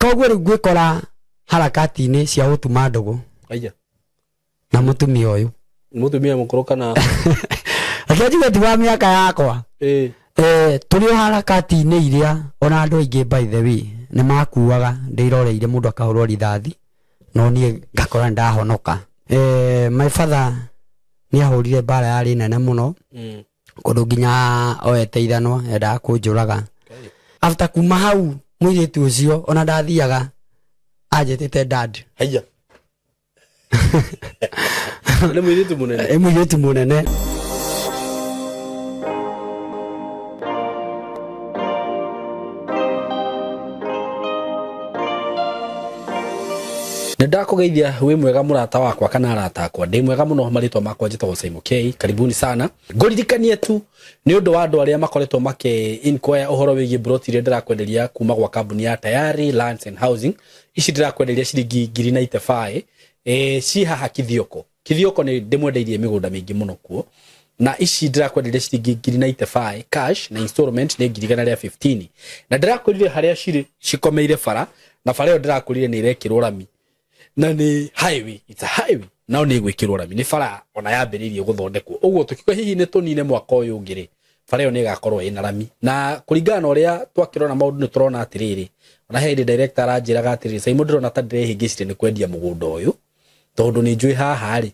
Kogwe gwikora harakati ni cia utuma ndogo. Aya. Na mutumia uyu. Mutumia mukoroka na. Akajiga tiwa miaka yakwa. Turi harakati ni iria ona andu aingi by the way ni makuaga ndiroreire mundu akahurwo rithathi no nie ngakora ndahonoka. My father ni ahurire bara yari nene muno. Kundu nginya oete ithanwa enda kunjuraga. After kuma hau mwiritu ucio ona ndathiaga ajetete dad. Haya. Ni mwiritu munene. Mwiritu munene. Ndakugeithia we mwega murata wakwa kana arata akwa ndi mwega muno maritwa makwa njitagwo Simon K karibuni sana ngoririkanie tu ni undu wa andu aria makoretwo make inquire uhoro wigie broti ire ndirakwenderia kuma gwa kambuni ya Tayari Lands and Housing ici ndirakwenderia ciringi 95 ci haha Kithioko ni ndimwendeirie migunda mingi muno kuo na ici ndirakwenderia ciringi 95 cash na installment ni 15 na ndirakwendire haria cikomeire bara na bara yo ndirakurire ni irekirwo rami na ni highway, it's a highway na ni gwikirwo rami ni bara ona yambiririe guthondekwo uguo tukikwa hihi ni tunine mwaka uyu ngiri bara yo ni gakorwo ina rami na kuringana na uria twakirona maundu ni turona atiriri ona head director aranjiraga atiriri sai mundu rona ta ndirehingicire ni kwendia mugunda uyu tondu ni njui haha ri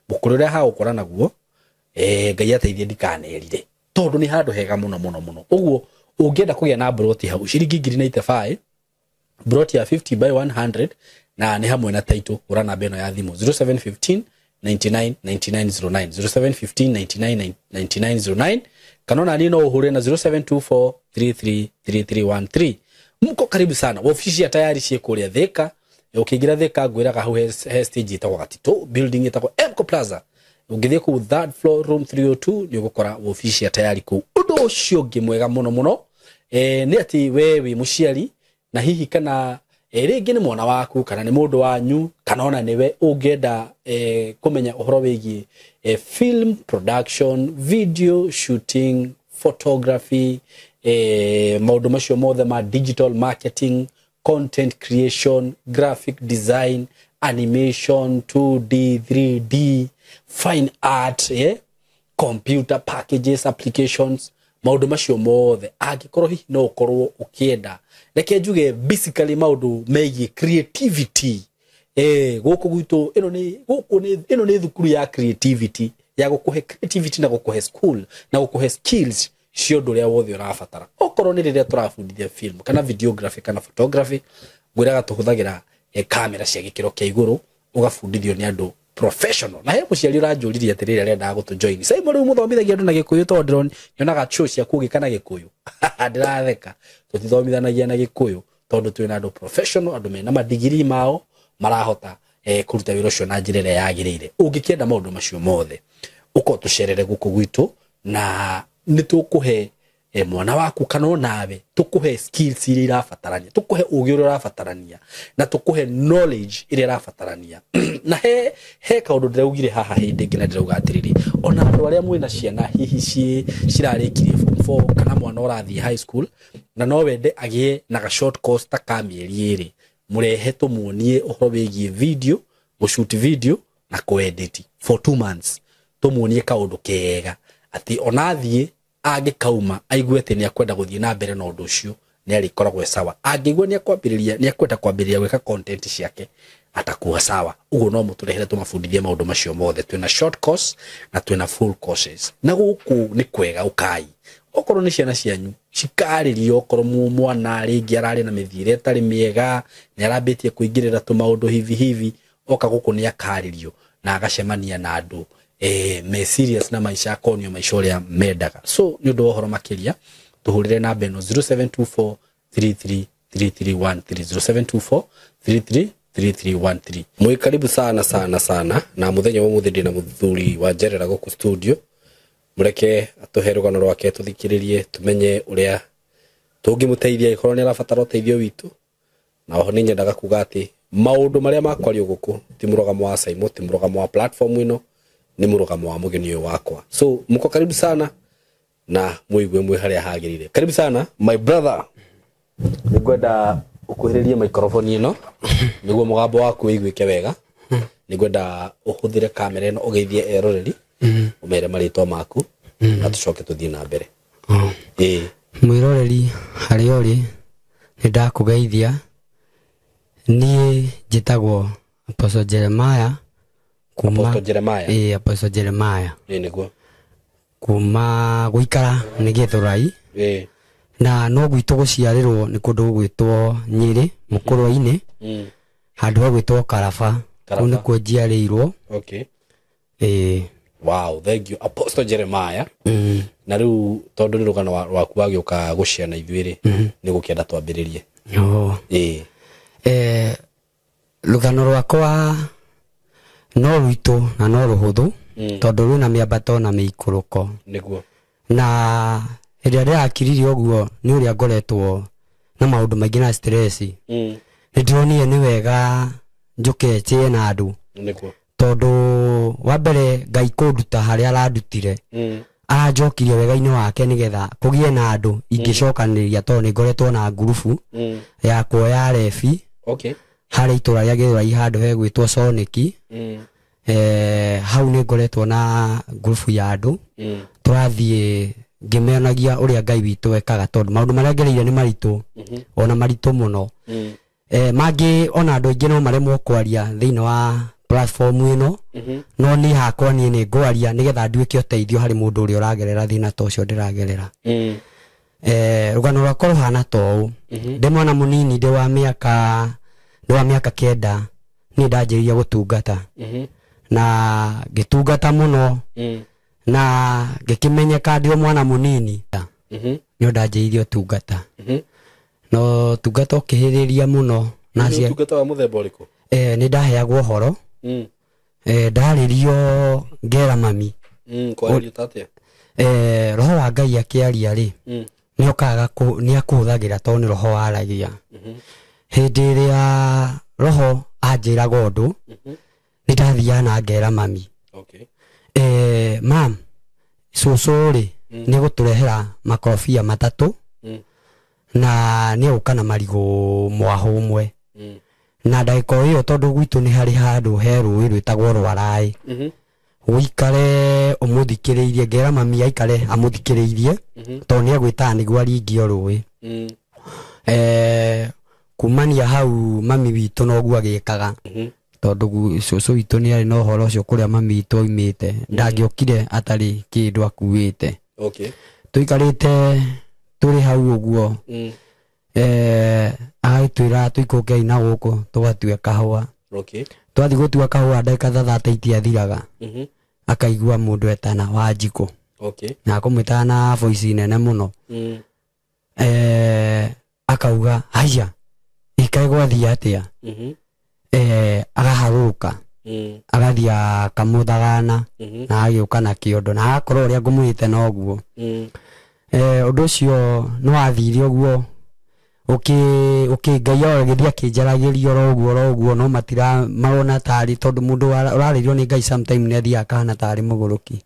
mukurire ha ukora naguo ngai ateithie ndikanerire tondu ni handu hega muno uguo ungienda kugia na broti hau ciringi 95 broti ya 50 by 100 na ni hamwe na title ura namba ino ya thimu 0715 99 9909 0715 99 kanona ni no uhure na 0724 333313 mko karibu sana ofisi ya Tayari cie kuria Thika ukigira Thika gwiraga hau he stage itagwo Gatito building itagwo Emco Plaza ungithie ku third floor room 302 ni ugukora ofisi ya Tayari ku undu ucio ngimwega muno ni ati wewe muciari na hihi kana ringi ni mwana waku kana ni mundu wanyu kana ona niwe ungienda kumenya uhoro wigie film production video shooting photography maundu macio mothe ma digital marketing content creation graphic design animation 2D 3D fine art computer packages applications maundu macio mothe angikorwo hihi no ukorwo ukienda reke njuge basically maundu megie creativity guku gwitu ino ni thukuru ya creativity ya gukuhe creativity na gukuhe school na gukuhe skills cio nduria wothe urabatara okorwo ni riria turafundithia film kana videography kana photography gwiraga tuhuthagira kamera cia gikiro kia iguru ugafundithio ni andu professional na he muciari uranjuririe atiriri arenda gutu join sai muri muthomithagia andu na gikuyu to ndron yonaga show cia kugika na gikuyu ndiratheka tutithomithanagia na gikuyu tondu twina andu professional andu mena madigiri mao marahota kuruta wira ucio na njira yagirire ungikienda maundu macio mothe uko tucerere guku gwitu na nitukuhe mwana waku kana nawe tukuhe skills iria irabatarania tukuhe ugi uria urabatarania na tukuhe knowledge iria irabatarania na he kaundu ndiraugire haha hindi ngina ndirauga atiriri ona andu aria mwina ciana hihi cirarikirie form 4 kana mwana urathie high school na no wende agie na ga short course ta kamieri iri murehe tumuonie uhoro wigie video gushoot video na kuedit for 2 months tumuonie kaundu kega ati onathie agikauma aiguete ni akwenda guthie na mbere na undu ucio ni ari koragwe sawa angigwe ni akwambiriria ni akwenda kwambiriria gweka content ciake atakuwa sawa ugo no muturehere tumafundithie maundu macio mothe twina short course na twina full courses na guku ni kwega ukai okorwo ni ciana cianyu cikaririo okorwo mwana ringi arari na mithire tari miega ni arambitie kuingirira tumaundu hivi oka guku ni akaririo na agacemania na andu me serious na maisha konyo maisha ya medaga so ni undu ohoro makiria tuhurire na beno 0724 333313 0724 mwe karibu sana na muthenya wa muthindi na muthuri wa Njerera guku studio mureke atuhe rugano rwake tuthikiririe tumenye uria tungimuteithia ikorwo ni arabatara uteithio witu na oho ni nyendaga kuga ati maundu maria makwario guku ti murugamo wa Simon ti murugamo wa platform ino ni murugamo wa mugeni wakwa so mko karibu sana na muigwe mwe haria hagirire karibu sana my brother ngwenda gukuhiriria microphone ino niguo mugambo waku wiguike wega nigwenda uhuthire kamera ino ugeithie eroreri umere maritwa maku na tucoke tuthie na mbere mwiroreri hari uri nindakugeithia nie njitagwo Apostle Jeremiah Apostle Jeremiah Apostle Jeremiah niguo kuma guikara ni Githurai na no gwitu guciarirwo ni kundu gwitwo Nyeri Mukurwa-ini handu gwitwo Karaba kuni kwa njiarirwo wow thank you Apostle Jeremiah na riu tondu ni rugano rwaku wagiuka guciana ithuiri ni gukienda twambiririe rugano rwakwa no rwitu na no ruhuthu tondu rwina miambato na miikuruko niguo na hĩndĩ ĩrĩa ndĩrakiririe ũguo nĩ ũrĩa ngoretwo na maũndũ maingĩ na stress nĩndĩronire nĩ wega njũke njiye na andũ tondũ wa mbere Ngai kũnduta harĩa arandutire aranjokirie wega-inĩ wake nĩgetha kũgĩe na andũ ingĩcokanĩrĩria tondũ nĩ ngoretwo na ngurubu ya kuoya rebi harĩa itũra rĩa Githurai handũ hegwĩtwo Soniki hau nĩ ngoretwo na ngurubu ya andũ tũrathiĩ ngimenagia uria Ngai witũ ekaga tondu maundu maria ngereire ni maritu ona maritu muno mangi ona andu aingi no maremwo kwaria thiini wa platform ino no ni hakwa ni ngwaria nigetha nduike uteithio hari mundu uria uragerera thina ta ucio ndiragerera rugano rwakwa ruhana to ndi mwana munini ndi wa miaka 9 ni ndanjĩrĩria gutungata na gitungata muno na ngikimenyeka ndio mwana munini nĩ ndanjĩrĩirie ũtungata no tungata ũkĩhĩrĩria muno na cia tungata wa muthemba ũrĩkũ nĩ ndaheagwo ũhoro ndarĩrio ngera mami kwarĩrio tatia roho wa Ngai akĩaria rĩ nĩ okaga nĩ akũhũthagĩra tondũ nĩ roho waragia hĩndĩ ĩrĩa roho anjĩraga ũndũ nĩ ndathiaga na ngera mami mam cũcũ-rĩ nĩ gũtũrehera makorobia 3 na nĩ gũka na marigũ mwahũ ũmwe na ndagĩka ĩyo tondũ gwitũ nĩ harĩ handũ he rũĩ rwĩtagwo Rwaraĩ ũikare ũmũthikĩrĩirie ngera mami aikare amũthikĩrĩirie tondũ nĩ agwĩtaga nĩguo aringio rũĩ kumania hau mami witũ noguo agĩkaga tondu cũcũ witũ nĩ arĩ na ũhoro ũcio kũrĩa mami witũ oimĩte ndangĩokire atarĩ kĩndũ akuĩte tũikarĩte tũrĩ hau ũguo agĩtwĩra tũikũrũke na gũkũ tũgatue kahũa twathiĩ gũtua kahũa ndagĩka 30 itiathiraga akaigua mũndũ etana Wanjikũ na akũmwĩtaga na voice nene mũno akauga haiya ikaĩ gwathiĩ atĩa agaharũrũka agathii akamuthagana na agĩũka na kĩondo na agakorwo ũrĩa ngũmwĩte noguo ũndũ ũcio nĩ wathire ũguo Ngai agĩthiĩ akĩnjaragĩria roguo no matira marona tarĩ tondũ mũndũ ũrarĩrio nĩ Ngai sometime nĩ athiaga akahana tarĩ mũgũrũki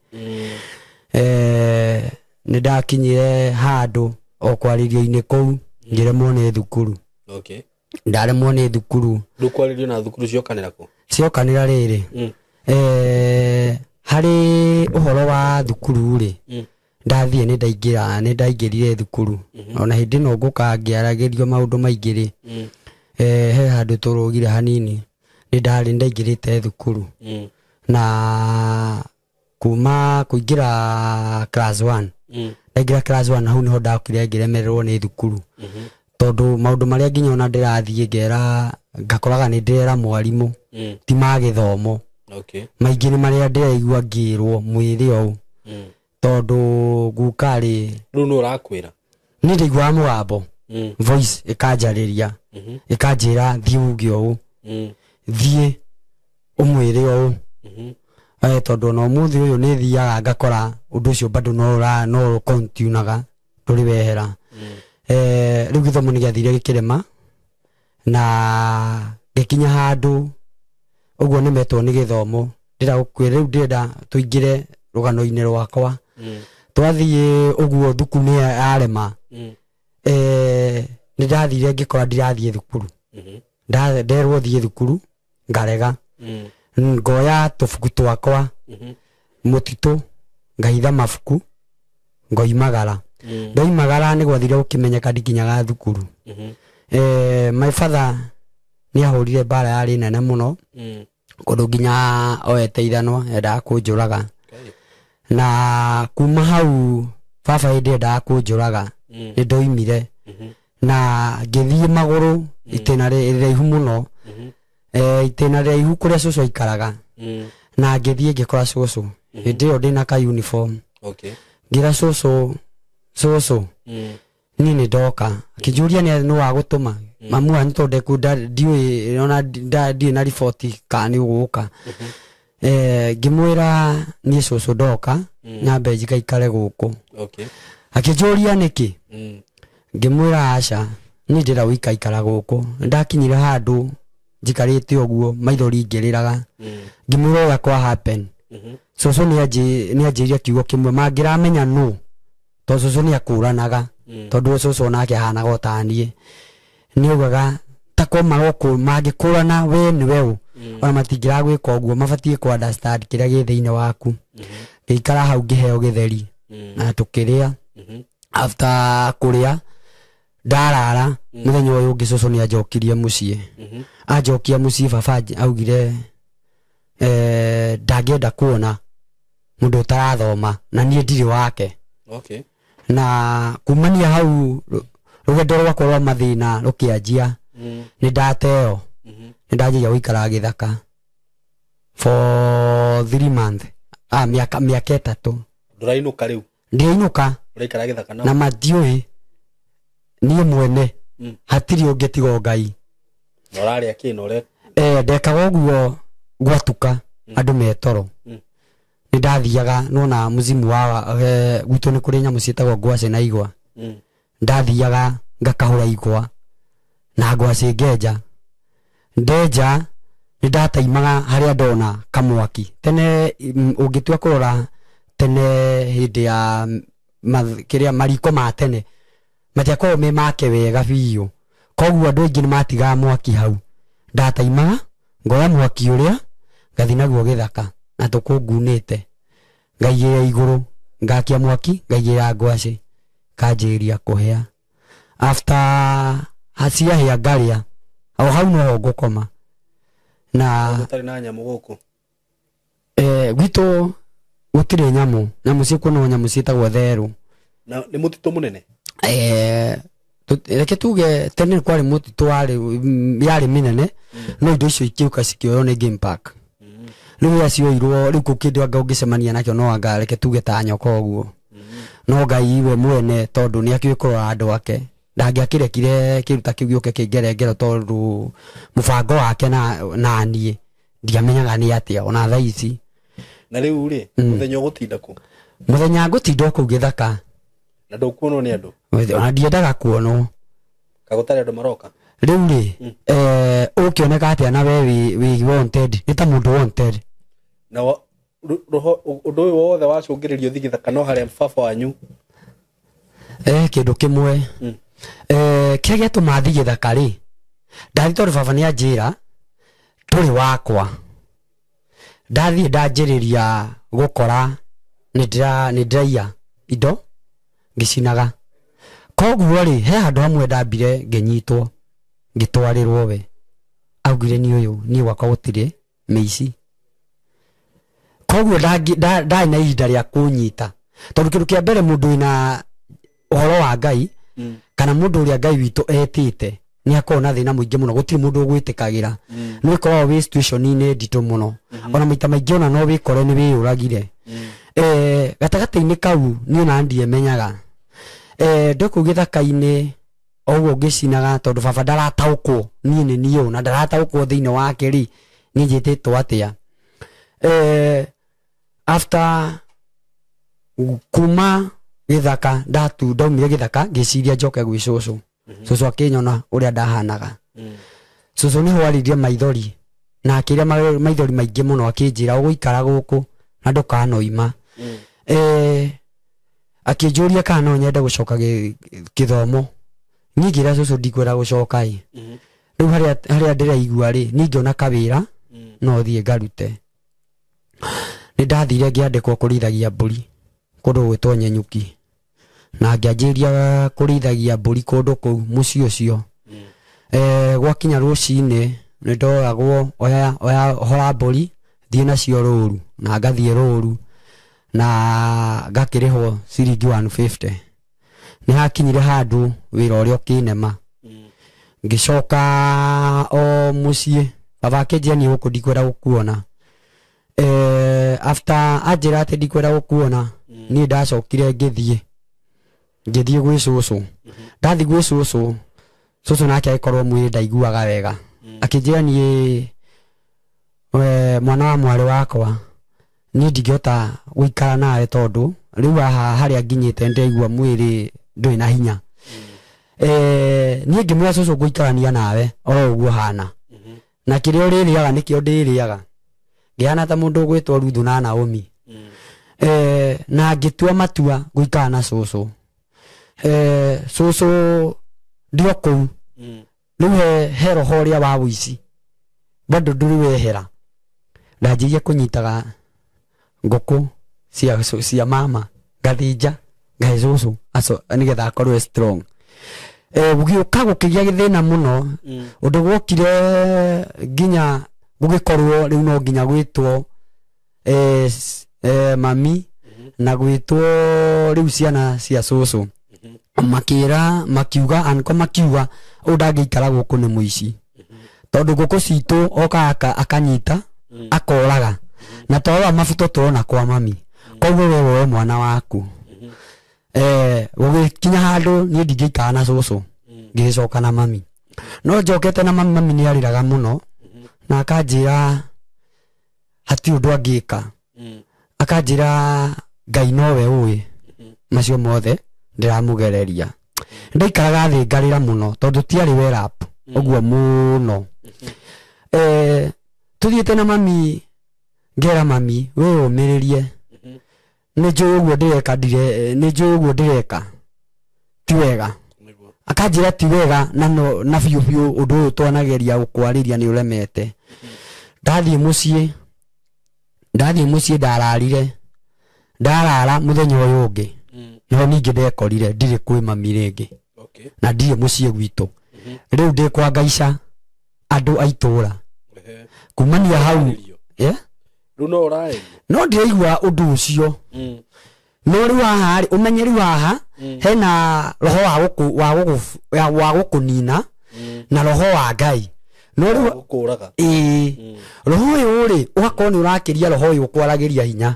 nĩ ndakinyire handũ o kwarĩrio-inĩ kũu ngĩremwo nĩ thukuru ndaremwo nĩ thukuru ndukwarĩrio na thukuru ciokanĩra kũ ciokanĩra rĩrĩ harĩ ũhoro wa thukuru rĩ ndathiĩ nĩ ndaingĩrire thukuru ona hĩndĩ no ngũka ngĩaragĩrio maũndũ maingĩ rĩ he handũ tũrũgire hanini nĩ ndaingĩrĩte thukuru na kuma kũingĩra class 1 ndaingĩra class 1 hau nĩho ndakire ngĩremererwo nĩ thukuru tondu maundu maria nginya ona ndirathie ngera ngakoraga ni ndirera mwarimũ ti ma gĩthomo maingĩ nĩ maria ndiraigua ngĩrwo mwĩrĩ ũũ tondu gukarĩ rĩu nĩ ũrakwĩra nĩ ndaiguaga mũgambo voice ĩkanjarĩria ĩkanjĩra thiĩ uge ũũ thiĩ ũmwĩre ũũ tondu ona ũmũthĩ ũyũ nĩ thiaga ngakora ũndũ ũcio bado no continuaga ndũrĩ wehera rĩu gĩthomo nĩ gĩathire gĩkĩrema na gĩkinya handũ ũguo nĩ metwo nĩ gĩthomo ndĩrakwĩra rĩu ndĩrenda tũingĩre rũgano-inĩ rwakwa twathiĩ ũguo thukuru nĩ yarema ndathire ngikora ndirathie thukuru nderwo thie thukuru ngarega ngoya tubuku twakwa mutitu ngaitha mabuku ngoimagara ndoimagara ni gwathire ukimenyeka ndikinyaga thukuru my father ni ahurire bara yari nene muno kundu nginya oete ithanwa enda kunjuraga na kuma hau baba hindi enda kunjuraga ni ndoimire na ngithie maguru itena raihu muno itena raihu kuria cucu aikaraga na ngithie ngikora cucu hindi yo ndina ka uniform ngira cucu ni ndoka akijuria ni no agutuma mamu anto de ku ndiwe ona ndi na report kani guka ngimwira ni cucu ndoka nyambe njikaikare guku akijuria niki ngimwira aca ni ndira wikaikara guku ndakinyira handu njikarite oguo maithori ngiriraga ngimwira kwa happen cucu ni ajiria kiugo kimwe mangiramenya no to cucu ni akuranaga tondu cucu nake hana gotanie ni ugaga takwa magoko magikurana we ni wewe ona matingira gwika oguo mabatie ku understand kiria gi thiine waku ikara hau ngiheo githeri na tukiria after kuria ndarara muthenya uyu ungi cucu ni ajokirie mucii ajokia mucii baba augire ndagienda kuona mundu utarathoma na nie ndiri wake na kumania hau rugendo rwakwa rwa mathina rukianjia ni ndateo ni ndajia guikara githaka for 3 months miaka 3 ndurainuka riu ndiainuka uraikara githaka na matiui nie mwene hatiri ungetigo Ngai norari akino ure ndekaga uguo gwatuka andu metoro ni ndathiaga nona muzimu wa gwitu ni kuri nyamu cietagwo ngwaci na igwa ndathiaga ngakahura igwa na ngwaci ngenja ndenja ni ndataimaga haria ndona kamwaki tene ungitua kurora tene hindi ya kiria mariko ma tene matiakorwo me make wega biu koguo andu aingi ni matigaga mwaki hau ndataimaga ngoya mwaki uria ngathi naguo githaka na tukungunite ngaigira iguru ngakia mwaki ngaigira ngwaci kanjiria kuhia after hacia hia ngaria au hau no ngukoma na gutari na nyamu guku gwitu gutire nyamu ciku no nyamu cietagwo theru na ni mutitu munene reke tuge tene kwari mutitu yari minene no indo icio ikiuka cikioyo ni game park riu acio irwo riu kukindu anga ungicemania nakio no anga reke tuge ta nyoka uguo no Ngai we mwene tondu ni akiukorwa andu ake ndangiakirekire kiruta kiu gioke kingerengero tondu mubango wake na nie ndiamenyaga ni atia ona thaa ici na riu ri muthenya gutinda ku muthenya gutinda ku githaka na ndukuonwo ni andu ona ndiendaga kuonwo kagutari andu maroka riu ri ukioneka atia na we wi wanted ni ta mundu wanted na undu uyu wothe wacungiririo thigithaka no haria baba wanyu kindu kimwe kiria giatuma thigithaka ri ndathi tondu baba ni anjira turi wakwa ndathi ndanjiriria gukora ni ndiraia indo ngicinaga koguo ri he handu hamwe ndambire nginyitwo ngitwarirwo we augire ni uyu ni wakwa gutire meici koguo ndai na ihinda ria kunyita tondu kindu kia mbere mundu ina uhoro wa Ngai kana mundu uria Ngai witu etite ni akorwo na thina muingi muno gutiri mundu ugwitikagira no ikorwo wi situation ni nditu muno ona maita maingi ona no wikore ni wiyuragire gatagati-ini kau ni ona ndiemenyaga ndoku githaka-ini oguo ngicinaga tondu baba ndarataukwo nie ni niu na ndarataukwo thiini wake ri ni njititwo atia after kuma githaka ndaumire githaka ngiciria njoke gwi cucu cucu akinyona uria ndahanaga cucu ni hwaririe maithori na akiria maithori maingi muno akinjira uguikara guku na ndukanoima akinjuria kana no nyende gucoka githomo ngira cucu ndikwera gucoka i riu haria ndiraigua ri ningiona kawira no thie ngarute ni ndathire ngiandikwo kurithagia mburi kundu gwitwo Nyenyuki na ngianjiria kurithagia mburi kundu kuu muci ucio gwakinya rucini ni ndoragwo oya mburi thie nacio ruru na ngathie ruru na ngakirihwo ciringi 150 ni hakinyire handu wira uria ukinema ngicoka o mucie baba akinjia ni guku ndikwenda gukuona after ajira ati ndikwenda gukuona ni ndacokire ngithie gwi cucu ndathi gwi cucu nake agikorwo mwiri ndaiguaga wega akinjira ni mwana wa mwari wakwa ni ndingihota guikara nawe tondu riu haria nginyite ndaigua mwiri ndui na hinya ni ngimwira cucu guikarania nawe oro uguo hana na kirio ririaga nikio ndiriaga ngiana ta mundu gwitwo Ruthu na Naomi na ngitua matua guikara na cucu cucu ndio kuu riu he roho ria wa wici bado nduri wehera ndanjirie kunyitaga nguku cia mama ngathinja ngahe cucu nigetha akorwe strong gugiuka gukigia githina muno undu gwokire nginya gugikorwo riu no nginya gwitwo mami na gwitwo riu ciana cia cucu makiuga anko makiuga undangiikara guku ni muici tondu guku citu oka akanyita akoraga na twawa mabuto turona kwa mami koguo wewe mwana waku gugikinya handu ni ndingiikara na cucu ngicoka na mami no njokete na mami ni ariraga muno na akanjira hati undu angika akanjira Ngai nowe uwi macio mothe ndiramugereria ndaikaraga thi ngarira muno tondu tiari wera up uguo muno tuthiete na mami ngera mami we umiririe ni njui uguo ndireka ti wega akanjira ti wega na biu undu uyu twanageria gukwariria ni uremete ndathie mucie ndarara muthenya uyu ungi no ningi ndekorire ndiri kwi mami ringi na ndiri mucie gwitu riu ndi kwa Ngaica andu aitura kumania hau runo urae no ndiraigua undu ucio no riu haha umenye riu haha hena roho wa gukunina na roho wa Ngai no riu gukuraga roho uyu ri ugakorwo ni urakiria roho uyu kwaragiria hinya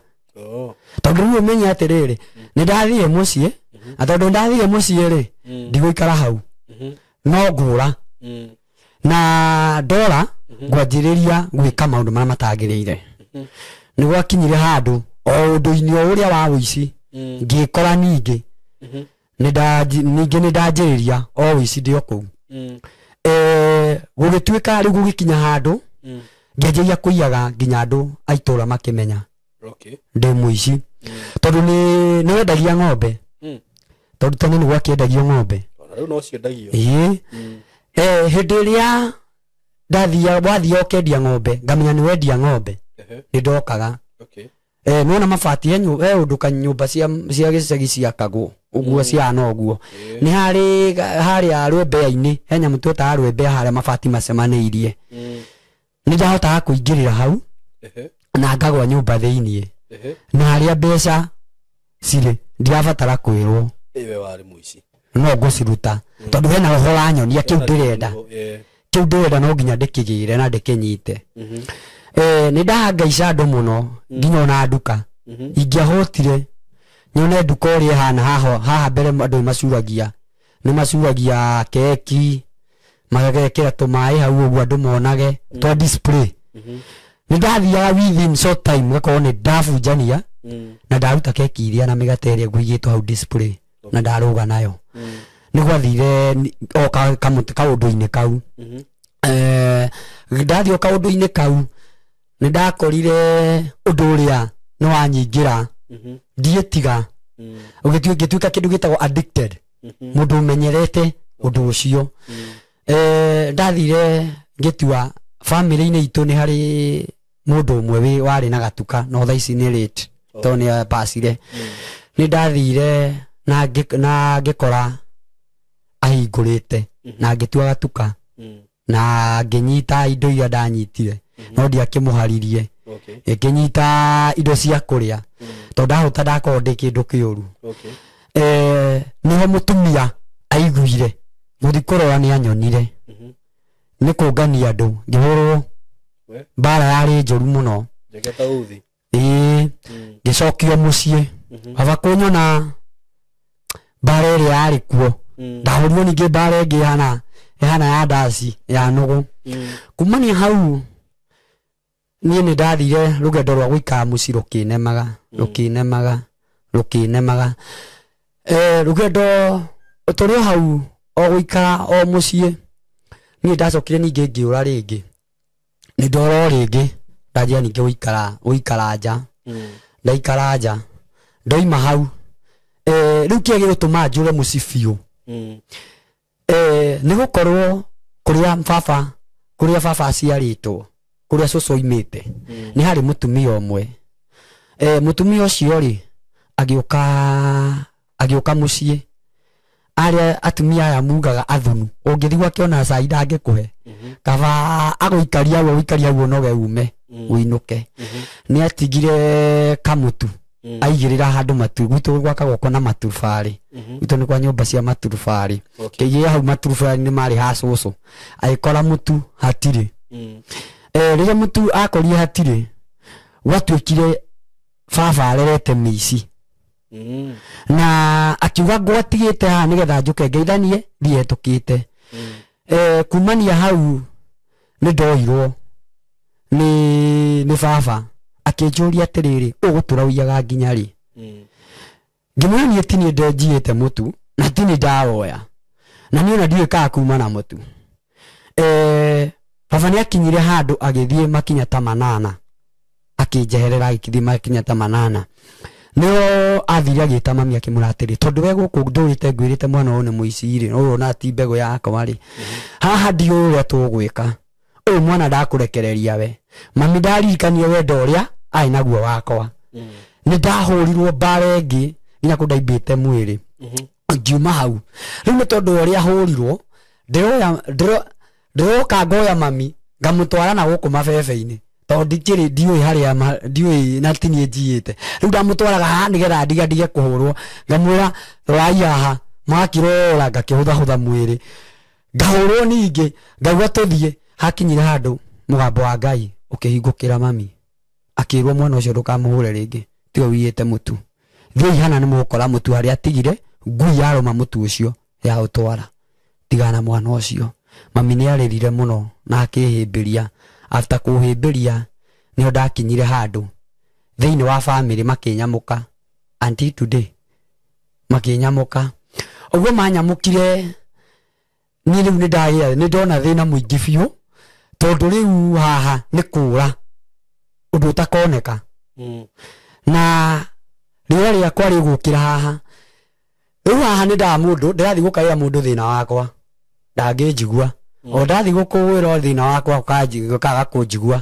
tondu riu umenye atiriri ni ndathie mucie atondu ndathie mucie ri ndiguikara hau no ngura na ndora ngwanjiriria gwika maundu maria matagiriire ni gwakinyire handu o undu-ini uria wa wici ngikora ningi ni ndanjiriria o wici ndio kuu gugituika riu gugikinya handu ngianjiria kuiyaga nginya andu aitura makimenya ndi muici tondu ni wendagia ng'ombe tondu tene ni gwakiendagio ng'ombe riu no ciendagio hindi iria wathia ukendia ng'ombe ngamenya ni wendia ng'ombe ni ndokaga nona mabati undu kanyumba cia gicagi ciakagwo uguo ciana uguo ni haria rwembea-ini he nyamu twetaga rwembea haria mabati macemaniirie ni ndahotaga kuingirira hau na ngagwa nyumba thiini na haria mbeca ciri ndirabatara kwirwo iwe wari muici no nguciruta tondu hena roho wa nyonia kiu ndirenda no nginya ndikigire na ndikinyite ni ndahangaica andu muno nginya ona nduka ingiahotire nyone nduka uria hana haha mbere andu ni macuragia keki magagekira tumai hau uguo andu monage twa display ni ndathiaga within short time gakorwo ni ndabunjania na ndaruta keki iria na migate iria nguigitwo hau display na ndaruga nayo ni gwathire o kaundu-ini kau ndathio kaundu-ini kau ni ndakorire undu uria no wanyingira ndietiga ugituika kindu gitagwo addicted mundu umenyerete undu ucio ndathire ngitua family-inĩ itũ nĩ harĩ mũndũ ũmwe warĩ na gatuka no thaa ici nĩ late to nĩ pasire nĩ ndathire na ngĩkora ahingũrĩte na ngĩtua gatuka na ngĩnyita indo iria ndanyitire no ndiakĩmũharirie ngĩnyita indo cia kũrĩa to ndahota ndakorwo ndĩ kĩndũ kĩũru niho mũtumia aiguire mũthikũrora nĩ anyonire nĩ kũngania andũ ngĩhũrwo mbara yarĩ njũru mũno ngĩcokio mũciĩ baba kũnyona mbara ĩrĩa yarĩ kuo ndahũrirwo ningĩ mbara ĩngĩ ihana ya ndaci ya nũgũ kumania hau niĩ nĩ ndathire rũgendo rwa gũikara mũciĩ rũkĩnemaga rũgendo tũrĩ o hau o gũikara o mũciĩ niĩ ndacokire ningĩ ngĩũra rĩngĩ nĩ ndora rĩngĩ ndanjia ningĩ gũikara nja ndaikara nja ndoima hau rĩu kĩrĩa gĩgũtũma njũre mũciĩ biũ nĩ gũkorwo kũrĩa baba aciarĩtwo kũrĩa cũcũ oimĩte nĩ harĩ mũtumia ũmwe mũtumia ũcio rĩ agĩũka mũciĩ arĩa atumia aya mugaga athunu ũngĩthiĩ gwakĩona cai ndangĩkũhe kaba agũikaria guo noge ume uinuke nĩ atigire kamũtu aigĩrĩra handũ matu gwitũ gwakagwo na maturubarĩ gwitũ nĩ kwa nyũmba cia maturubarĩ kĩigĩra hau maturubarĩ nĩ marĩ ha cũcũ agĩkora mũtu hatirĩ rĩrĩa mũtu akorire hatirĩ gwatuĩkire baba arerete mĩici na akiuga ngwatigĩte haha nĩgetha njũke ngeithanie thiĩtũkĩte kumania hau nĩ ndoirwo nĩ baba akĩnjũria atĩrĩrĩ ũgũtũra ũiyaga nginya rĩ ngĩmũonia ti niĩ ndenjiyĩte mũtu na ti niĩ ndawoya na niĩ ona ndiũĩ kana kuma na mũtu baba nĩ akinyire handũ agĩthiĩ makinya ta 8 akĩnjeherera agĩthiĩ makinya ta 8 nĩo athire agĩta mami akĩmũra atĩrĩ tondũ we gũkũ ndũrĩte ngwĩrĩte mwana ũyũ nĩ mũici rĩ ũyũ ti mbegũ yakwa rĩ haha ndiũĩ ũrĩa tũgwĩka ũyũ mwana ndakũrekereria we mami ndaririkanie wendo ũrĩa arĩ naguo wakwa nĩ ndahũrirwo mbara ĩngĩ nginya kũndaimbĩte mwĩrĩ ngiuma hau rĩu nĩ tondũ ũrĩa hũrirwo ndĩroka ngoya mami ngamũtwara na gũkũ mabebe-inĩ tondũ ndiũĩ harĩa ndiũĩ na ti niĩ njiyĩte rĩu ndamũtwaraga haha nĩgetha ndige kũhũrwo ngamwĩra rorai haha makĩrora ngakĩhũthahũtha mwĩrĩ ngahũrwo ningĩ ngauga tũthiĩ hakinyire handũ mũgambo wa Ngai ũkĩhingũkĩra mami akĩrwo mwana ũcio ndũkamũhũre rĩngĩ tiwe wiyĩte mũtu thiĩ hana nĩ mũgũkora mũtu harĩa atigire ngui yarũma mũtu ũcio ya ũtwara tigana mwana ũcio mami nĩ arĩrire mũno na akĩhĩmbĩria after kũhĩmbĩria nĩho ndakinyire handũ thĩinĩ wa family makĩnyamũka until today makĩnyamũka ũguo manyamũkire niĩ rĩu nĩ ndona thĩna mũingĩ biũ tondũ rĩu haha nĩ kũra ũndũ ũtakoneka na rĩera rĩakwa rĩgũkĩra haha rĩu haha nĩ ndĩrathiĩ gũkaĩra mũndũ thĩna wakwa ndangĩnjigua o ndathiĩ gũkũwĩra thĩna wakwa ũkaga kũnjigua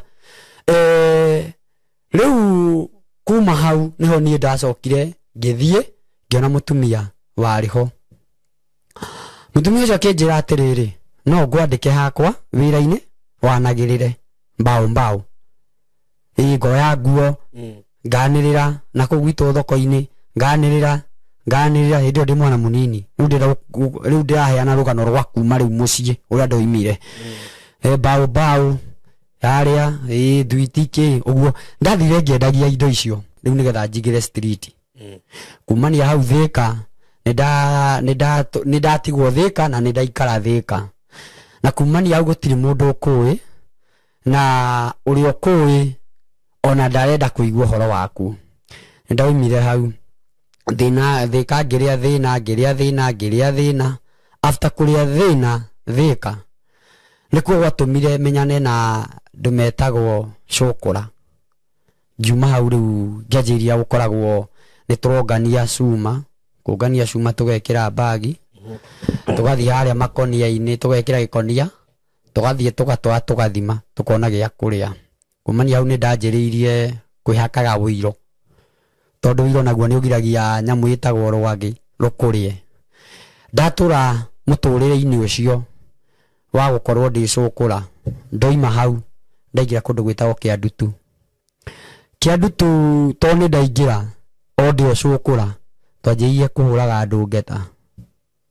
rĩu kuma hau nĩho niĩ ndacokire ngĩthiĩ ngĩona mũtumia warĩ ho mũtumia ũcio akĩnjĩra atĩrĩrĩ no ngwandĩke hakwa wĩra-inĩ wanagĩrĩre mbaũ ngoya nguo nganĩrĩra na kũu gwitũ thoko-inĩ nganĩrĩra hĩndĩ ĩyo ndĩ mwana mũnini rĩu ndĩraheana rũgano rwa kuma rĩu mũciĩ ũrĩa ndoimire mbaũ yarĩa thwiti kĩ ũguo ndathire ngĩendagia indo icio rĩu nĩgetha njigĩre street kumania hau Thĩka nĩ ndatigwo Thĩka na nĩ ndaikara Thĩka na kumania hau gũtirĩ mũndũ ũkũĩ na ũrĩa ũkũĩ ona ndarenda kũigua ũhoro waku nĩ ndaumire hau Thĩka ngĩrĩa thĩna after kũrĩa thĩna Thĩka nĩkuo gwatũmire menyane na andũ metagwo Cũkũra ngiuma hau rĩu ngĩanjĩrĩria gũkoragwo nĩ tũrongania cuma kũngania cuma tũgekĩra bagi tugathie haria makonia-ini tugekira gikonia tugathie tugatwara tugathima tukona gia kuria kumania hau ni ndanjiriirie kwihakaga wiro tondu wiro naguo ni ugiragia nyamu itagwo rwagi rukurie ndatura muturire-ini ucio wa gukorwo ndicukura ndoima hau ndaigira kundu gwitagwo Kiandutu toni ndaingira o ndio cukura twanjirie kuhuraga andu ngeta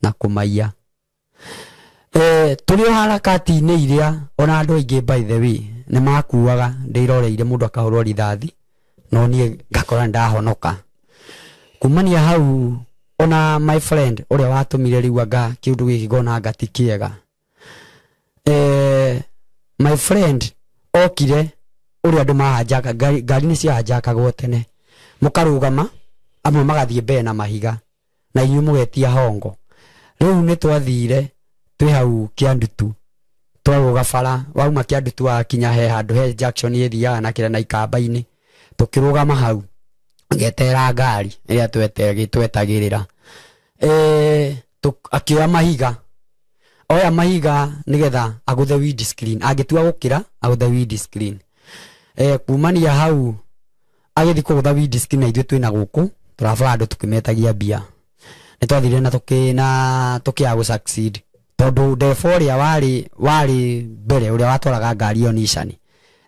na kumaiya turi harakati-ini iria ona andu aingi by the way ni makuaga ndiroreire mundu akahurwo rithathi no nie ngakora ndahonoka kumania hau ona my friend uria watumire riu anga kiundu giki gona ngati kiega my friend okire uria andu mahanjaka ngari ni ciahanjakagwo tene mukarugama amwe magathie mbere na mahiga na inyu mugetia hongo riu ni twathire twi hau Kiandutu twaruga bara wauma Kiandutu akinya he handu he junction ithiaga na kira na ikamba-ini tukirugama hau ngetera ngari iria twetagirira akioya mahiga oya mahiga nigetha aguthe weed screen agitua gukira aguthe weed screen kumania hau agithi kugutha weed screen na ithwe twina guku turabara andu tukimetagia bia nitwathire na tukiagu succeed tondu deforia wari mbere uria watwaraga ngari yo Nissan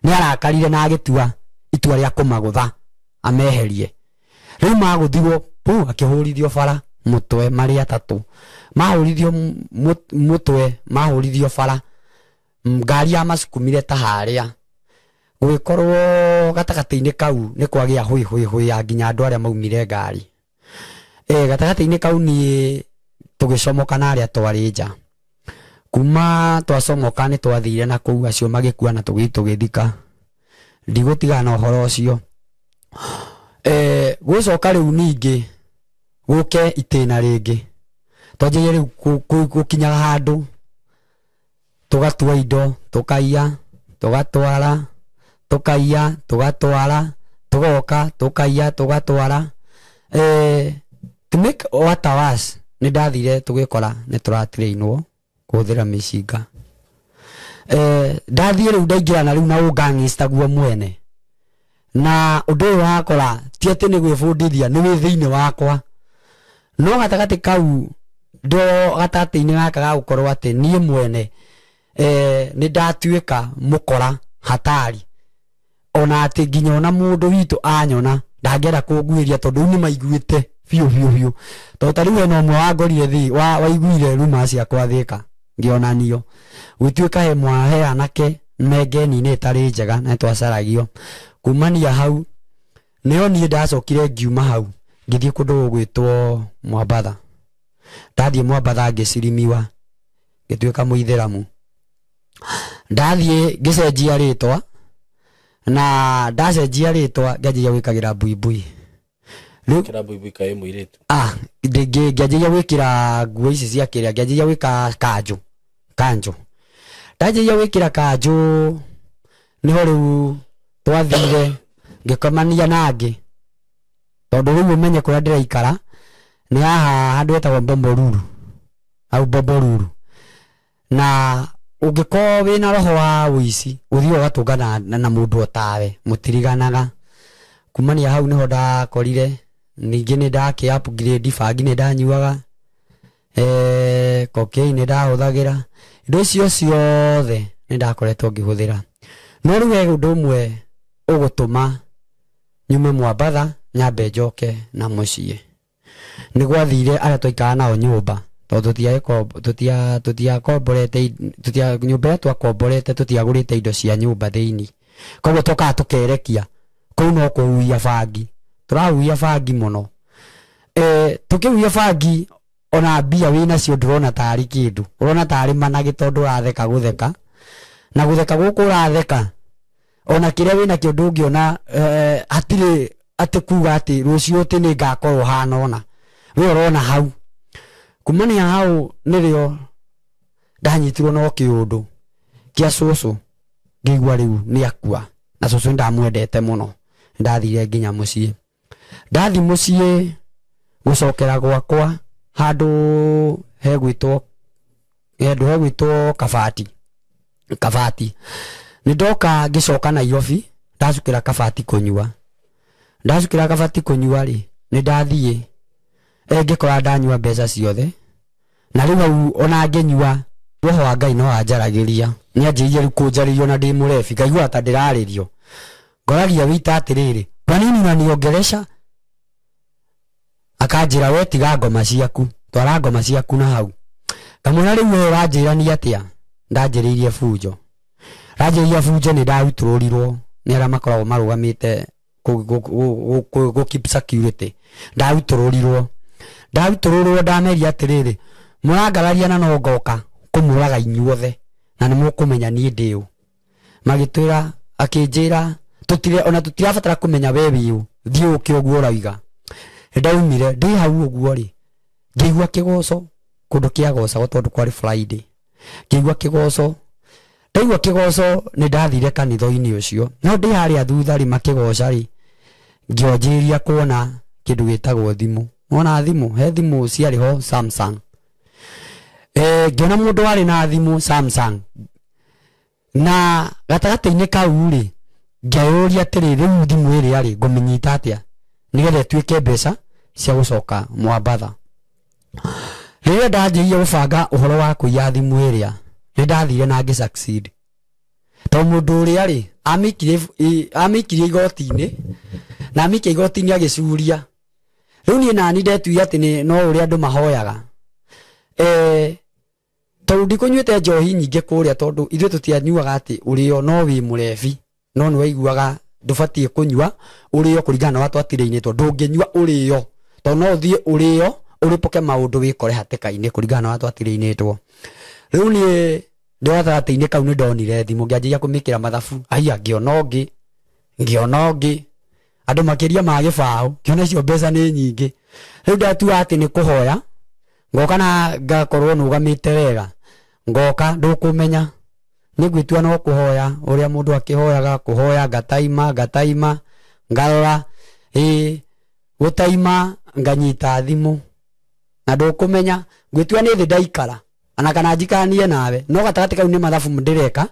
ni arakarire na agitua itua ria kumagutha ameherie riu maguthirwo pu akihurithio bara mutwe mari atatu mahurithio mutwe mahurithio bara ngari ya masukumire ta haria gugikorwo gatagati-ini kau ni kwagia hui ya nginya andu aria maumire ngari gatagati-ini kau ni tugicomoka na aria twari nja kuma twacomoka ni twathire na kuu acio magikua na tugithika ndigutiga na uhoro ucio gucoka riu ningi guke itena ringi twanjirie riu gukinyaga handu tugatua indo tukaiya tugatwara tukaiya tugatwara tugoka tukaiya tugatwara to make what was ni ndathire tugikora ni turatrainwo kuthira micinga ndathire riu ndaingira na riu na ungangista guo mwene na undu wakora ti ati ni gwibundithia ni wi thiini wakwa no gatagati kau ndo gatati-ini gaka ga gukorwo ati nie mwene ni ndatuika mukora hatari ona ati nginya ona mundu witu anyona ndangera kunguiria tondu ni maiguite biu tondu tariu eno umwe wangorire thi waiguire ruma ciakwa thika ngionanio gwituika he mwahe anake mengeni-ini itari njega na twacaragio kumania hau nio nie ndacokire ngiuma hau ngithie kundu gwitwo Mwambatha ndathie Mwambatha ngicirimiwa ngituika muithiramu ndathie ngicenjia ritwa na ndacenjia ritwa ngianjia gwikagira buibui kira buibui kae muiritu ngianjia gwikira nguo ici cia kiria ngianjia gwika kanjo ndanjia gwikira kanjo niho riu twathire ngikomania nangi tondu riu umenye kuria ndiraikara ni haha handu hetagwo Bomboruru na ungikorwo wina roho wa wici uthii ugatungana na mundu otawe mutiriganaga kumania hau niho ndakorire ningi ni ndaki upgrade bangi ni ndanyuaga cocaine ndahuthagira indo icio ciothe ni ndakoretwo ngihuthira no riu undu umwe ugutuma nyume Mwambatha nyambe njoke na mucii ni gwathire aria twaikara nao nyumba tondu tutiakomborete nyumba twakomborete tutiagurite indo cia nyumba thiini koguo tukaa tukerekia kuu no kuhuia bangi turahuia bangi muno tukihuia bangi ona mbia wina cio ndurona tari kindu urona tari managi tondu uratheka gutheka na gutheka guku uratheka ona kiria wina kio ndungiona hatire ati kuga ati rucio ati ni ngakorwo hana ona we urona hau kumania hau nirio ndanyitirwo no kiundu kia cucu ngigua riu ni akua na cucu ndamwendete muno ndathire nginya mucii ndathi mucii gucokera gwakwa handu hegwitwo kabati nindoka ngicoka Nairobi ndacukira kabati kunyua ri nindathie ngikora ndanyua mbeca ciothe na riu ona nginyua roho wa Ngai no anjaragiria ni anjirie kunjaririo na ndi murebi ngaigua ta ndiraririo ngoragia wita atiriri kwa nini unaniongeresha akanjira we tiga ngoma ciaku twara ngoma ciaku na hau kamuna riu we ranjira ni atia ndanjiririe bunjo ni ndarutururirwo ni ara makoragwo marugamite go keep security ndarutururirwo ndameria atiriri murangararia na no ngoka kumuraga inyuothe na ni mukumenya ni ndiu magitwira akinjira tutirabatara kumenya we wiu thiu kiuguo uraiga ndaumire ndi hau uguo ri ngigua kigoco kundu kiagoca tondu kwari Friday ngigua kigoco ndaigua kigoco ni ndathire kanitho-ini ucio no ndi haria thutha ri makigoca ri ngionjiria kuona kindu gitagwo thimu ona thimu he thimu ciari ho Samsung ngiona mundu ari na thimu Samsung na gatagata-ini kau ri ngeuria atiri riu thimu iri ari nguminyita atia nigetha tuike mbeca cia gucoka Mwambatha riria ndanjirie gubanga uhoro wa kuiya thimu iria ni ndathire na ngi succeed to mundu uria ri amikire igoti-ini na amikire igoti-ini agicuria riu ni nani ndetuia ati no uria andu mahoyaga tondu ndikunyuite njohi nyingi kuria tondu ithuĩ tutianyuaga ati urio no wi murebi no ni waiguaga ndubatie kunyua urio kuringana na twatire-ini tondu ndunginyua urio tondu no thie urio uripoke maundu wikore hateka-ini kuringana na twatire-ini two riu ni ndothate-ini kau ni ndonire thimu ngianjia kumikira mathabu aia ngiona ungi andu makiria ma gibao kiona cio mbeca ni nyingi riu ndatua ati ni kuhoya ngoka na ngakorwo nugamite wega ngoka ndukumenya ni gwitua no kuhoya uria mundu akihoyaga kuhoya ngataima ngarora gutaima nganyita thimu na ndukumenya gwitua ni thi ndaikara ana kana njikanie nawe no gatagati kau ni mathabu ndireka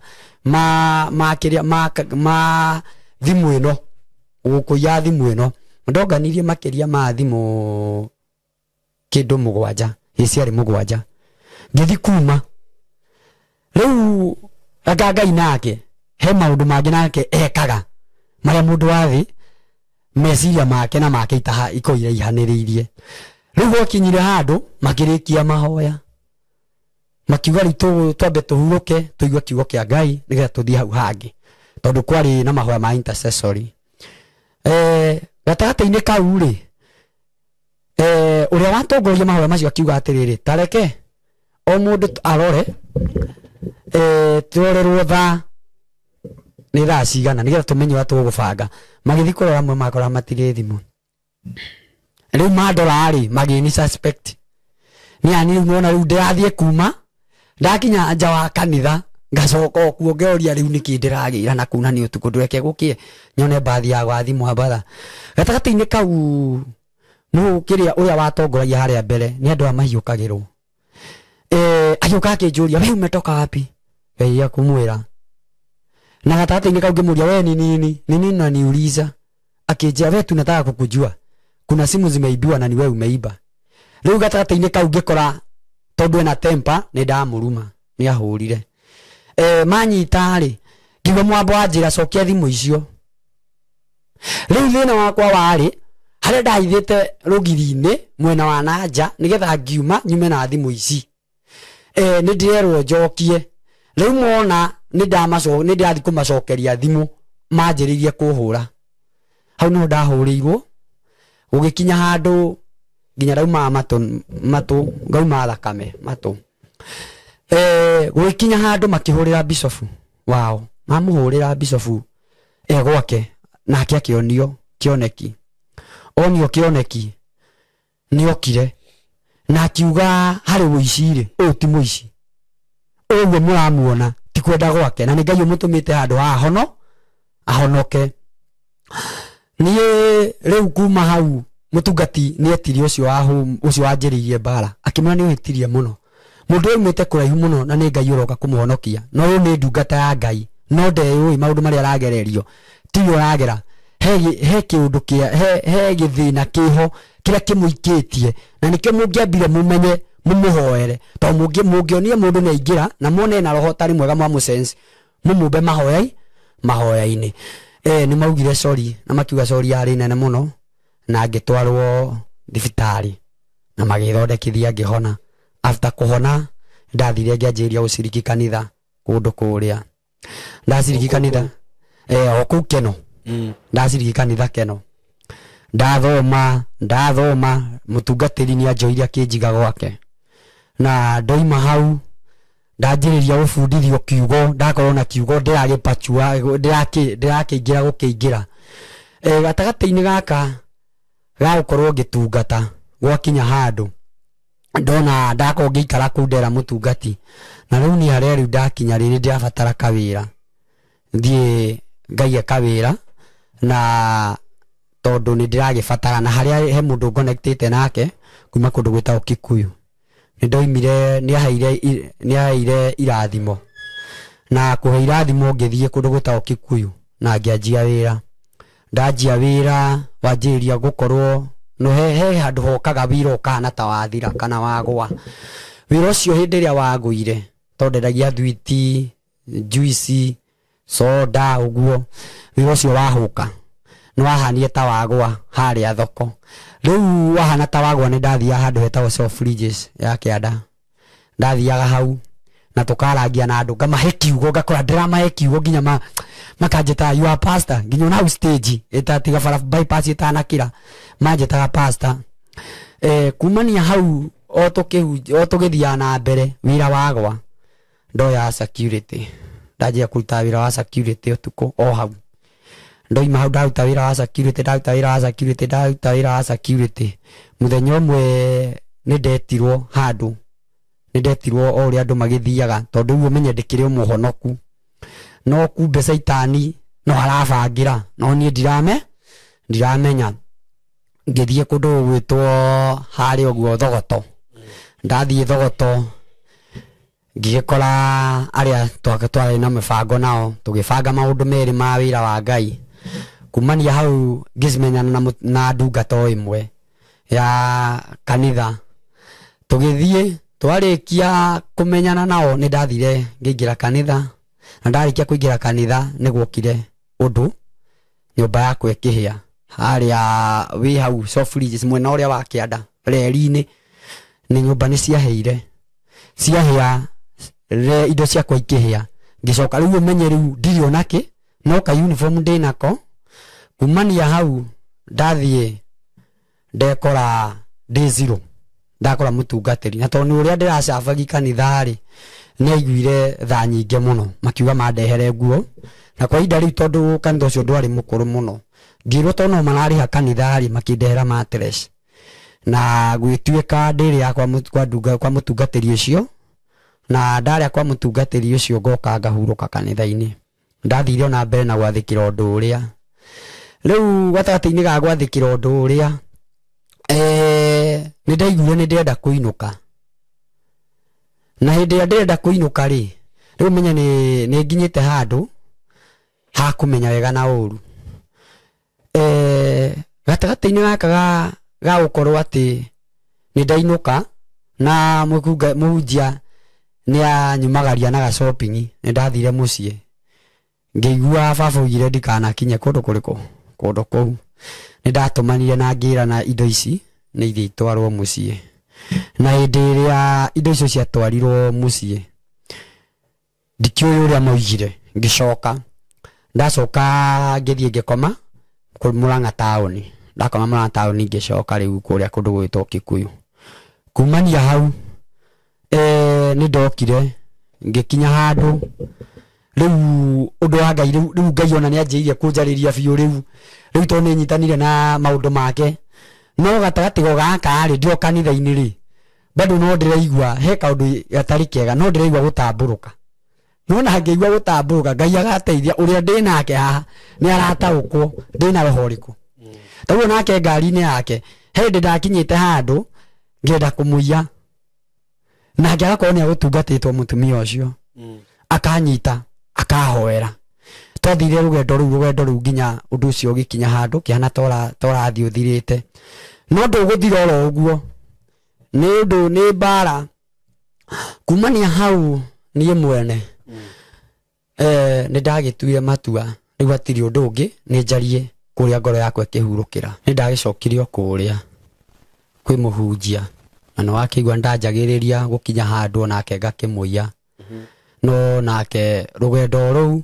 ma thimu ino gukuya thimu ino ndonganirie makiria ma thimu kindu 7 iciari 7 ngithi kuma riu Ngai nake he maundu mangi nake ekaga maria mundu wathi meciria make na make itaha ikoire ihaniriirie riu gokinyire handu makirikia mahoya makiuga ritu twambe tuhuruke tuigwe kiugo kia Ngai nigetha tuthie hau hangi tondu kwari na mahoya ma intercessory gatagata-ini kau ri uria watongoria mahoya macio akiuga atiriri tareke o mundu arore turorerwo thaa ni thaa cigana nigetha tumenye wa tugubanga magithi kurora amwe makora matire thimu riu mandora ri magini suspect ni ani unaona riu ndirathie kuma ndakinya nja wa kanitha ngacoka kuo ngeoria riu niki ndiragira na kuna ni utuku ndweke gukie nyone bathi ya gwathi Mwambatha gatagata-ini kau no kiria uria watongoragia haria mbere ni andu amahiukagirwo agiuka akinjuria we umetoka wapi ya kumwira na gatagata-ini kau ngimuria we ni nini na niuliza akinjia we tunataka kukujua kuna simu zimeibiwa na ni wewe umeiba riu gatagata-ini kau ngikora tondu ena temper ni ndamuruma ni ahurire manyita ri ngiuga mwambo anjira cokia thimu icio riu thina wakwa wari haria ndahithite rugiri-ini mwena wa nanja nigetha ngiuma nyume na thimu ici ni ndirerwo njokie riu mona ni ndathi kumacokeria thimu manjiririe kuhura hau no ndahurirwo gugikinya handu nginya rauma matu ngauma thakame matu gugikinya handu makihurira bishop wao mamuhurira bishop gwake nake akionio kioneki onio kioneki niokire na akiuga hari wici ri uyu ti muici uguo muramuona ti kwenda gwake na ni Ngai umutumite handu ahonoke ni riu kuma hau mutungati ni etiri ucio wanjiririe bara akimwira ni wetirie muno mundu umite kuraihu muno na ni Ngai uroka kumuhonokia no yu ni ndungata ya Ngai no ndeui maundu mari aragererio ti uragera he kiundu kia he githina kiho kira kimuikitie na nikio mungiambire mumenye mumuhoere to mungionie mundu ni aingira na muone na roho tari mwega mwa musense mumumbe mahoya-ini ni maugire sorry na makiuga sorry ari nene muno na ngitwarwo thibitari na magithondekithia ngihona after kuhona ndathire ngianjiria guciriki kanitha kundu kuria ndaciriki kanitha oku Keno ndaciriki kanitha Keno ndathoma mutungatiri ni anjoiria kinjiga gwake na ndoima hau ndanjiriria gubundithio kiugo ndakorwo na kiugo ndiragipachua ndirakingira gukingira gatagati-ini gaka gagukorwo ngitungata gwakinya handu ndona ndakorwo ngikara kuu ndera mutungati na riu ni haria riu ndakinya riri ndirabatara kawira thie ngaie kawira na tondu ni ndiragibatara na haria he mundu connectete nake kuma kundu gwitagwo Kikuyu ni ndoimire ni aheire irathimo na kuhe irathimo ngithie kundu gwitagwo Kikuyu na ngianjia wira ndanjia wira wanjiria gukorwo no he handu hokaga wira ukana ta wathira kana wagwa wira ucio hindi ria waguire tondendagia thwiti juice soda uguo wira ucio wahuka no wahanie ta wagwa haria thoko riu wahana ta wagwa ni ndathia handu hetagwo Soft Fridges ya Kianda ndathiaga hau na tukarangia na andu ngamahe kiugo ngakora ndiramahe kiugo nginya makanjeta you are pastor nginya na stage etatiga bara bypass itanakira manjetaga pastor kumania hau o tukithia na mbere wira wagwa ndoya security ndajia kuruta wira wa security utuko o hau ndoima hau ndaruta wira wa security muthenya umwe ni ndetirwo handu o uria andu magithiaga tondu uguo menye ndikire umuhonoku no kumbe saitani no arabangira no nie ndiramenya ngithie kundu gwitwo hari oguo Thogoto ndathie Thogoto ngikora aria twari na mibango nao tugibanga maundu meri ma wira wa Ngai kumania hau ngimenyana na ndungata imwe ya kanitha tugithie twarikia kumenyana nao ni ndathire ngingira kanitha na ndarikia kuingira kanitha ni gwokire undu nyumba yakwa ikihia haria wi hau Soft Fridges mwena uria wa Kianda reri-ini ni nyumba ni ciahia indo ciakwa ikihia ngicoka riu umenye riu ndiri onake no ka uniform ndinako kumania hau ndathie ndekora day zero ndakora mutungatiri na tondu uria ndiracabagi kanithari ni aiguire tha nyingi muno makiuga mandehere nguo na kwa ihinda riu tondu kanitha ucio ndwari mukuru muno ngirwo to no marariha kanithari makindehera mattress na gwituika ndiri yakwa kwa mutungatiri ucio na ndaria kwa mutungatiri ucio ngoka ngahuruka kanitha-ini ndathire na mbere na gwathikira undu uria riu gatagati-ini ga gwathikira undu uria ni ndaiguire ni ndenda kuinuka na hindi ya ndenda kuinuka ri riu menya ni nginyite handu ha kumenya wega na uru gatagati-ini gaka ga gukorwo ati ni ndainuka na muhunjia ni anyumagaria na ga shopping ni ndathire mucii ngĩigua baba ugire ndikanakinye kundu kuriku kundu kuu ni ndatumanire na ngira na indo ici ni ithii twarwo mucii na hindi iria indo icio ciatwarirwo mucii ndikiuria uria maugire ngicoka ndacoka ngithie ngikoma Murang'a tauni ndakoma Murang'a tauni ngicoka riu kuria kundu gwitwo Kikuyu kumania hau ni ndokire ngikinya handu riu undu wa Ngai riu Ngai ona ni anjiirie kunjariria biu riu to ni nyitanire na maundu make no gatagati go gaka ri ndio kanitha-ini ri bado no ndiraigua he kaundu gatari kega no ndiraigua gutamburuka no na ngeigua gutamburuka Ngai agateithia uria ndinake haha ni arataukwo ndina roho riku taguo nake ngari-ini yake hindi ndakinyite handu ngenda kumuiya na ngĩaga korwo nĩ agũtungatĩtwo mũtumia ũcio akanyita akahoera twathire rũgendo rũu nginya ũndũ ũcio ũgĩkinya handũ kĩhana torathiĩ ũthirĩte no ndũgũthira oro ũguo nĩ ũndũ nĩ mbara kumania hau niĩ mwene nĩ ndagĩtuire matua rĩu hatirĩ ũndũ ũngĩ nĩ njarie kũrĩa ngoro yakwa ĩkĩhurũkĩra nĩ ndagĩcokire o kũrĩa kwĩ mũhunjia na nĩ wakĩigua ndanjagĩrĩria gũkinya handũ nake ngakĩmũiya no nake rũgendo rũu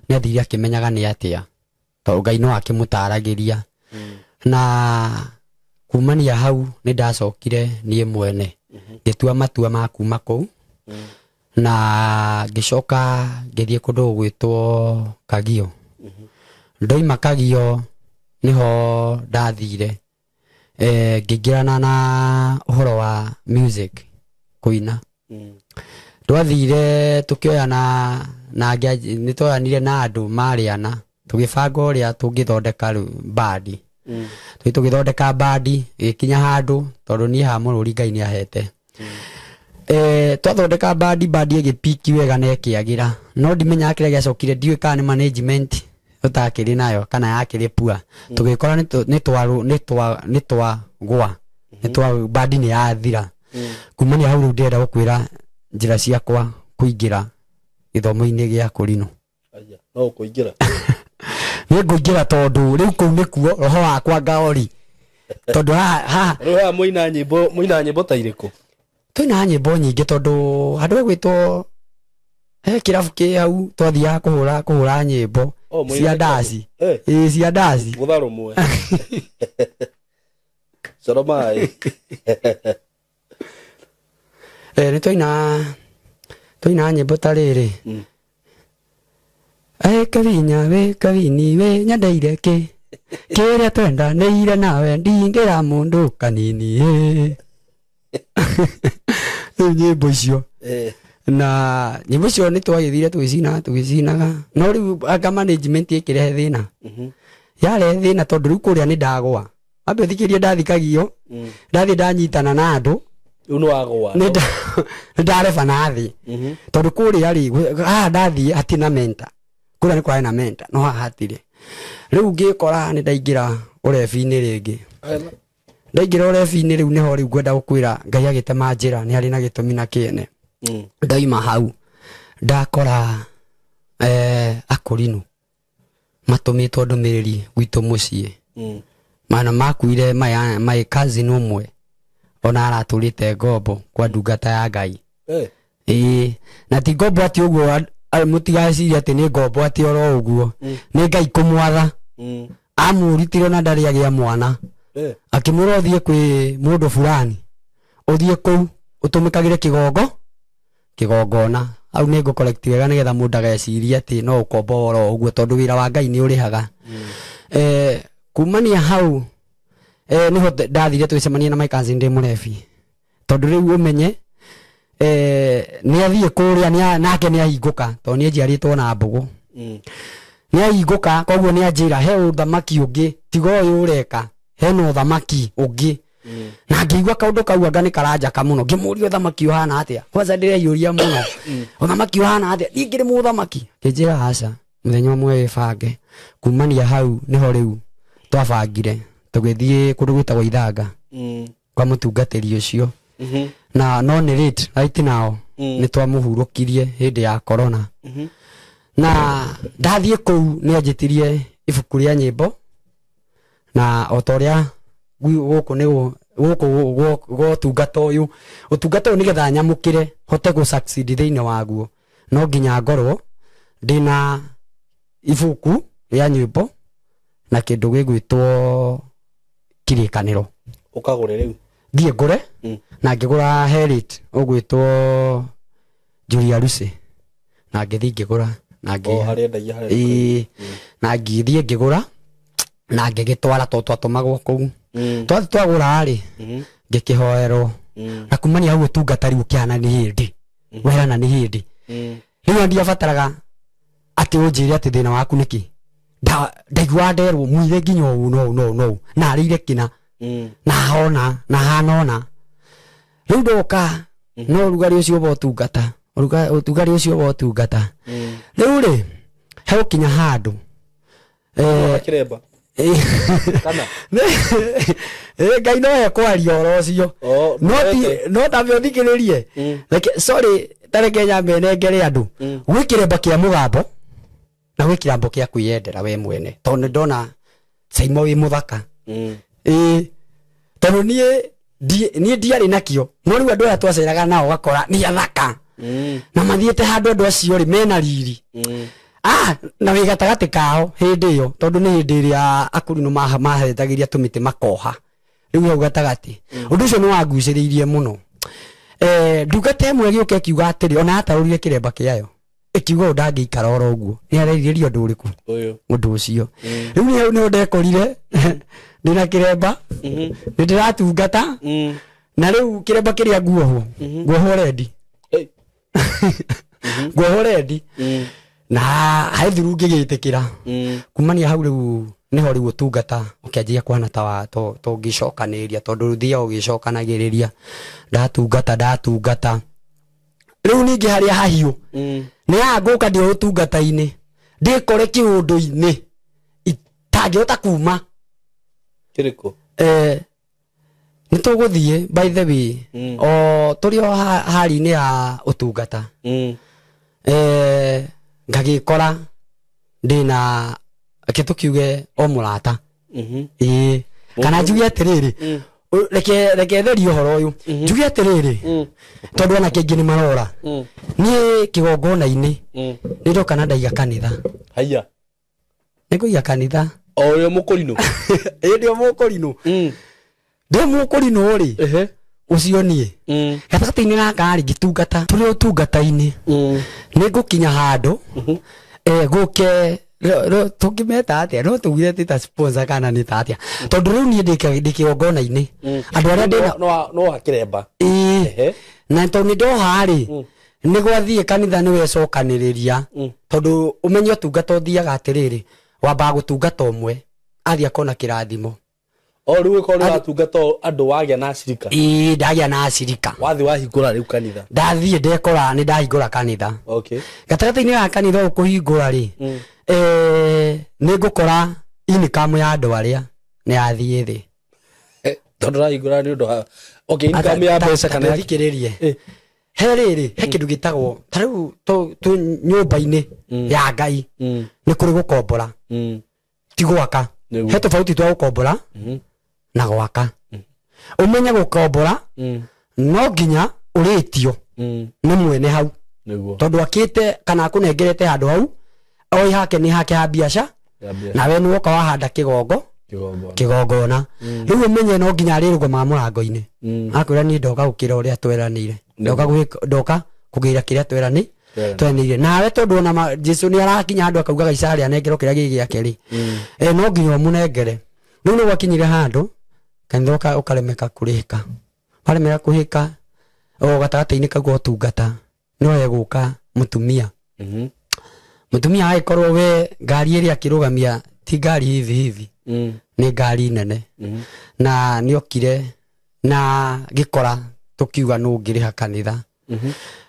nĩ athire akĩmenyaga nĩ atĩa tondũ Ngai no akĩmũtaragĩria na kumania hau nĩ ndacokire niĩ mwene ngĩtua matua ma kuma kũu na ngĩcoka ngĩthiĩ kũndũ gwĩtwo Kagio ndoima Kagio niho ndathire ngĩingĩrana na ũhoro wa music kũina twathire tũkĩoyana na nĩ twoyanire na andũ marĩana tũgĩbanga ũrĩa tũngĩthondeka bandi tũgĩthondeka bandi ĩkinya handũ tondũ niĩ ha mũrũri Ngai nĩ ahete twathondeka bandi ĩgĩpiki wega na ĩkĩagĩra no ndimenyaga kĩrĩa gĩacokire ndiũĩ kana nĩ management ũtakĩrĩ nayo kana yakĩrĩ pua tũgĩkora nĩ twa bandi nĩ yathira kumania hau rĩu ndĩrenda gũkwĩra njĩra ciakwa kũingĩra gĩthomo-inĩ gĩa kũrinũ no kũingĩra nĩ ngũingĩra tondũ rĩu kũu nĩkuo roho wakwa ngaori tondũ rĩu mũina nyĩmbo ta irĩkũ twĩna nyĩmbo nyingĩ tondũ handũ gwĩtwo kĩrabu kĩ hau twathiaga kũhũra nyĩmbo cia ndaci cia ndaci mũtharũmwe Soromai nĩ twaina nyĩmbo ta rĩrĩ kavinya we kavini we nyandeire kĩrĩa twendanĩire nawe ndingĩra mũndũ kanini nyĩmbo icio na nyĩmbo icio nĩ twagĩthire tũgĩcinaga no rĩu anga management ĩkĩrehe thĩna yarehe thĩna tondũ rĩu kũrĩa nĩ ndagwa wambe thikĩrie ndathikagio ndathiĩ ndanyitana na andũ nĩ ndareba na thĩ tondũ kũrĩa rĩ ndathiĩ hatirĩ na mentor kũrĩa nĩ kwarĩ na mentor no haha hatirĩ rĩu ngĩkora nĩ ndaingĩra ũrebi-inĩ rĩngĩ ndaingĩra ũrebi-inĩ rĩu nĩho rĩu ngwenda gũkwĩra Ngai agĩtema njĩra nĩ harĩ na gĩtũmi na kĩene ndaima hau ndakora akũrinũ matũmĩtwo ndũmĩrĩri gwitũ mũciĩ mana makuire my cousin ũmwe ona aratũrĩte ngombo kwa ndungata ya Ngai na ti ngombo atĩ ũguo mũtigeciria atĩ nĩ ngombo atĩ oro ũguo nĩ Ngai kũmwatha amũrutire na ndarĩ agĩa mwana akĩmwĩra ũthiĩ kwĩ mũndũ fulani ũthiĩ kũu ũtũmĩkagĩre kĩgongona au nĩ ngũ-collect wega nĩgetha mũndũ ageciria atĩ no ũkombo oro ũguo tondũ wĩra wa Ngai nĩ ũrĩhaga kumania hau niho ndathire twĩcemanie na my cousin ndĩ mũrebi tondũ rĩu ũmenye nĩ athiĩ kũrĩa nake nĩ ahingũka tondũ nĩ njiarĩtwo na mbũgũ nĩ ahingũka koguo nĩ anjĩra he ũthamaki ũngĩ tiga ũyũ ũreka hena ũthamaki ũngĩ na ngĩigua kaũndũ kau anga nĩ karanjaka mũno ngĩmũria ũthamaki ũhana atĩa kwanza ndĩreyũria mũno ũthamaki ũhana atĩa niĩ ngĩrĩ mũthamaki akĩnjĩra aca mũthenya ũmwe wĩbange kumania hau nĩho rĩu twabangire tũgĩthiĩ kũndũ gwĩtagwo Ithanga kwa mũtungatĩri ũcio na no nĩ late right now nĩ twamũhurũkirie hĩndĩ ya corona na ndathiĩ kũu nĩ anjĩtirie ibuku rĩa nyĩmbo na o ta ũrĩa gũkũ nĩ gũtungata ũyũ ũtungata ũyũ nĩgetha nyamũkĩre hote gũ-succeed thĩinĩ waguo no nginya ngorwo ndĩna ibuku rĩa nyĩmbo na kĩndũ gĩgwĩtwo kĩrĩkanĩro ũkagũre rĩu thiĩ ngũre na ngĩgũra Herit ũgwĩtwo Julia Lucy na ngĩthiĩ ngĩgũra na ngĩthiĩ ngĩgũra na ngĩgĩtwara to twatũmagwo kũu twagũra rĩ ngĩkĩhoerwo na kumania hau ũtungata rĩu ũkĩhana nĩ hĩndĩ werana nĩ hĩndĩ rĩu ndiabataraga atĩ ũnjĩre atĩ thĩna waku nĩkĩ ndaigua nderwo mwire nginya ũũ no na arĩire kĩna na hana ona rĩu ndoka no rugari ucio bo tungata rugari ucio bo tungata riu ri he ukinya handu kiremba kana ngai no ekwaria oro ucio no tabio thikiririe sorry tareke nyambe nengere andu gwikiremba kia mugambo na gwikirambo kia kwiyendera we mwene tondu ndona Saimo wi muthaka tondu nie ndiari nakio no riu andu aya twaceraga nao gakora ni athaka na mathiete handu andu acio ri mena riri na wi gatagati kao hindi iyo tondu ni hindi ria akuri no mahetagiria tumite makoha riu hau gatagati undu ucio ni wanguciriirie muno ndungata imwe giuke kiuga atiri ona atarurie kiremba kiayo ikiuga ndangiikara oro uguo ni areririo undu uriku undu ucio riu ni hau ni ndekorire ndina kiremba ndiratungata na riu kiremba kiria nguoho ready nguoho ready na haithuru ngigitikira kumania hau riu niho riu utungata ukianjia kwana ta to ngicokaniria tondu thia ugicokanagiriria ndatungata riu ningi haria hahiu ni nguka ndio utungata-ini ndikore kiundu-ini itangihota kuma kiriko nituguthie by the way o turi o hari-ini ya utungata ngagikora ndina kitukiuge o murata kana njuge atiriri reke therio horo uyu njuge atiriri tondu ona kingi ni marora nie kigongona-ini ndoka na ndaiga kanitha haya nikuiga kanitha oyo mukurino ndio mukurino ndio mukurino ri ucio nie gatagati-ini gaka ri ngitungata turi utungata-ini nigukinya handu guke tungimeta atia no tugire tita sponsor kana ni tatia tondu riu nie ndikigongona-ini andu aria ndina no hakiremba na tondu ndoha ri ni gwathie kanitha ni wecokaniriria tondu umenye utungata uthiaga atiriri wamba gutungata umwe athia kona kirathimo o riu ko ri atungata andu wagia na acirika ndagia na acirika wathi wahingura riu kanitha ndathie ndekora ni ndahingura kanitha okay gatagati-ini ga kanitha ukuhingura ri ni ngukora income ya andu aria ni athie thi tondu rahingura ni undu okay income ya mbeca kana thikiririe he riri he kindu gitagwo tariu tu nyumba-ini ya Ngai ni kuri gukombora ti gwaka he tofauti twa gukombora na gwaka umenye gukombora no nginya uritio ni mwene hau tondu akite kana akunengerete handu hau oi hake ni hake ha biacara na we ni woka wahanda kigongona riu umenye no nginya arirugama murango-ini akwira ni ndoka gukira uria tweranire ndoka kugira kiria tweranire nawe tondu ona Jesu ni arakinya handu akauga Isaya anengero kiria gigiake ri no nginya munengere riu ni gwakinyire handu kanitha ukaremeka kurika paremera kuhika o gatagati-ini kau utungata no eguka mutumia mutumia aikorwo we ngari iria akirugamia ti ngari hivi ni ngari nene na ni okire na gikora tukiuga no ngiriha kanitha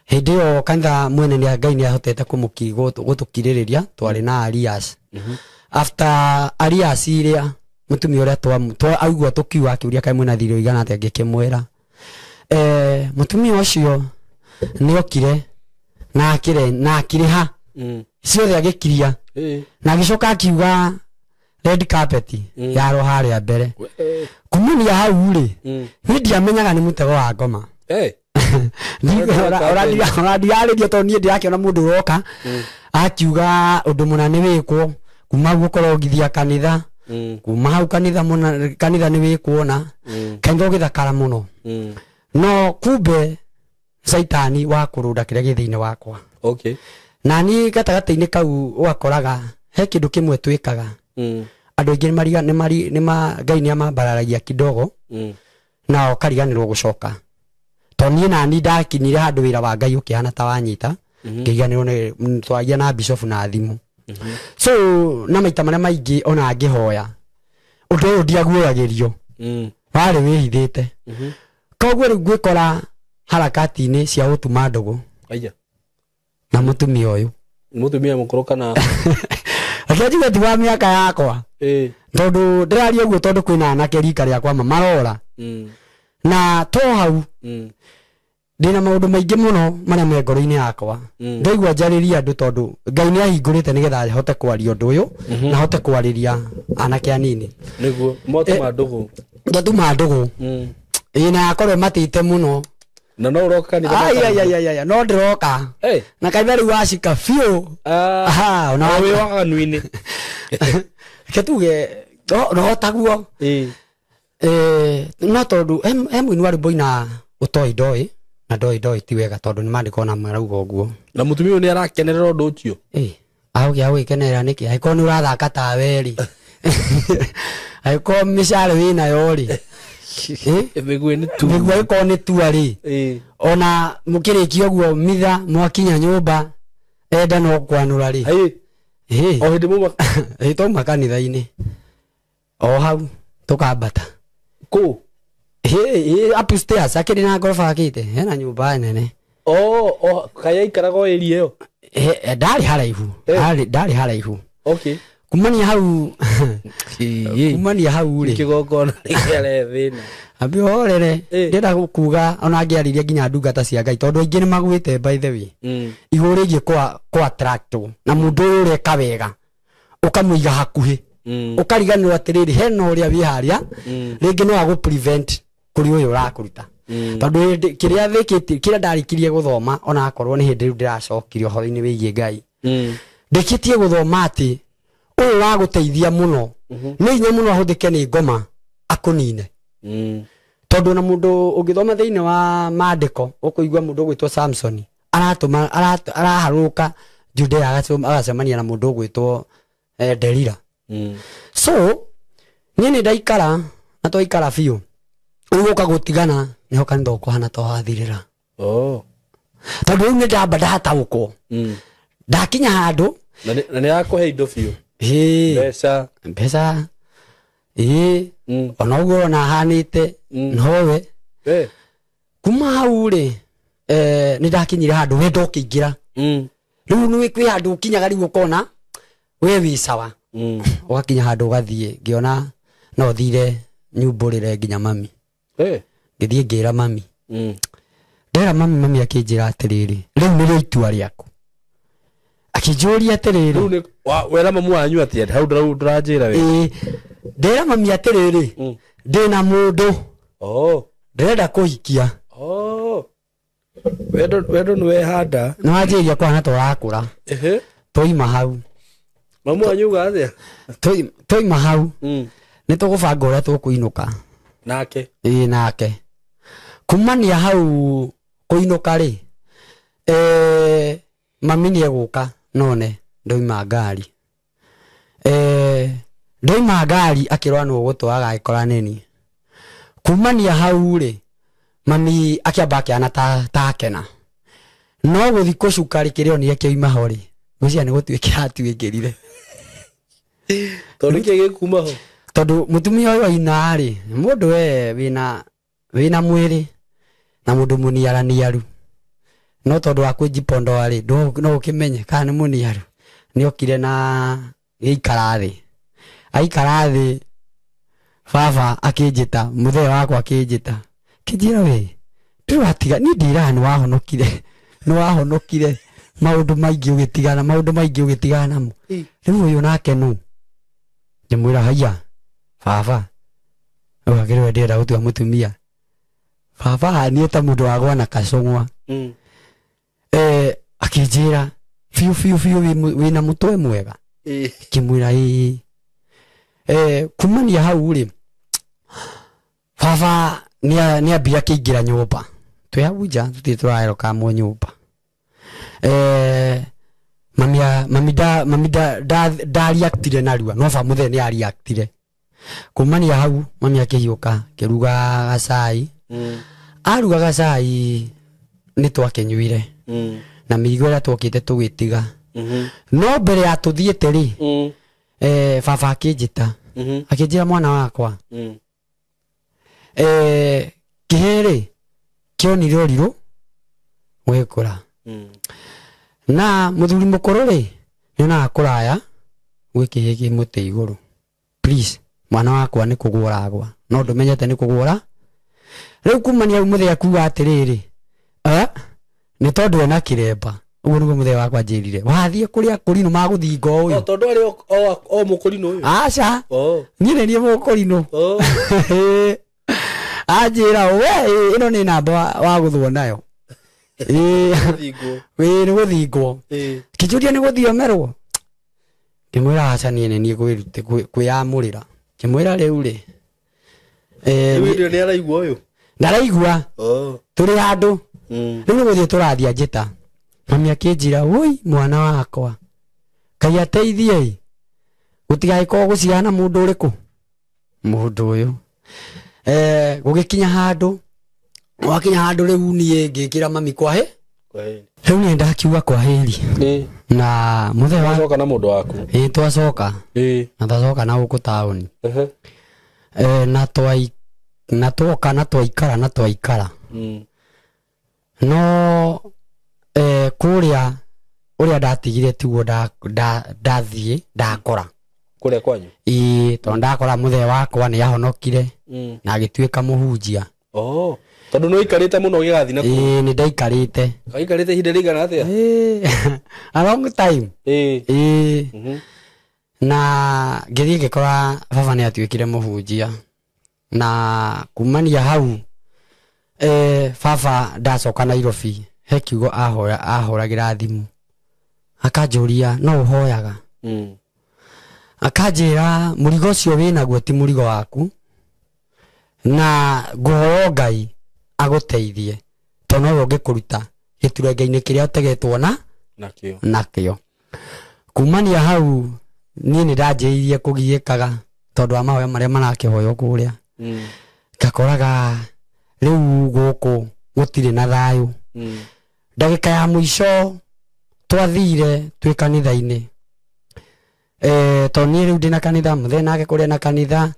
hindi yo kanitha mwene ni Ngai ni ahotete gutukiririria twari na Arias after Arias iria mutumia uria augwa tukiuga akiuria kai mwena thirio igana ati ngikimwira mutumia ucio ni okire na akiriha ciothe agikiria na agicoka akiuga red carpet ya roharia mbere kumania hau ri ni ndiamenyaga ni mutego wa ngoma ndiaririe tondu nie ndirakiona mundu uroka akiuga undu munane wikwo kuma gukorwo ngithia kanitha kuma hau kanitha ni wikwona kainga ugithakara muno no kumbe Saitani wa kurunda kiria githiini wakwa okay na ni gatagati-ini kau ugakoraga he kindu kimwe twikaga andu aingi ni Ngai ni amambararagia kidogo na okariganirwo gucoka to nie na ni ndakinyire handu wira wa Ngai ukihana ta wanyita ngiganirwo ni twagia na bishop na thimu so na maita maria maingi ona ngihoya undu uyu ndiaguoyagirio wari wihithite koguo riu ngwikora harakati-inĩ cia gũtuma ndũgũ na mũtumia ũyũ mũtumia mũkũrũ kana akĩnjiga ti wa mĩaka yakwa tondũ ndĩraria ũguo tondũ kwĩna anake rika rĩakwa marora na to hau ndĩna maũndũ maingĩ mũno marĩa me ngoro-inĩ yakwa ndaigua njarĩria andũ tondũ Ngai nĩ ahingũrĩte nĩgetha hote kwaria ũndũ ũyũ na hote kwarĩria anake anini nĩguo motuma ndũgũ na yakorwo matĩte mũno na no ũroka kanitha ai no ndĩroka na kanitha rĩu wacika biũ ona wĩ waganu-inĩ ketuge no taguo no tondũ he mũini wa rwĩmbo ina ũtoĩ ndoĩ na ndoĩ ti wega tondũ nĩ mandĩko na marauga ũguo na mũtumia ũyũ nĩ arakenerera ũndũ ũcio agĩa gwĩkenerera nĩkĩ angĩkorwo nĩ ũrathaka tawe rĩ angĩkorwo mĩcare wĩnayo rĩ mĩguĩ ĩkorwo nĩ tua rĩ ona mũkĩrĩkia ũguo mitha mwakinya nyũmba enda no kwanũra rĩ o hĩndĩ mũma twauma kanitha-inĩ o hau tũkambata kũ upstairs akĩrĩ na ngoroba akĩte hena nyũmba nene kaya ikaraga o area ĩyo ndarĩ haraihu kumania hau rĩ kĩgongona gĩkĩarethĩna ambi horere ndĩrenda kuga ona angĩaririe nginya ndungata cia Ngai tondũ aingĩ nĩ magwĩte by the way igũrũ rĩgiĩ kwa attractwo na mũndũ ũyũ ũreka wega ũkamũiga hakuhĩ ũkariganĩrwo atĩrĩrĩ hena ũrĩa wĩ harĩa rĩngĩ no agũ prevent kũrĩ ũyũ ũrakũruta tondũ kĩrĩa ndarĩkirie gũthoma ona akorwo nĩ hĩndĩ rĩu ndĩracokire ũhoro-inĩ wĩgiĩ Ngai ndĩkĩtie gũthoma atĩ ũyũ wa gũteithia mũno nĩ hinya mũno ahũthĩke nĩ ngoma akũnine tondũ na mũndũ ũngĩthoma thĩinĩ wa maandĩko ũkũigua mũndũ ũgwĩtwo Samson araharũka Judea agacemania na mũndũ ũgwĩtwo Delila so niĩ nĩ ndaikara na twaikara biũ ũgũka gũtigana nĩho kanitha ũkũhana to wathirĩra tondũ rĩu nĩ ndamba ndataũkwo ndakinya handũ na nĩ yakũhe indo biũ mbeca ona ũguo ona ahanĩte nowe kuma hau rĩ nĩ ndakinyire handũ wenda ũkĩingĩra rĩu nĩ kwĩ handũ ũkinyaga rĩu ũkona we wĩ sawa ũgakinya handũ ũgathiĩ ngĩona no thire nyumbũrĩre nginya mami ngĩthiĩ ngĩra mami ndera mami akĩnjĩra atĩrĩrĩ rĩu nĩrĩo itua rĩaku akĩnjũria atĩrĩrĩ wera mamu wanyu atĩa hau ndũranjĩra we ndera mami atĩrĩrĩ ndĩna mũndũ ndĩrenda kũhikia wendo nĩ wehanda nĩ wanjĩria kwana tũrakũra twaima hau mamu wanyu uga atĩa twaima hau nĩ tũgũbanga ũrĩa tũkũinũka nake nake kumania hau kũinũka rĩ mami nĩ egũka none ndoima ngari ndoima ngari akĩrora nũ gũtwara agĩkora nĩni kumania hau rĩ mami akĩamba akĩana ta akena no gũthi kũcuka rĩ kĩrĩa onire kĩoima ho rĩ gwĩciria nĩ gũtuĩkĩra atuĩkĩrire tondũ kĩĩ gĩkuma ho tondũ mũtumia ũyũ aina rĩ mũndũ we wĩna mwĩrĩ na mũndũ mũniaraniaru no tondũ wa kwĩjipondoa rĩ no ũkĩmenye kana nĩ mũniaru nĩ okire na gĩikara thĩ aikara thĩ baba akĩnjĩta mũthee wakwa akĩnjĩta kĩnjĩra we ndĩratiga niĩ ndĩraga nĩ wahonokire maũndũ maingĩ ũgĩtigana namo rĩu ũyũ nake nũ ndĩmwĩra haiya baba ũgakĩrĩwe ndĩrenda gũtua mũtumia baba niĩ ta mũndũ wagwa na kacũng'wa akĩnjĩra biũ wĩna mũtwe mwega kĩmwĩra kumania hau rĩ baba nĩ ambia akĩingĩra nyũmba twĩ hau nja tũtirĩ tũraero kamwo nyũmba mami ndariaktire narua no ba mũthee nĩ ariaktire kumania hau mami akĩhiũka kĩruga gacai aruga gacai nĩ twakĩnyuire na mĩrigo ĩrĩa twokĩte tũgĩtiga no mbere ya tũthiĩte rĩ baba akĩnjĩta akĩnjĩra mwana wakwa kĩhe rĩ kĩonire ũrirũ gwikura na muthuri mukuru ri nina akuraya gwikihiki muti iguru please mwana wakwa ni kuguragwa no ndumenyete ni kugura riu kumania umuthe akuga atiriri ni tondu ena kiremba uguo niguo muthe wakwa njirire wathie kuria kurino maguthingo uyu tondu ari o mukurino uyu aca ni nie mukurino ajira we ino ni namba wa guthwo nayo we ni guthingwo kijuria ni guthiomerwo kimwira aca ni kwirute kwiyamurira kimwira riu ri ndio ni araigwa uyu ndaraigwa turi handu riu ni guthie turathia njita mami akinjira ui mwana wakwa Ngai ateithie gutigae ko guciana mundu uriku mundu uyu gugikinya handu wakinya handu riu nie ngikira mami kwahe riu ni ndakiuga kwaheri na muthe wa twacoka na mundu waku twacoka na twacoka na guku tauni na twaikara no kuria uria ndatigire tiguo ndathie ndakora kuria kwanyu to ndakora muthe wakwa ni ahonokire na agituika muhunjia tondu no ikarite muno gigathi na ni ndaikarite ikarite hinde rigana atia a long time na ngithie ngikora baba ni atuikire muhunjia na kumania hau baba ndacoka Nairobi he kiugo ahoragira thimu akanjuria no uhoyaga akanjira murigo cio winaguo ti murigo waku na nguhoya Ngai aguteithie tono yo ngikuruta giturenga-ini kiria utegetwo nakio kumania hau ni ndanjirie kugiikaga tondu wa mahoya maria marakihoyo kuria ngakoraga riu guku gutire na thayu ndagika ya muico twathire twi kanitha-ini to ni riu ndina kanitha muthe nake kuria na kanitha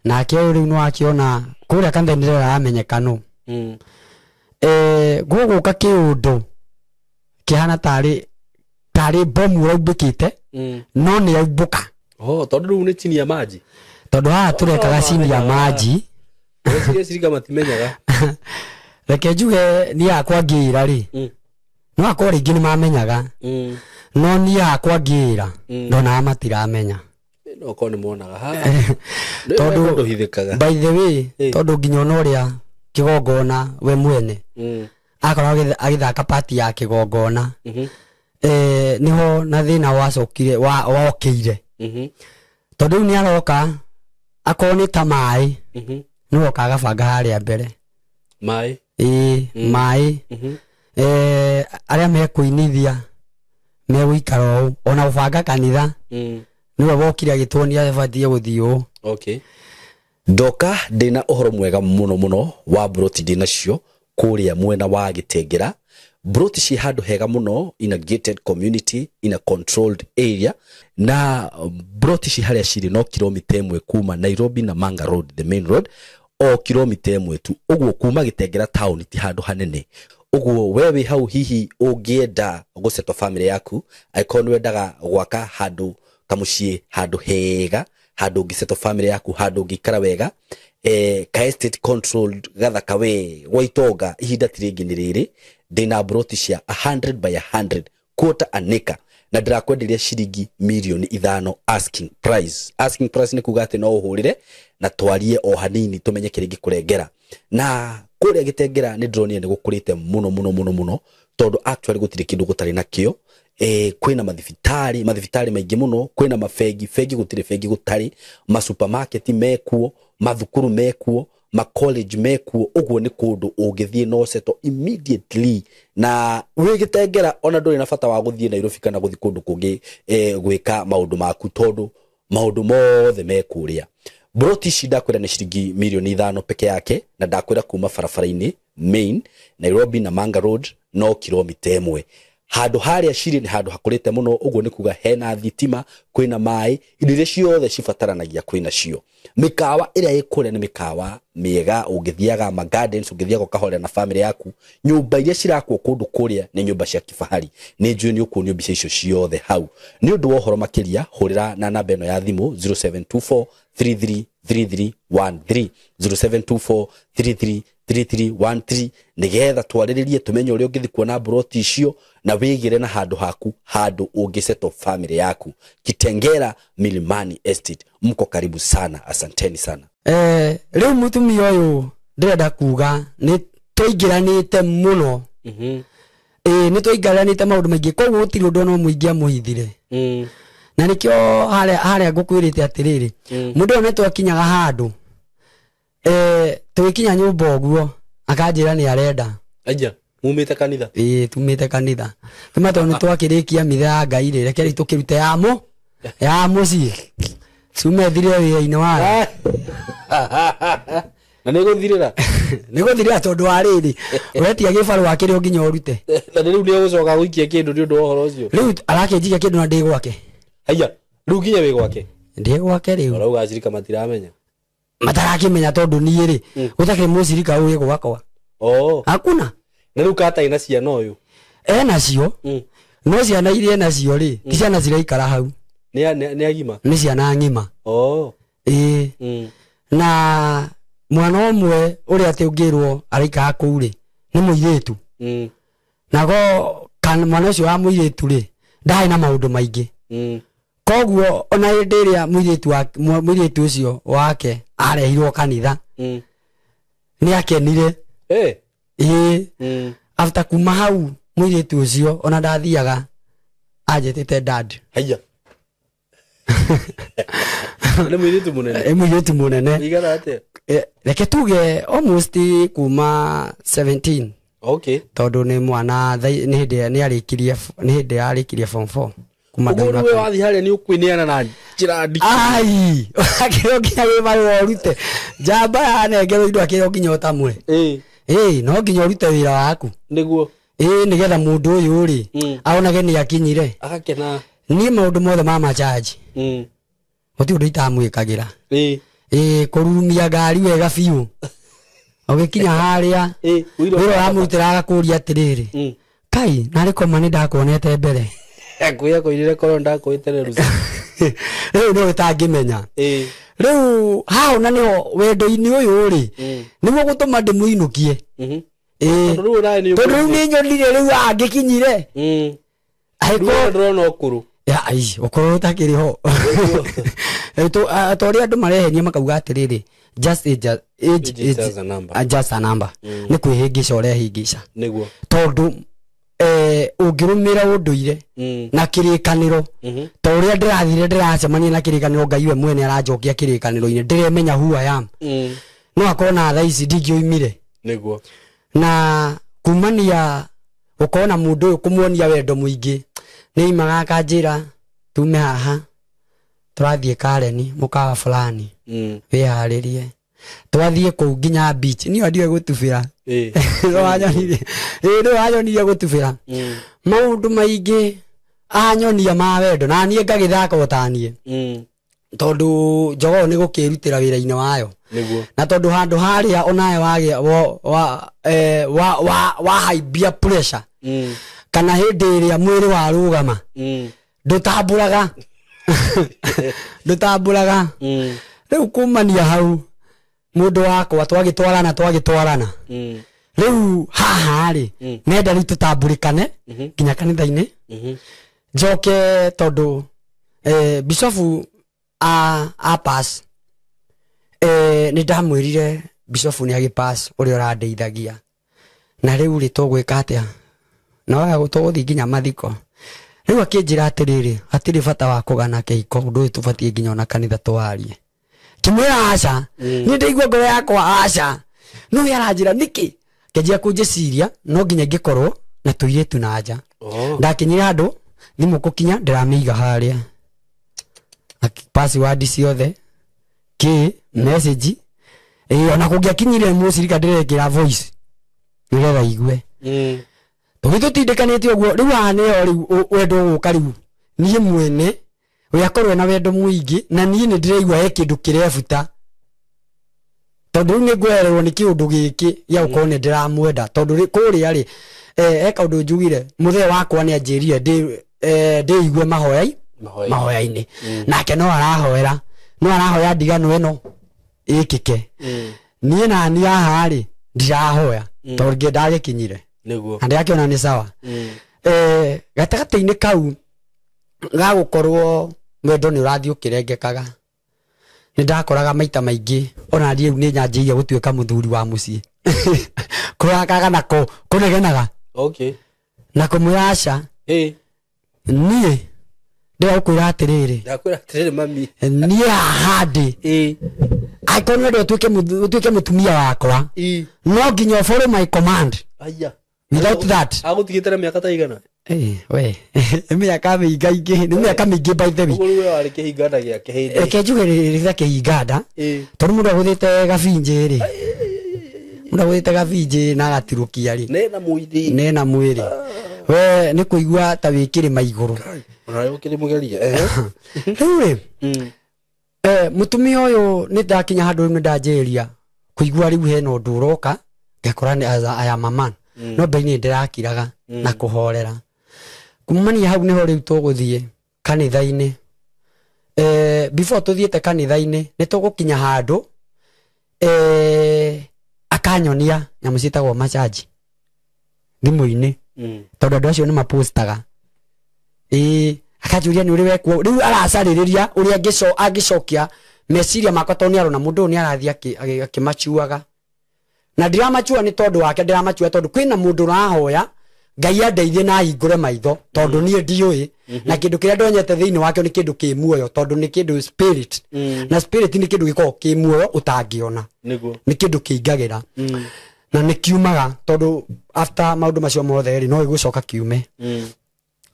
nake riu no akiona kuria kanitha-ini rira amenyekanu guguka kiundu kihana tari bomu uraumbikite no ni aumbuka tondu riu ni chini ya maji tondu haha turekaga chini ya maji sirika matimenyaga reke njuge ni akwa ngira ri no akwa ringi ni mamenyaga no ni akwa ngira ndona matiramenya no ko ni monaga tondu by the way tondu nginya no ria kigongona we mwene akora agithaka party ya kigongona niho na thina wacokire wokire tondu ni aroka akoni ta mai no kagabanga haria mbere mai mai aria mekuinithia megũikara ona gũbanga kanitha niwe wokire agĩtuonia abatie gũthiĩ ndoka ndina ũhoro mwega muno wa broti ndinacio kũrĩa mwena wa Gĩtengera. Broti ci handũ hega muno in a gated community in a controlled area, na broti ci harĩa cirĩ no kilomita 1 kuma Nairobi na Manga Road, the main road, o kilomita 1 tu. Ũguo kuma Gĩtengera town ti handũ hanene. Ũguo wewe hau hihi ũngĩenda gũceto family yaku, aikon wendaga gwaka handũ kamuciĩ handũ hega, handũ ngĩceto family yaku, handũ ngĩikara wega, ka estate controlled gathaka we Waitonga ihinda tiringi nĩ rĩrĩ ndina broti cia 100 by 100 quarter an acre na ndirakwenderia ciringi milioni 5 asking price. Asking price ni kuga ati no uhurire na twarie o hanini tumenye kiringi kurengera. Na kuria Gĩtengera ni ndronie ni gukurite muno tondu actually gutire kindu gutari nakio. Kwina mathibitari maingi muno, kwina mafegi gutire fegi gutari, ma supermarket mekuo, mathukuru mekuo, ma college mekuo. Uguo ni kundu ungithie no seto immediately. Na we Gĩtengera ona nduri na bata wa guthie Nairobi kana guthi kundu kungi gwika maundu maku tondu maundu mothe mekuria. Broti ci ndakwira ni ciringi milioni 5 peke yake, na ndakwira kuma barabara-ini main Nairobi na Manga Road no kilomita 1. handu haria ciri ni handu hakurite muno uguo ni kuga hena thitima kwina mai indo ciothe cibataranagia kwina cio mikawa ira ikure ni mikawa miega ungithiaga ma gardens ungithiaga kahore na family yaku nyumba iria cirakwo kundu kuria ni nyumba cia kifahari ni njui ni ukunio mbica icio ciothe hau ni undu wa horo makiria hurira na namba eno ya thimu 0724 333313 0724 3313 nigetha twariririe tumenye uri ungithi kuona broti icio na wigire na handu haku handu ungiseto family yaku Kitengela Milimani Estate mko karibu sana asanteni sana riu mutumia uyu ndirenda kuga ni toingiranite muno ni toingiranite maundu maingi koguo gutiri undu no muingia muhithire na nikio haria ngukwirite atiriri mundu one twakinyaga handu tukinya nyumba oguo akanjira ni arenda aja mumite kanitha tumite kanitha kuma to ni twakirikia mitha Ngai ri reke tukirute ya muci sume thire wira-ini wa na niguthirira tondu wa riri wetia gibaru wakire nginya urute na riu ni ugucoka guikia kindu ni undu wa horo ucio riu arakenjika kindu na ndi gwake aya riu nginya wi gwake ndi gwake riu urauga acirika matiramenya matarakimenya tondu ni ri gutakire mucirika uyu gwakwa hakuna na riu kata ina ciana uyu nacio no ciana iria nacio ri ti ciana ciraikara hau ni agima ni ciana ngima na mwana umwe uri ati ungirwo araika kuu ri ni muiretu nago kan mwana ucio wa muiretu ri ndai na maundu maingi koguo ona ndiria muiretu ucio wake arehirwo kanitha ni akenire after kuma hau muiretu ucio ona ndathiaga ajetete dad haya ni muiretu munene igara ate reke tuge almost kuma 17 okay tondu ni mwana ni hindi arikirie form 4 kuma ndaura wewe wathi haria ni ukwineana na njira ndiki ai akiro nginya gibaru orute jamba anengerwo indo akiro nginya utamwe no nginya urute wira waku niguo nigetha mundu uyu ri aonage ni akinyire agakena ni maundu mothe mama charge uti undu itamwikagira kururumia ngari wega biu ugikinya haria wira amutira agakuria atiriri kai nari koma ni ndakuonete mbere akuya koirire koro ndakwitire ruci riu no utangimenya riu hao na niho wendo-ini uyu ri nimo gutuma ndimuinukie tondu ni nyonire riu angikinyire aiko ndrona okuru ya ai okuru utakiri ho atori andu marehenia makauga atiriri just age just a number ni kwihingisha urehingisha niguo tondu ungirumira unduire na kirikaniro to uria ndirathire ndiracemania na kirikaniro Ngai we mwene aranjokia kirikaniro-ini ndiremenya who I am no akona tha ici ndingioimire niguo na kumania ukona mundu uyu kumuonia wendo muingi ni imaga kanjira tume haha turathie Kareni mukawa fulani wiharirie twathie ku nginya beach ni ndio gutubira no anyonirie gutubira maundu maingi anyonia ma wendo na nie ngagithaka utanie tondu jogo ni gukirutira wira-ini wayo na tondu handu haria onaye wage wa high blood pressure kana hindi iria mwiri wa rugama ndutamburaga riu kumania hau mundu wakwa twagitwarana riu haha ri nenda ri tutamburikane nginya kanitha-ini njoke tondu bisofu a pass ni ndamwirire bisofu ni agipass uri urandeithagia na riu ri tugwika atia no tuguthi nginya mathiko riu akinjira atiriri atiri bata wa kugana kihiko undu uyu tubatie nginya ona kanitha twarie kimwira aca ni ndeigua ngoro yakwa aca no yaranjira niki kenjia kunjiciria no nginya ngikorwo na tuiretu na nja ndakinyira andu thimu kukinya ndiramiiga haria password ciothe ki message ona kungiakinyire mucirika ndirekira voice nigetha igue tũgĩtũtindikanĩtie ũguo rĩu haha rĩu wendo gũka rĩu niĩ mwene ũyakorwo na wendo mũingĩ na niĩ nĩ ndĩraigua he kĩndũ kĩrebuta tondũ rĩu nĩ ngwererwo nĩ kĩũndũ gĩkĩ gĩa gũkorwo nĩ ndĩramwenda tondũ kũrĩa rĩ eka ũndũ njugire mũthee wakwa nĩ anjĩrire ndĩigue mahoya-inĩ nake no arahoya ndigano ĩno ĩkĩke niĩ nani haha rĩ ndirahoya tondũ ngĩndagĩkinyire na ndĩrakĩona nĩ sawa gatagatĩ-inĩ kau ga gũkorwo wendo nĩ ũrathiĩ ũkĩrengekaga nĩ ndakoraga maita maingĩ ona niĩ nĩ nyanjĩire gũtuĩka mũthuri wa mũciĩ kũrakaga na kũnegenaga na kũmwĩra aca niĩ ndĩrakwĩra atĩrĩrĩ mami niĩ haha ndĩ angĩkorwo nĩ ũtuĩke mũtumia wakwa no nginya follow my command without that agũtigĩtera mĩaka ta igana we mĩaka mĩingaingĩ nĩ mĩaka mĩingĩ by the way ũguo warĩ kĩhinganda gĩa kĩhĩndĩ reke njuge rĩrĩa kĩhinganda tondũ mũndũ agũthĩte gabinjĩ rĩ mũndũ agũthĩte gabinjĩ na agatirũkia rĩ nena mwĩrĩ we nĩ kũigua ta wĩ kĩrĩma igũrũ rĩu rĩ mũtumia ũyũ nĩ ndakinya handũ rĩu nĩ ndanjĩrĩria kũigua rĩu hena ũndũ ũroka ngekora aya maman no mbe-inĩ ndĩrakiraga na kũhorera kumania hau nĩho rĩu tũgũthiĩ kanitha-inĩ before tũthiĩte kanitha-inĩ nĩ tũgũkinya handũ akanyonia nyamũ ciĩtagwo macaji thimũ-inĩ tondũ andũ acio nĩ mapostaga akanjũria nĩ ũrĩ wekwo rĩu aracarĩrĩria ũrĩa angĩcokia meciria makwa tondũ nĩ arona mũndũ ũyũ nĩ arathiĩ akĩmachuaga na ndiramachua nĩ tondũ wake ndiramachua tondũ kwĩna mũndũ ũrahoya Ngai andeithie na hingũre maitho tondũ niĩ ndiũĩ na kĩndũ kĩrĩa ndonyete thĩinĩ wake nĩ kĩndũ kĩ muoyo tondũ nĩ kĩndũ spirit na spirit nĩ kĩndũ gĩkoragwo kĩ muoyo ũtangĩona nĩ kĩndũ kĩingagĩra na nĩ kiumaga tondũ after maũndũ macio mothe rĩ no gĩgũcoka kiume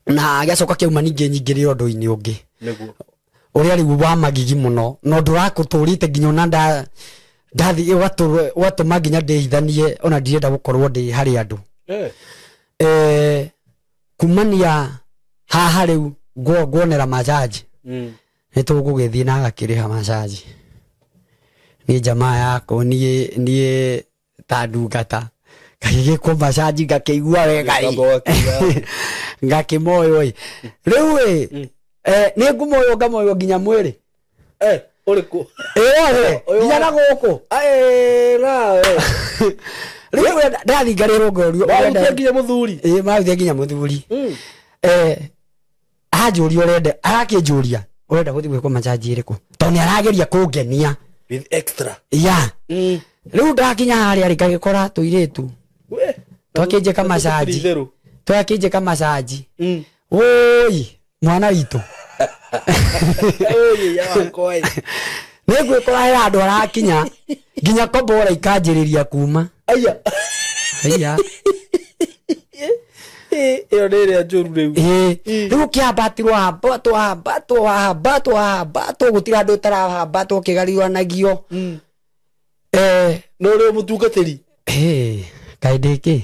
na gĩacoka kiuma ningĩ nyingĩrĩre ũndũ-inĩ ũngĩ ũrĩa rĩu wa magigi mũno no ndũrakũtũrĩte nginya ona ndathi watũma nginya ndĩhithanie ona ndirenda gũkorwo ndĩ harĩ andũ kumania haha rĩu nguonera majaji nĩ tũgũgĩthiĩ na agakĩrĩha majaji nĩ jamaa yako niĩ ta ndungata ngagĩgĩkwo majaji ngakĩigua wega ngakĩmoyo rĩu nĩ ngumoyo ngamoyo nginya mwĩrĩ ũrĩkũ nginya na gũkũ rĩu ndathingarĩrwo ngorio nginya mũthuri maruthia nginya mũthuri anjũria ũrenda arakĩnjũria ũrenda gũthiĩ gwĩkwo majaji ĩrĩkũ tondũ nĩ arageria kũngenia with extra rĩu ndakinya harĩa rĩ ngagĩkora tũirĩtu twakĩnjĩka majaji woi mwana witũ nĩ gwĩkora he andũ arakinya nginya kombora ikanjĩrĩria kuma aya ĩyo nĩ ĩrĩa njũru rĩu rĩu kĩambatirwo hambatwo gũtira andũ ũtarahambatwo kĩgariũranagio no ũrĩ mũtungatĩri kaĩ ndĩkĩ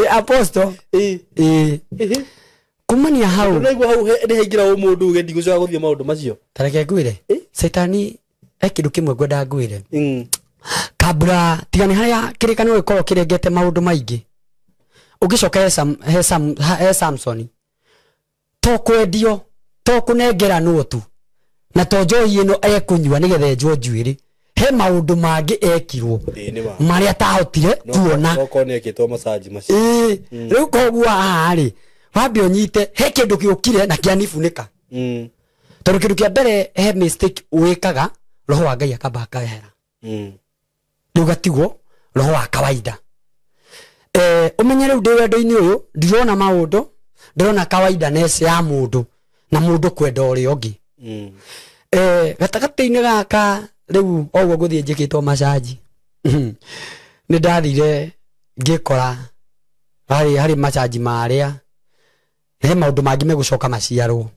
apostle kumania hau naigua hau nĩ haingĩra mũndũ ũgendi gũcoka gũthiĩ maũndũ macio tareke ngwĩre Saitani kĩndũ kĩmwe ngwenda ngwĩre kabura tiga nĩ harĩa kĩrĩkanĩro gĩkorwo kĩrengete maũndũ maingĩ ũngĩcoka he Samson to kwendio to kũnengeranwo tu na to njohi ĩno ekũnyua nĩgetha enjwo njuĩrĩ he maũndũ mangĩ ekirwo marĩa atahotire kuona rĩu koguo haha rĩ wambe ũnyite he kĩndũ gĩũkire na kĩanifunĩka tondũ kĩndũ kĩa mbere he mistake wĩkaga roho wa Ngai akamba akahera rĩu gatigwo roho wa kawaida ũmenye rĩu ndĩ wendo-inĩ ũyũ ndirona maũndũ ndĩrona kawaida nese ya mũndũ na mũndũ kwenda ũrĩa ũngĩ gatagatĩ-inĩ gaka rĩu oguo ngũthiĩ njĩkĩtwo macaji nĩ ndathire ngĩkora harĩ macaji marĩa he maũndũ mangĩ megũcoka maciarwo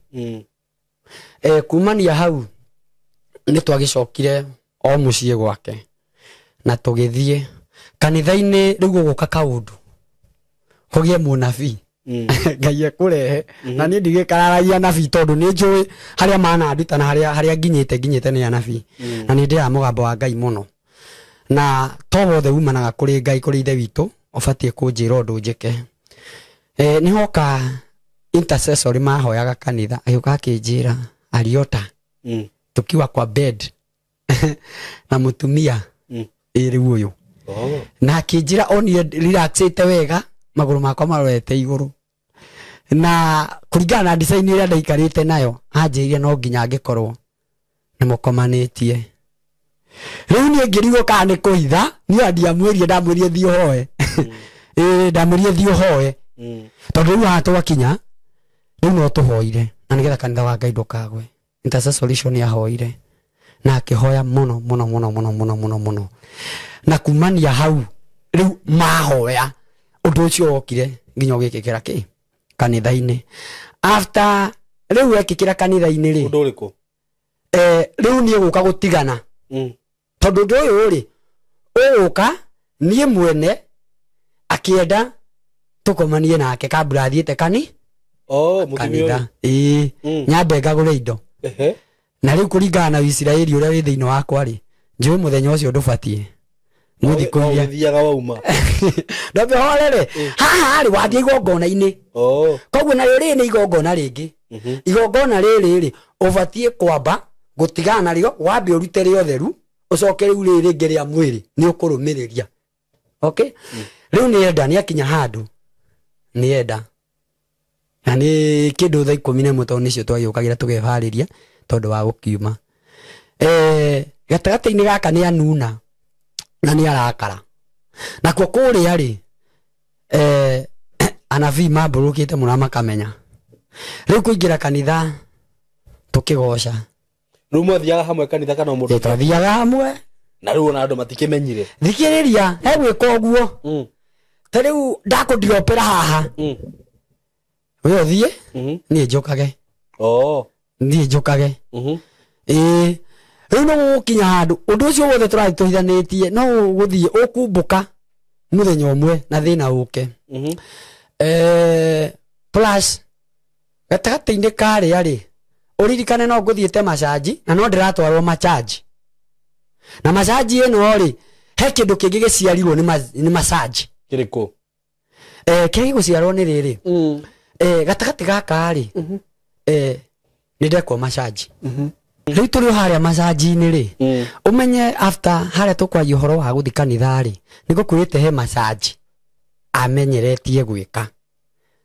kumania hau nĩ twagĩcokire o mũciĩ gwake na tũgĩthiĩ kanitha-inĩ rĩu gũgũka kaũndũ hogie munabii ngai ekurehe na ni ndigikaragia nabii tondu ni njui haria mana nduta na haria nginyite ni anabii na ni ndira mugambo wa ngai muno na tobothe umanaga kuri ngai kuri ithe witu ubatie kunjira undu njike ni hoka intercessory mahoyaga kanitha agiuka akinjira Ariota tukiwa kwa bed na mutumia iri uyu na akinjira oni relaxite wega maguru makwa marorete iguru na kuringana na design ira ndaikarite nayo anjiria no nginya ngikorwo ni mukomanitie riu ni ngirigo kana ni kuitha ni andiamwirie ndamwirie thio hoe ndamwirie thio hoe tondu riu haha twakinya riu no tuhoire na nigetha kanitha wa Ngai ndukagwe intercessory solution yahoire na akihoya muno na kumania hau riu mahoya undu ucio okire nginya ugikikira ki kanitha-ini after riu ekikira kanitha-ini ri undu uriku riu ni guka gutigana tondu ndu uyu ri uguka nie mwene akienda tukomanie nake kabla athiete mutumia nyambe ngagure indo na riu kuringana na Israeli uria wi thiini wakwa ri njui muthenya ucio ndubatie muthi kuiria thiaga wauma ndabe horere haha ri wathie igongona-ini koguo na riri ni igongona ringi igongona riri ri ubatie kwamba gutigana nario wambe urute ri otheru ucoke riu riri ngeria mwiri ni ukurumiriria okay riu ni enda ni akinya handu ni enda na ni kindu thaa 11 tondu nicio twagiukagira tugehariria tondu wa gukiuma gatagati-ini gaka ni anuna na ni arakara na kwa kuria ri anabii mamburukite muno makamenya riu kuingira kanitha tukigoca riu mwathiaga hamwe kanitha kana mundu twathiaga hamwe na riu ona andu matikimenyire thikiriria egwika uguo ta riu ndakundiopera haha we thie ni njukage ni njukage riu no gukinya handu undu ucio wothe turathi tuhithanitie no guthie ukumbuka muthenya umwe na thina uke plus gatagati-ini karia ri uririkane no nguthiete masaji na no ndiratwarwo masaji na masaji ino ri he kindu kingi giciarirwo ni masaji kiriku kingi guciarwo ni riri gatagati gaka ri ni ndekwo masaji riu turi haria masaji-ini ri umenye after haria tukwaria uhoro wa guthi kanitha ri nigukwirite he masaji amenyeretie gwika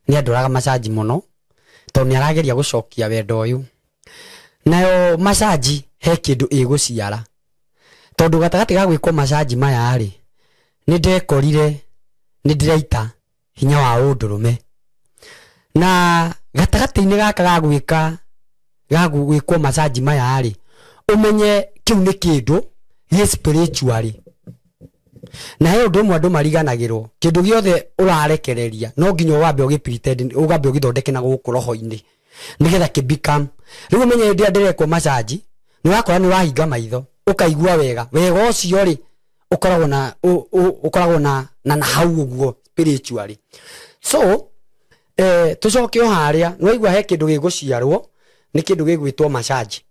ni anduraga masaji muno tondu ni arageria gucokia wendo uyu nayo masaji he kindu iguciara tondu gatagati ga gwikwo masaji maya ri ni ndekorire ni ndiraita hinya wa undurume na gatagati-ini gaka ga gwikwo masaji maya ri umenye kiu ni kindu gi spiritual na he undu mwe andu mariganagirwo kindu giothe urarekereria no nginya wambe ugipretend ugambe ugithondeke na guku roho-ini nigetha kibikam riu umenye ndia ndirekwo masaji ni wakora ni wahinga maitho ukaigua wega ucio ri ukoragwo na hau uguo spiritually so tucoke haria ni waigua he kindu giguciarwo ni kindu gigwitwo masaji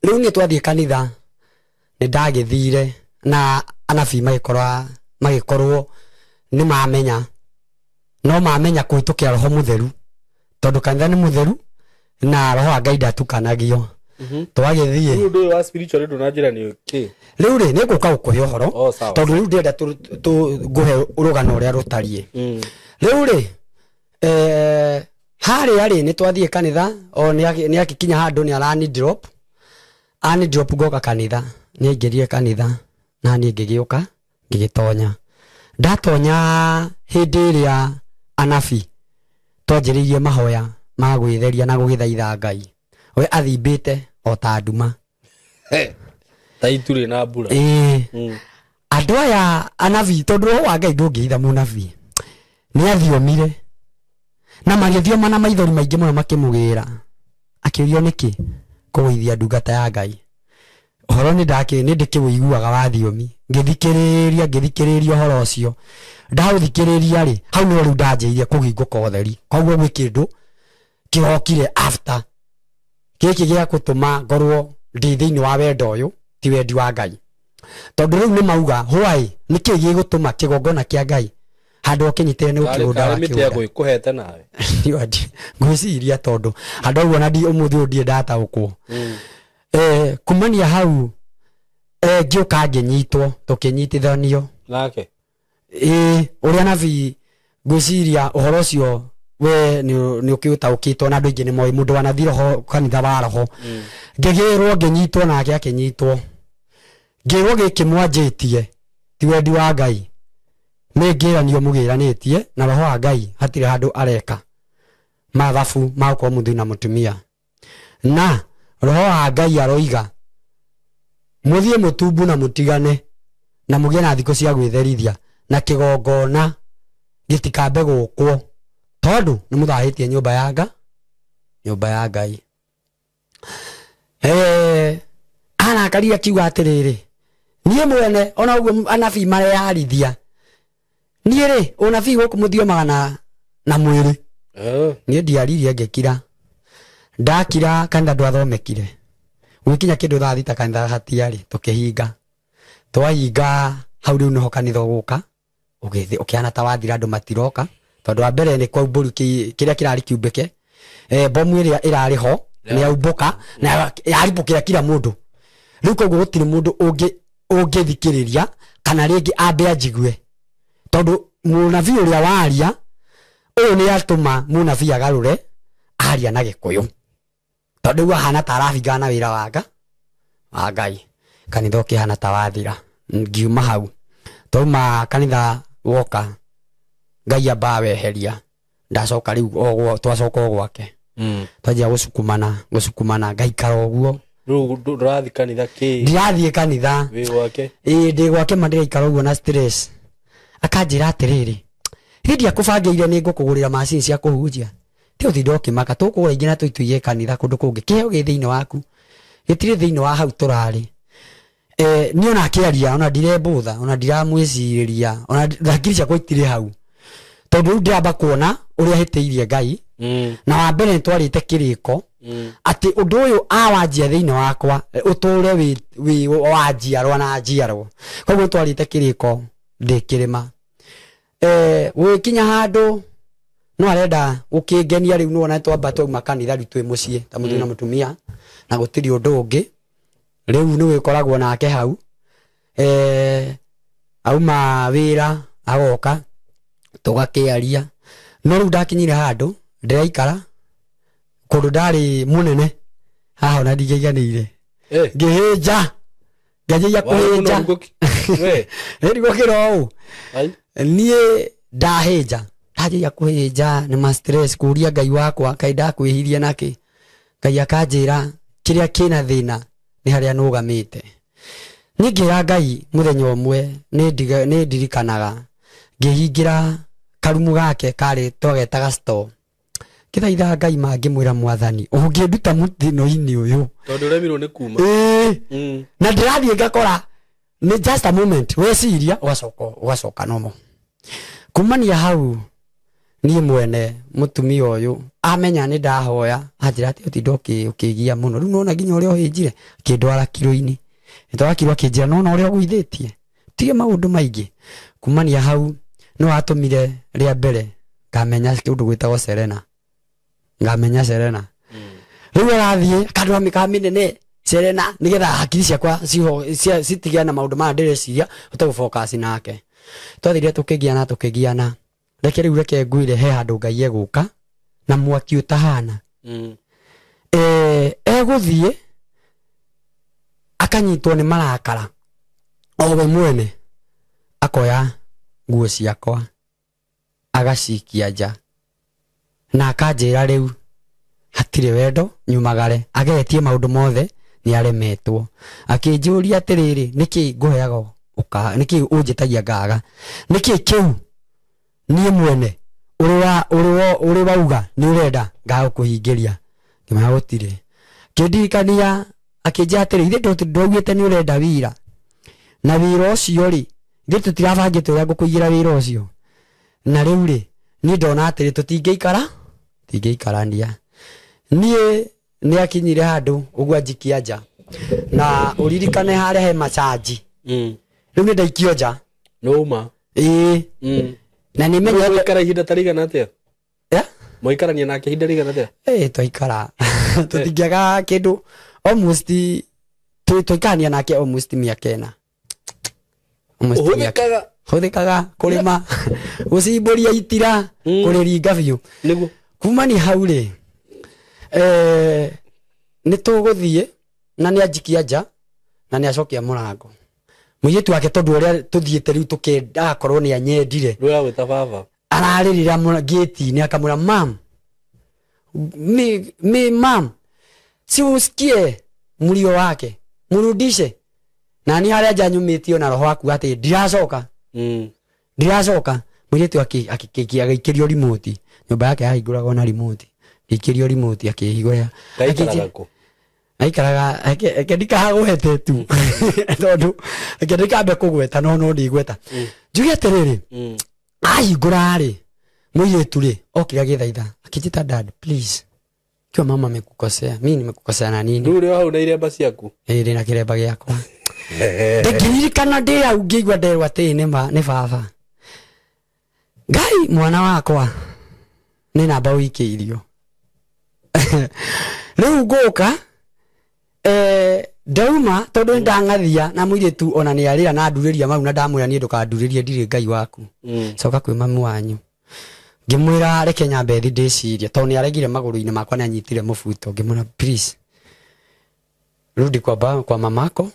riu ni twathie kanitha ni ndagithire na anabii magikorwo ni mamenya no mamenya kuhitukia roho mutheru tondu kanitha ni mutheru na roho wa Ngai ndatukanagio twagithie riu ndu wa spiritual ndu na njira ni ki riu ri ni guka gukuhe uhoro tondu riu ndenda nguhe urugano uria rutarie riu ri haria ri ni twathie kanitha o ni akikinya handu ni arani drop goka kanitha ni aingirie kanitha na ni ngigiuka ngigitonya ndatonya hindi iria anabii twanjiririe mahoya ma gwitheria na gugithaitha Ngai we athimbite o ta nduma taituri na mbura andu aya anabii tondu roho wa Ngai ndungiitha munabii ni athiomire na magithioma na maithori maingi muno makimugira akiurio niki kugeithia ndungata ya Ngai horo ni ndikiwiguaga wa thiomi ngithikiriria horo ucio ndaũthikiriria ri hau no riu ndanjĩirie kũgingũka ũtheri koguo gwĩ kĩndũ kĩrokire after gĩkĩ gĩa gũtũma ngorwo ndi thĩinĩ wa wendo ũyũ ti wendi wa Ngai tondũ rĩu nĩ mauga hwaĩ nĩkĩ gĩgũtũma kĩgongona kĩa Ngai handũ ũkinyitĩre nĩ ũkĩrũnda gũkũhete nawe ngwĩciria tondũ andũ auo na ũmũthĩ ũndie ndataũkwo kumania hau ngĩũka ngĩnyitwo tũkĩnyitithanio nake ũrĩa nabii ngwĩciria ũhoro ũcio we nĩ ũkĩũtaũkĩtwo na andũ aingĩ nĩ moĩ mũndũ wanathire kanitha wa roho ngĩgĩrwo ngĩnyitwo nake akĩnyitwo ngĩrwo gĩkĩmwanjĩtie ti wendi wa Ngai nĩ ngĩranio mũgĩranĩtie na roho wa Ngai hatirĩ handũ areka mathabu ma gũkorwo mũthuri na mũtumia na roho wa Ngai aroiga mũthiĩ mũtumbu na mũtigane na mũgĩe na thikũ cia gwĩtherithia na kĩgongona gĩtikambe gũkwo tondũ nĩ mũthahĩtie nyũmba ya Ngai anakaria kiuga atĩrĩrĩ niĩ mwene ona ũguo anabii mareyarithia niĩ rĩ ũnabii gũkũ mũthiomaga na mwĩrĩ niĩ ndiaririe ngĩkira ndakira kanitha ndwathomekire gũkinya kĩndũ thaa thita kanitha hatiarĩ tũkĩhinga twahinga hau rĩu nĩho kanitha ũgũka ũkĩhana ta wathira andũ matiroka tondũ wa mbere nĩ kwa mbũri kĩrĩa kĩrarĩ kiumbĩke bomu ĩrĩa ĩrarĩ ho nĩ yaubũka na yaribũkĩra kila mũndũ rĩu koguo gũtirĩ mũndũ ũngĩthikĩrĩria kana rĩngĩ ambe anjigue tondũ mũnabii ũrĩa waria ũyũ nĩ atũma mũnabii agarũre aria na Gĩkũyũ tondũ rĩu ahana ta arabingana na wĩra wa Ngai kanitha ũkĩhana ta wathira ngiuma hau twauma kanitha woka Ngai amba weheria ndacoka rĩu twacoka gwake twanjia gũcukumana ngaikara ũguo rĩu ndũrathiĩ kanitha kĩ ndirathiĩ kanitha wĩ gwake ndĩ gwake ma ndĩraikara ũguo na stress akanjĩra atĩrĩrĩ hĩndĩ akũbangĩire nĩ ngũkũgũrĩra macini cia kũhunjia ti ũtinde ũkĩmaka tũkũgũra ingĩ na tũitũiye kanitha kũndũ kũngĩ kĩheo gĩ thĩinĩ waku gĩtirĩ thĩinĩ wa hau tũrarĩ niĩ ona akĩaria ona ndirebũtha ona ndiramwĩcirĩria ona hakiri ciakwa itirĩ hau tondũ rĩu ndĩramba kuona ũrĩa hĩtĩirie Ngai na wa mbere nĩ twarĩte kĩrĩko atĩ ũndũ ũyũ awanjia thĩinĩ wakwa ũtũre wĩ wanjiarwa na njiarwo koguo twarĩte kĩrĩko ndĩkĩrĩma gwĩkinya handũ no arenda gũkĩngenia rĩu no ona twamba twauma kanitha rĩu twĩ mũciĩ ta mũthuri na mũtumia na gũtirĩ ũndũ ũngĩ rĩu nĩ wĩkoragwo nake hau auma wĩra agoka tũgakĩaria no rĩu ndakinyire handũ ndĩraikara kũndũ ndarĩ mũnene haha ona ndingĩiganĩire ngĩhĩnja ngĩanjĩria kũhĩnja nĩndigũkĩra ũũ niĩ ndahĩnja ndanjĩria kũhĩnja nĩ ma stress kũria Ngai wakwa Ngai ndakwĩhirie nakĩ Ngai akanjĩra kĩrĩa kĩna thĩna nĩ harĩa nũgamĩte niĩ ngĩra Ngai mũthenya ũmwe nĩ ndirikanaga ngĩhingĩra karumu gake karĩ twagetaga store kĩthaitha Ngai mangĩmwĩra Mwathani ũngĩnduta mũthino-inĩ ũyũ tondũ ũremirwo nĩ kuma na ndĩrathiĩ ngakora nĩ just a moment weciria ũgacoka nomo kumania hau niĩ mwene mũtumia ũyũ amenya nĩ ndahoya anjĩra atĩ ũtinde ũkĩgia mũno rĩu nona nginya ũrĩa ũhĩnjire kĩndwara kiro-inĩ nĩtwakirwo akĩnjĩra nona ũrĩa ũgũithĩtie tige maũndũ maingĩ kumania hau no atũmire rĩa mbere ngamenya kĩndũ gwĩtagwo Serena ngamenya Serena rĩu arathiĩ akandũra mĩkawa mĩnene Serena nĩgetha hakiri ciakwa citigĩa na maũndũ maya ndĩreciria ũtegũfocus nake twathire tũkĩgiana reke rĩu reke ngwĩre he handũ Ngai egũka na mwaki ũtahana egũthiĩ akanyitwo nĩ marakara o we mwene akoya nguo ciakwa agacikia nja na akanjĩra rĩu hatirĩ wendo nyumagare agetie maũndũ mothe nĩ aremetwo akĩnjũria atĩrĩrĩ nĩkĩ ngũheaga nĩkĩ ũnjĩtagia ngaga nĩkĩ kĩu niĩ mwene ũrĩ wauga nĩ ũrenda ngagũkũhingĩria ngĩmenya gũtirĩ kĩndirikania akĩnjĩra atĩrĩ ithe ndaugĩte nĩ ũrenda wĩra na wĩra ũcio rĩ ithe tũtirabangĩte ũrĩa ngũkũigĩra wĩra ũcio na rĩu rĩ niĩ ndona atĩrĩ tũtingĩikarania niĩ nĩ akinyire handũ ũguo anjikia nja na ũririkane harĩa he macaji rĩu nĩ ndaikio nja nũma na nĩ menya mũikara ihinda tarigana atĩa mũikarania nake ihinda rigana atĩa twaikara tũtingĩaga kĩndũ almost tũikarania nake almost mĩaka ĩna hũthĩkaga kũrĩma gũcimbũria itira kũrĩringa biũ kumania hau rĩ nĩ tũgũthiĩ na nĩ anjikia nja na nĩ acokia mũrango mũirĩtu wake tondũ ũrĩa tũthiĩte rĩu tũkenda akorwo nĩ anyendire rũragwĩta baba ararĩrĩra gate-inĩ akamwĩra mam mam si usikie mlio wake murudishe na ni harĩa nja nyumĩtio na roho waku atĩ ndiracoka mũirĩtu agĩikĩrio remote nyũmba yake yahingũragwo na remote gĩikĩrio remote akĩhingũra aikaraga ndikagwete tu tondũ ndikambe kũgweta no ndigweta njuge atĩrĩrĩ ahingũra rĩ mũirĩtu rĩ okĩra gĩthaitha akĩnjĩta dad please kiwa mama amekukosea mimi nimekukosea na nini ndũrĩ hau na iremba ciaku na kĩremba gĩakwa ndĩkĩririkana ndĩ hau ngĩigua nderwo atĩ nĩ baba Ngai mwana wakwa nĩ namba wĩkĩirio rĩu ngũka ndauma tondũ ndang'athia na mũirĩtu ona nĩ arĩra na ndurĩria mau na ndamwĩra niĩ ndũkandurĩrie ndirĩ Ngai waku coka kwĩ mamu wanyu ngĩmwĩra reke nyambe thi ndĩcirie tondũ nĩ aregire magũrũ-inĩ makwa nĩ anyitire mũbuto ngĩmwĩra please rudi kwa mamako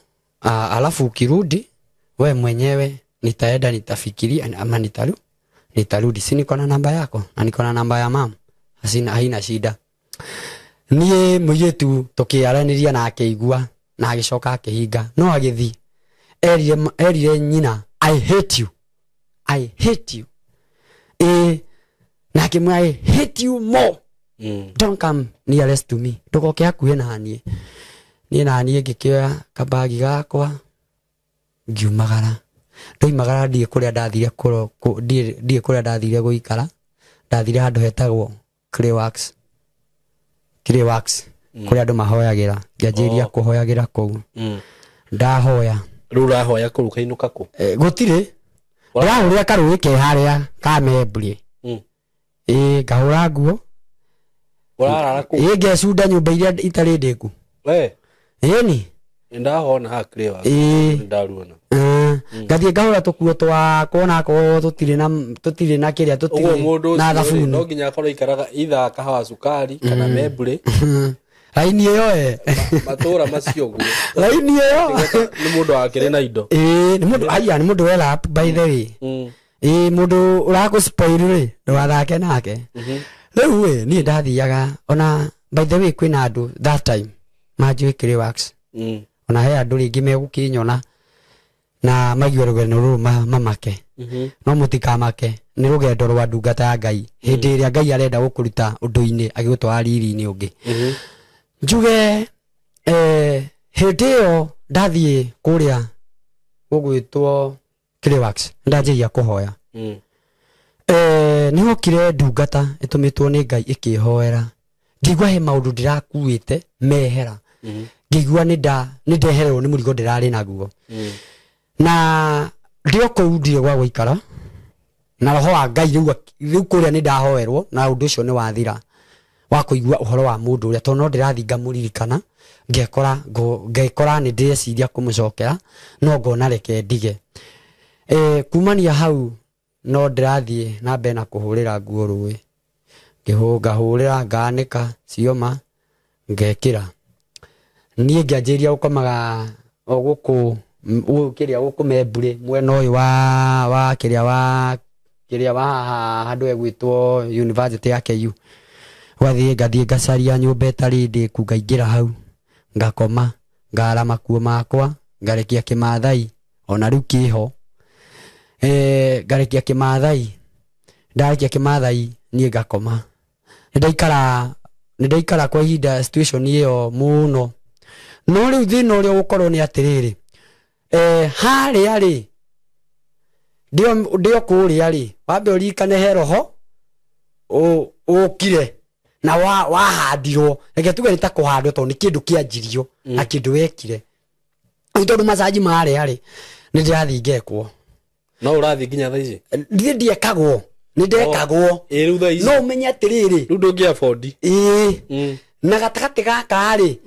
alafu ukirudi we mwenyewe nitaenda nitafikiria ama nitarudi si niko na namba yako na niko na namba ya mama haina shida niĩ mũirĩtu tũkĩaranĩria na akĩigua na agĩcoka akĩhinga no agĩthi erire nyina I hate you na akĩmwĩra I hate you more don't come nearest to me ndũgoke hakuhĩ na niĩ na niĩ ngĩkĩoya kabagi gakwa ngiumagara ndoimagara ndiĩ kũrĩa ndathire gũikara ndathire handũ hetagwo Clayworks kũrĩa andũ mahoyagĩra ngĩanjĩria kũhoyagĩra kũu ndahoya rĩu ũrahoya kũu kainũka kũ gũtirĩ ndĩrahũrĩra karũĩ ke harĩa ka memburi ngahũra nguo ũrarara kũ ngecunda nyũmba iria itarĩ ndĩku ni ndahona ha Clayworks ndaruona ngathiĩ ngahũra tũkuo twakwa na korwo tũtirĩ na kĩrĩa tũtirĩ na thabuni no nginya akorwo ikaraga itha kahawa cukari kana memburi raini ĩyo matũra macio guo raini ĩyo nĩ mũndũ wakĩrĩ na indo nĩ mũndũ wela by the way mũndũ ũrakũ spoil rĩ ndũgathake nake rĩu niĩ ndathiaga ona by the way kwĩna andũ that time manjũĩ Clayworks ona he andũ rĩngĩ megũkĩnyona na maigue rũgendo rũrũ mamake no mũtikamake nĩ rũgendo rwa ndungata ya Ngai hĩndĩ ĩrĩa Ngai arenda gũkũruta ũndũ-inĩ agĩgũtwara riri-inĩ ũngĩ njuge hĩndĩ ĩyo ndathiĩ kũrĩa gũgwĩtwo Clayworks ndanjĩria kũhoya nĩ hokire ndungata ĩtũmĩtwo nĩ Ngai ĩkĩhoera ngĩigua he maũndũ ndĩrakuĩte mehera ngĩigua nĩ ndehererwo nĩ mũrigo ndĩrarĩ naguo na ndio kũu ndirĩ gwa gũikara na roho wa Ngai rĩu kũrĩa nĩ ndahoerwo na ũndũ ũcio nĩ wathira wa kũigua ũhoro wa mũndũ ũrĩa tondũ no ndĩrathiĩ ngamũririkana ngekora nĩ ndĩreciria kũmũcokera no ngona reke ndige kumania hau no ndĩrathiĩ na mbere na kũhũrĩra nguo rũĩ ngahũrĩra nganĩka cioma ngekĩra niĩ ngĩanjĩria gũkomaga gũkũ memburi mwena ũyũ wa kĩrĩa wa handũ egwĩtwo university ya KU ngathiĩ ngacaria nyũmba ĩtarĩ ndĩku ngaingĩra hau ngakoma ngara makuo makwa ngarekia kĩmathai ona rĩu kĩho ngarekia kĩmathai ndarekia kĩmathai niĩ ngakoma nĩ ndaikara kwa ihinda situation ĩyo mũno no riu thina uria gukorwo ni atiriri haria ri ndio kuria ri wambe urikane he roho ukire na wahandirwo reke tuge ni ta kuhandwo to ni kindu kianjirio na kindu wekire tondu masaji maria ri ni ndirathi ngekwo no urathi nginya tha ici ndiekagwo ni ndekagwo riu tha ici no umenye atiriri riu ndungi afford na gatagati gaka ri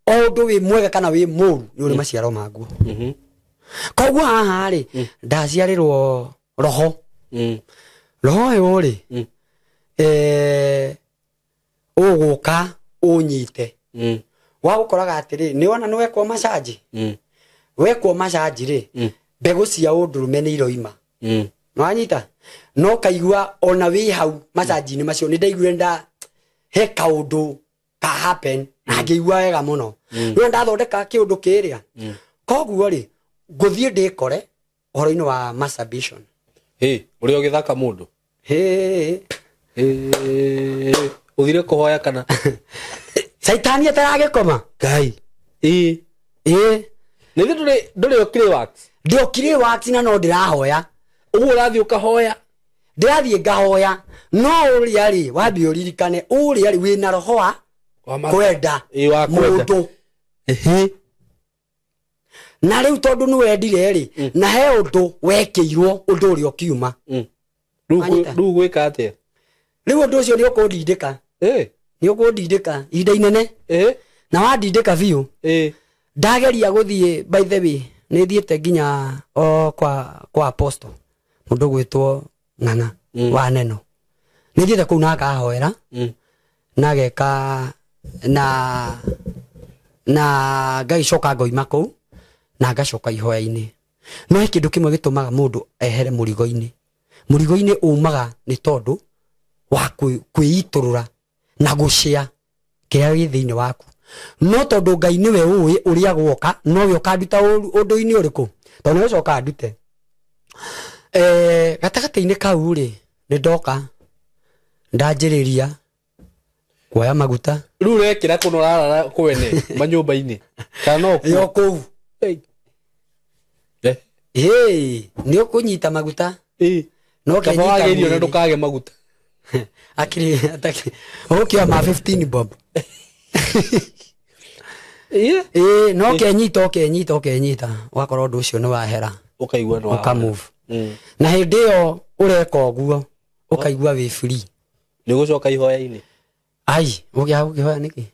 o ndu wi mwega kana wi muru ni uri maciaro maguo koguo haha ri ndaciarirwo roho roho yo ri uguka unyite wa gukoraga atiri ni wona nwe kwa masaji wekwo masaji ri mbegu cia undurume ni iroima no anyita no kaigua ona wi hau masaji ni macio ni ndaiguire nda he kaundu ka happen agiigua wega muno no ndathondeka kiundu kiria koguo ri nguthie ndikore horo-ini wa masturbation uri ogithaka mundu uthire kuhoya kana saitani ataragikoma ngai ni nduri okire wax ndio kire wax na no ndirahoya uguo urathi ukahoya ndirathi ngahoya no uri ari wabi uririkane uri ari wina roho wa kwenda mundu na riu tondu ni wendire ri na he undu wekiirwo undu uri okiuma ru gwika atia riu undu ucio ni ukundindika ni ukundindika ihinda inene na wandindika biu ndageria guthie by the way ni thiete nginya kwa apostle mundu gwitwo ng'ang'a wa neno ni thiete kuu na akahoera na geka na ngaicoka ngoima kuu na ngacoka ihoya-ini no kindu kimwe gitumaga mundu ehere murigo-ini umaga ni tondu wa kwiiturura na gucia kiria wi thiini waku no tondu Ngai niwe uwi uria gwoka no we ukanduta undu-ini uriku tondu we coka ndute gatagati-ini kau ri ni ndoka ndanjiriria kuoya maguta riu rekira kuno rara kwene manyumba-ini kana no yo kuu ni ukunyita maguta no kenyita irio na ndukage maguta akiri okay ma 15 bob no kenyita wakorwo undu ucio ni wahera ukaigua no ukamove na hindi yo ureka uguo ukaigua wi free ni gucoka ihoya-ini ai ugihoya niki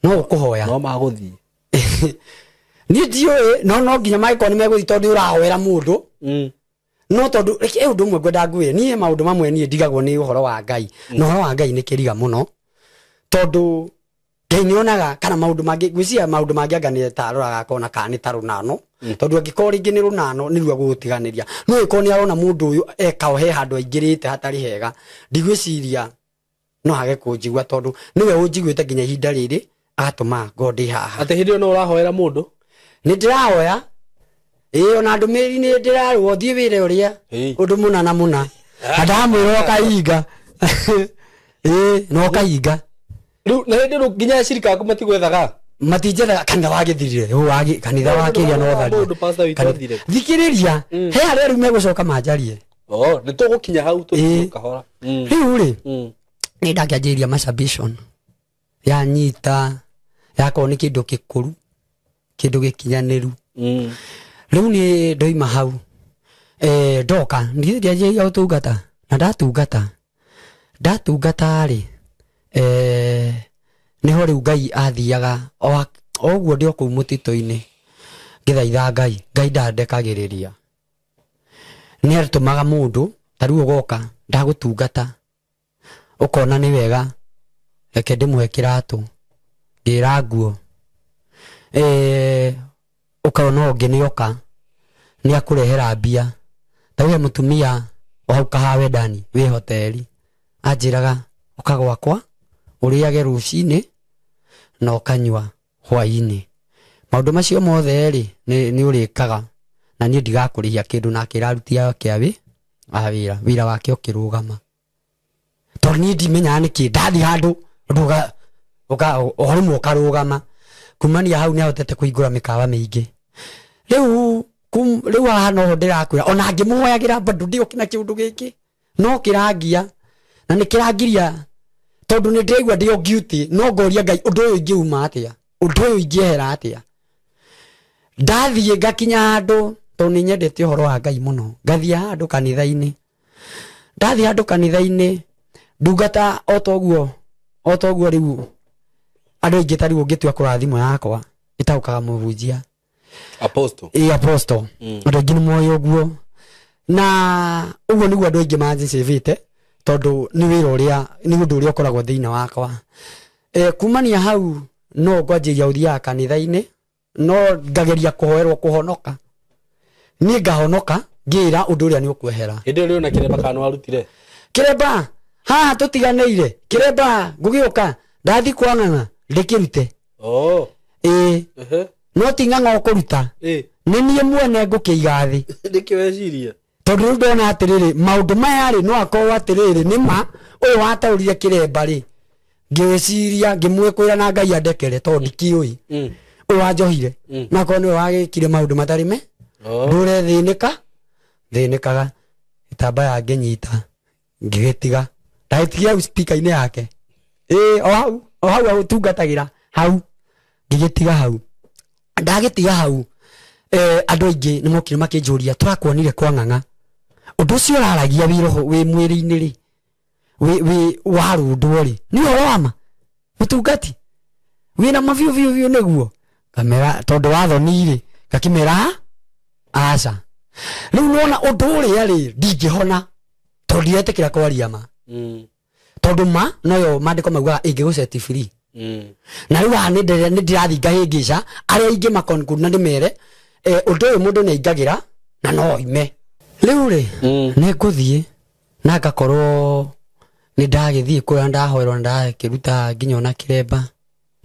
no ukuhoya no maguthii ni ndiwe no nginya maiko ni meguthi tondu urahoera mundu no tondu reke undu mwe gwenda ngwire ni maundu mamwe ni ndigagwo ni uhoro wa Ngai no uhoro wa Ngai ni kiriga muno tondu Ngai ni onaga kana maundu mangi gwisia maundu mangi angani taroraga kona kana tarunano tondu angikora ingi ni runano ni ruo gutiganiria no iko ni arona mundu uyu eka he handu aingirite hatari hega ndigwiciria no hage kunjigua tondu niwe unjiguite nginya ihinda riri atuma ngodi haha ate hindi no urahoera mundu ni ndirahoya ona ndumiri ni ndirarwo thie wire uria undu muna na muna ndamwira kainga no kainga riu na hindi ru nginya shirika aku matigwethaga matinjethaga kanitha wagithirire wagi kanitha wakiria no thari mundu pastor witwathire thikiriria he aria ru megucoka manjarie ni tugukinya hau tukahora riu ri ni ndakianjiria masturbation ya nyita yako ni kindu kikuru kindu gikinyaniru riu ni ndoima hau ndoka ndianjia utungata na ndatungata ri niho riu Ngai athiaga oguo ndio kuu mutito-ini ngithaitha Ngai ndandekagiriria ni atumaga mundu tariu ugoka ndagutungata ukona ni wega reke ndimwe kiratu ngira nguo ukaona ungi nioka ni akurehera mbia tawe mutumia o kahawe ndani wi hoteli anjiraga ukagwakwa uriage rucini na ukanywa hwaini maundu macio mothe ri ni urikaga na ni ndigakurihia kindu na kirarutia kiawi wira wake ukirugama tondu ni ndimenya niki ndathi handu nduga ukarumwo ukarugama kumania hau ni ahotete kuigura mikawa mingi riu haha no ndirakwira ona ngimuhoyagira bado ndio kina kiundu giki no kirangia na ni kirangiria tondu ni ndigwa ndio guilty no ngoria Ngai undu uyu ingiuma atia undu uyu ingihera atia ndathie ngakinya handu tondu ni nyendete uhoro wa Ngai muno ngathie handu kanitha-ini ndathie handu kanitha-ini ndungata otoguo riu andu ingi tariu ngitua kurathimo yakwa itaukaga mubunjia apostle andu ingi ni moyo uguo na uguo niguo andu ingi manjicivite tondu ni wira uria ni undu uria ukoragwo thiini wakwa kumania hau no ngwanjiria uthia kanitha-ini no ngageria kuhoerwo kuhonoka ni ngahonoka ngira undu uria ni ukwehera hindi uri ona kireba kana warutire kireba ha tutiganeire kireba ngugiuka ndathi kwang'ang'a ndikirute no ting'ang'a ukuruta ni nie mwene ngukiiga thi ndikiweciria tondu ndona atiriri maundu maya ri no akorwo atiriri ni ma uyu wataurire kireba ri ngiciria ngimwikwira na Ngai andekere tondu ndikiui uyu wanjohire na korwo niwe wagikire maundu matari me ndũrethinĩkaga itambaya nginyita ngigitiga ndagitigia hau speaker-inĩ yake o hau tungatagira hau ngigitiga hau ndagitiga hau andu aingi ni mokire makinjuria turakuonire kwa ng'ang'a undu ucio uraragia wi mwiri-ini ri wi warundwo ri ni horo wama mutungati wina maviu niguo kamera tondu wathoni ri gakimera aca riu nona undu uria ri ndingihona tondu ndiretikira kwaria ma tondu ma noyo mandiko mauga ingiguceti free na riu haha ni ndirathi ngahingica aria ingi makonkuru na ndimere undu uyu mundu ni aingagira na no ime riu ri ni nguthie na ngakorwo ni ndagithie kuria ndahoerwo ndakiruta nginya ona kiremba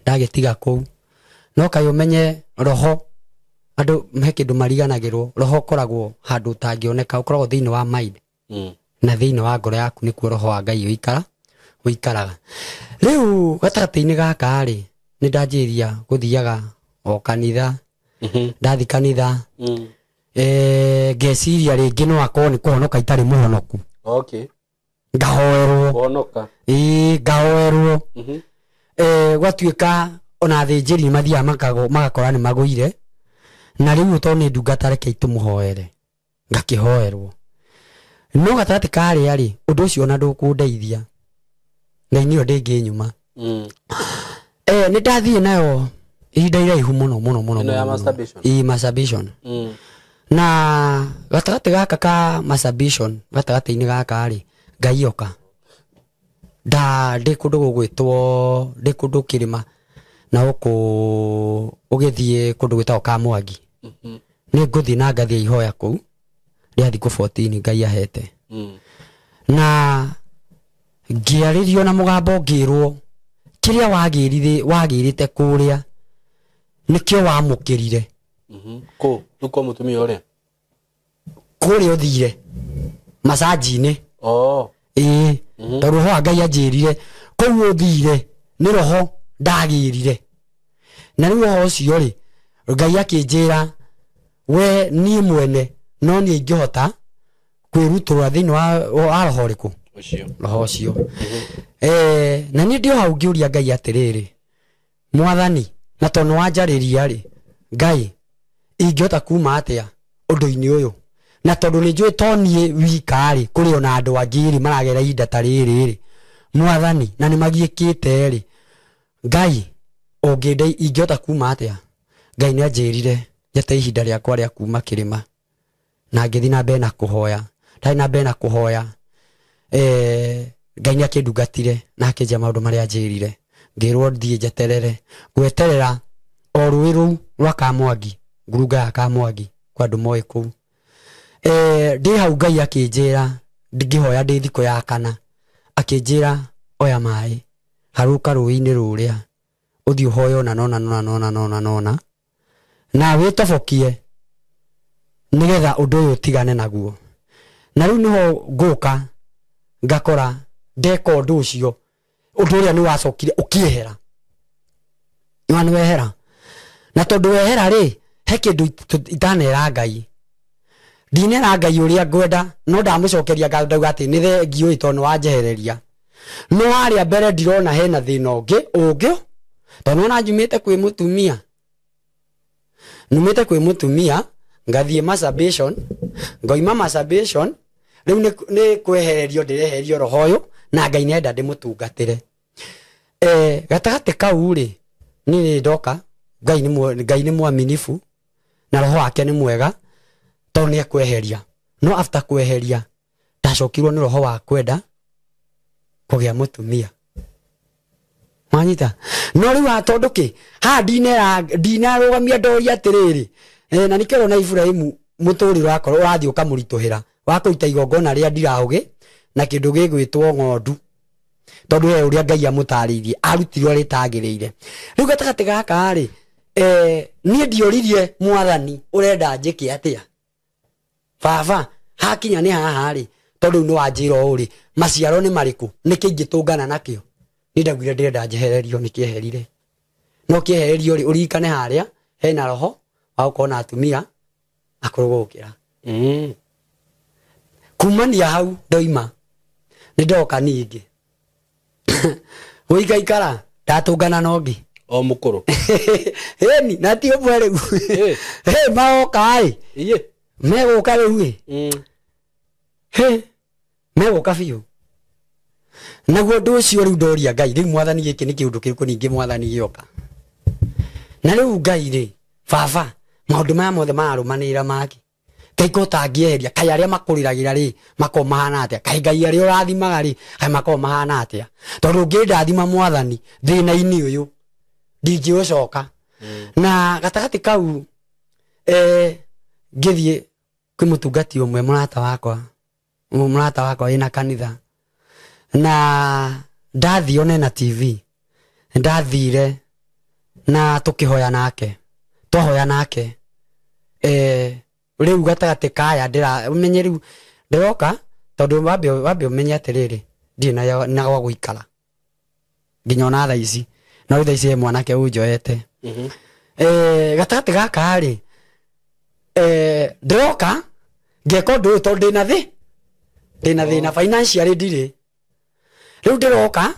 ndagitiga kuu no kai umenye roho andu me kindu mariganagirwo roho koragwo handu utangioneka ukoragwo thiini wa mind na thiini wa ngoro yaku nikuo roho wa Ngai uikaraga riu gatagati-ini gaka ri ni ndanjiria guthiaga o kanitha ndathi kanitha ngeciria ringi no akorwo ni kuhonoka itari muhonoku ngahoerwo ngahoerwo gwatuika ona thinjiri mathia magakora ni maguire na riu to ni ndungata reke itumuhoere ngakihoerwo no gatagati kari ari undu ucio na ndukundeithia na niyo ndinginyuma ni ndathie nayo ihinda iraihu muno masturbation na gatagati gaka ka masturbation gatagati-ini gaka ari ngaioka ndi kundu gugwitwo ndi kundu kirima na ugithie kundu gwitagwo Kamwangi ni nguthie na ngathie ihoya kuu ria thiku 14 Ngai ahete na ngiaririo na mugambo ngirwo kiria wagirite kuria nikio wamukirire nuko mutumia uria kuria uthire masaji-ini tondu roho Ngai anjirire kou uthire ni roho ndagirire na riu roho ucio ri Ngai akinjira we ni mwene no ni ingihota kwirutura thiini wa roho riku roho ucio na ni ndio hau ngiuria Ngai atiriri mwathani na tondu wanjariria ri Ngai ingihota kuma atia undu-ini uyu na tondu ni njui tonie wika ri kuri ona andu angi ri maragera ihinda ta riri ri mwathani na ni magiikite ri Ngai unginde ingihota kuma atia Ngai ni anjirire njete ihinda riakwa ria kuma kirima na ngithi na mbere na kuhoya ndari na mbere na kuhoya Ngai ni akindungatire na akinjia maundu maria anjirire ngirwo thie njeterere gweterera o rui ruu rwa Kamwangi ngurunga ya Kamwangi kwa andu moe kuu ndi hau Ngai akinjira ngihoya ndi thiku ya kana akinjira oya mai haruka rui-ini ruria uthie hoyo na nona na witobokie nigetha undu uyu tigane naguo na riu niho nguka ngakora ndeka undu ucio undu uria ni wacokire ukiehera ni wehera na tondu wehera ri he kindu itanera Ngai ndinera Ngai uria ngwenda no ndamucokeria ngauga ati ni thengio itono wanjehereria no aria mbere ndirona hena thina ungi tondu na njumite kwi mutumia numite kwi mutumia ngathie masturbation ngoima masturbation riu ni kwehererio ndireherio roho uyu na Ngai nenda ndimutungatire gatagate kau ri ni ndoka Ngai ni mwaminifu na roho wake ni mwega tondu ni ekweheria no after kweheria ndacokirwo ni roho wa kwenda kugia mutumia manyita no riu atondu ki ha ndina rugamia ndoria atiriri na nikero na Ibrahimu muturiro akorwo urathii ukamurituhira wakuita igongona ria ndirahugi na kindu gigwitwo ng'ondu tondu we uria Ngai amutaririe arutirwo ritagirire riu gatagati gaka ri nie ndioririe mwathani urenda njike atia baba hakinya ni haha ri tondu no wanjira uri maciaro ni mariku niki ingitungana nakio ni ndagwire ndirenda njehererio nikieherire no kiehererio ri urikane haria hena roho wa ukona atumia akurugukira kumania hau ndoima ni ndoka ningi uikaikara ndatungana nongi o mukuru heni na ti ubwere maoka ai iye meguka riu meguka biu naguo ndu ucio riu ndoria Ngai riu mwathani giki ni kiundu kiriku ningi mwathani gioka na riu Ngai ri baba maundu maya mothe marumanira maki kai ko tangieheria kai aria makuriragira ri mako mahana atia kai Ngai aria urathimaga ri kai mako mahana atia tondu ngindathima mwathani thina-ini uyu ndingiucoka na gatagati kau ngithie kwi mutungati umwe murata wakwa ina kanitha na ndathii one na TV ndathire na tukihoya nake twahoya nake riu gatagati kaya ndira umenye riu ndiroka tondu wambe umenye atiriri ndina na gwa guikara nginya ona thaa ici no thaa ici mwanake unjoete gatagati gaka ri ndiroka ngeko ndu tondu ndina thina financial ndiri riu ndiroka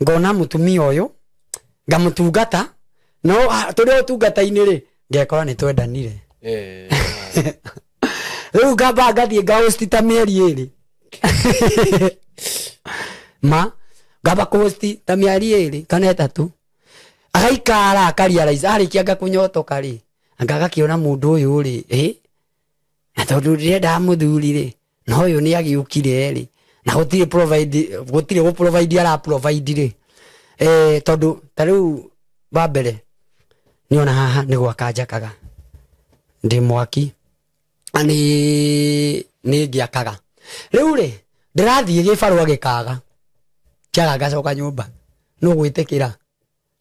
ngona mutumia uyu ngamutungata no turi utungata-ini ri ngekora ni twendanire riu ngamba ngathie ngahosti ta mieri iri ngamba kuhosti ta mieri iri kana itatu agaikara akarialize arikia ngakunyotoka ri angagakiona mundu uyu ri na tondu ndirenda muthuri ri no uyu ni agiukire ri na gutire go provide ara provide ri tondu tariu babere niona haha ni gwakajakaga ndi mwaki ani ni ngiakaga riu ri ndirathie gibarua gikaga kiaga ngacoka nyumba no gwitikira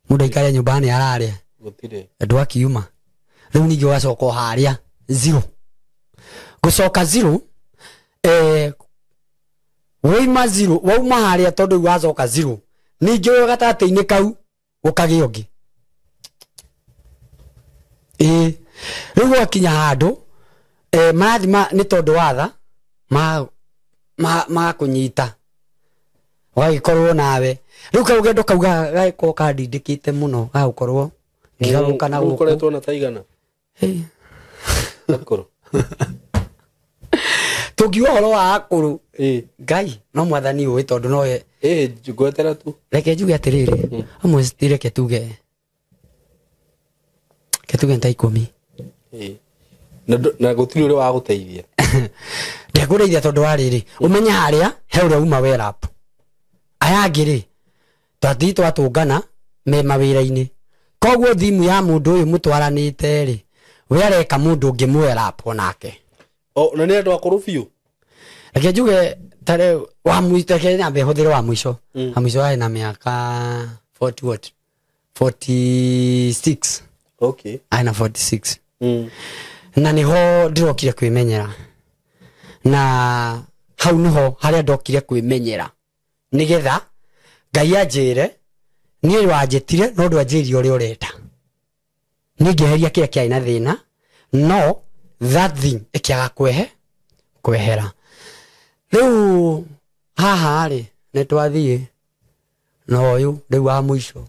mundu aikare nyumba ni araria gutire andu akiuma riu ningi wacoka haria zero gucoka zero wauma zero wauma haria tondu wacoka zero ningi gatati-ini kau gukagio ngi riu gwakinya handu marathima ni tondu watha magakunyita wagagikorwo nawe riu kau gendo kau gagiko kandindikite muno gagukorwo ngigaruka na guku ukoretwo na taigana akuru tugiwa horo wa akuru Ngai no mwathani uwi tondu no ngwetera tu reke njuge atiriri amwe stireke tuge nta 10 na gutiri uri wa guteithia ndekureithia tondu wa riri umenya haria he uria uma werap aya ngiri twathi twatungana me mawira-ini koguo thimu ya mundu uyu mutwaranite ri we areka mundu ungi mwerap onake na ni andu akuru biu reke njuge tare wa muite Kenya be huthire wa mwisho ai na miaka 46 okay aina 46 na niho ndirokire kwimenyera na hau niho haria ndokire kwimenyera nigetha Ngai anjire nie wanjitire no ndwanjirie uria urenda ningeheria kile kia ina thina no that thing ikiaga kwehera riu haha ri netwathie no yu riu wa muico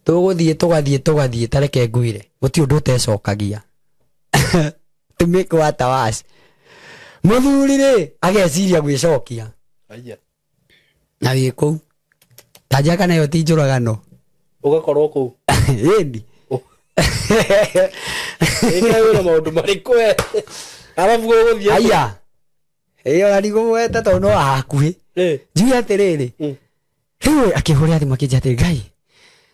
tugathie tareke nguire guti undu tecokagia to make what was muthuri ri ageciria gwicokia aya na wiko taja kana yo tijuragano ugakorwo ku indi wina maundu mariku arabu guthie aya ari gumweta to no akuhi njui atiriri riu akihuria thimu akija ati Ngai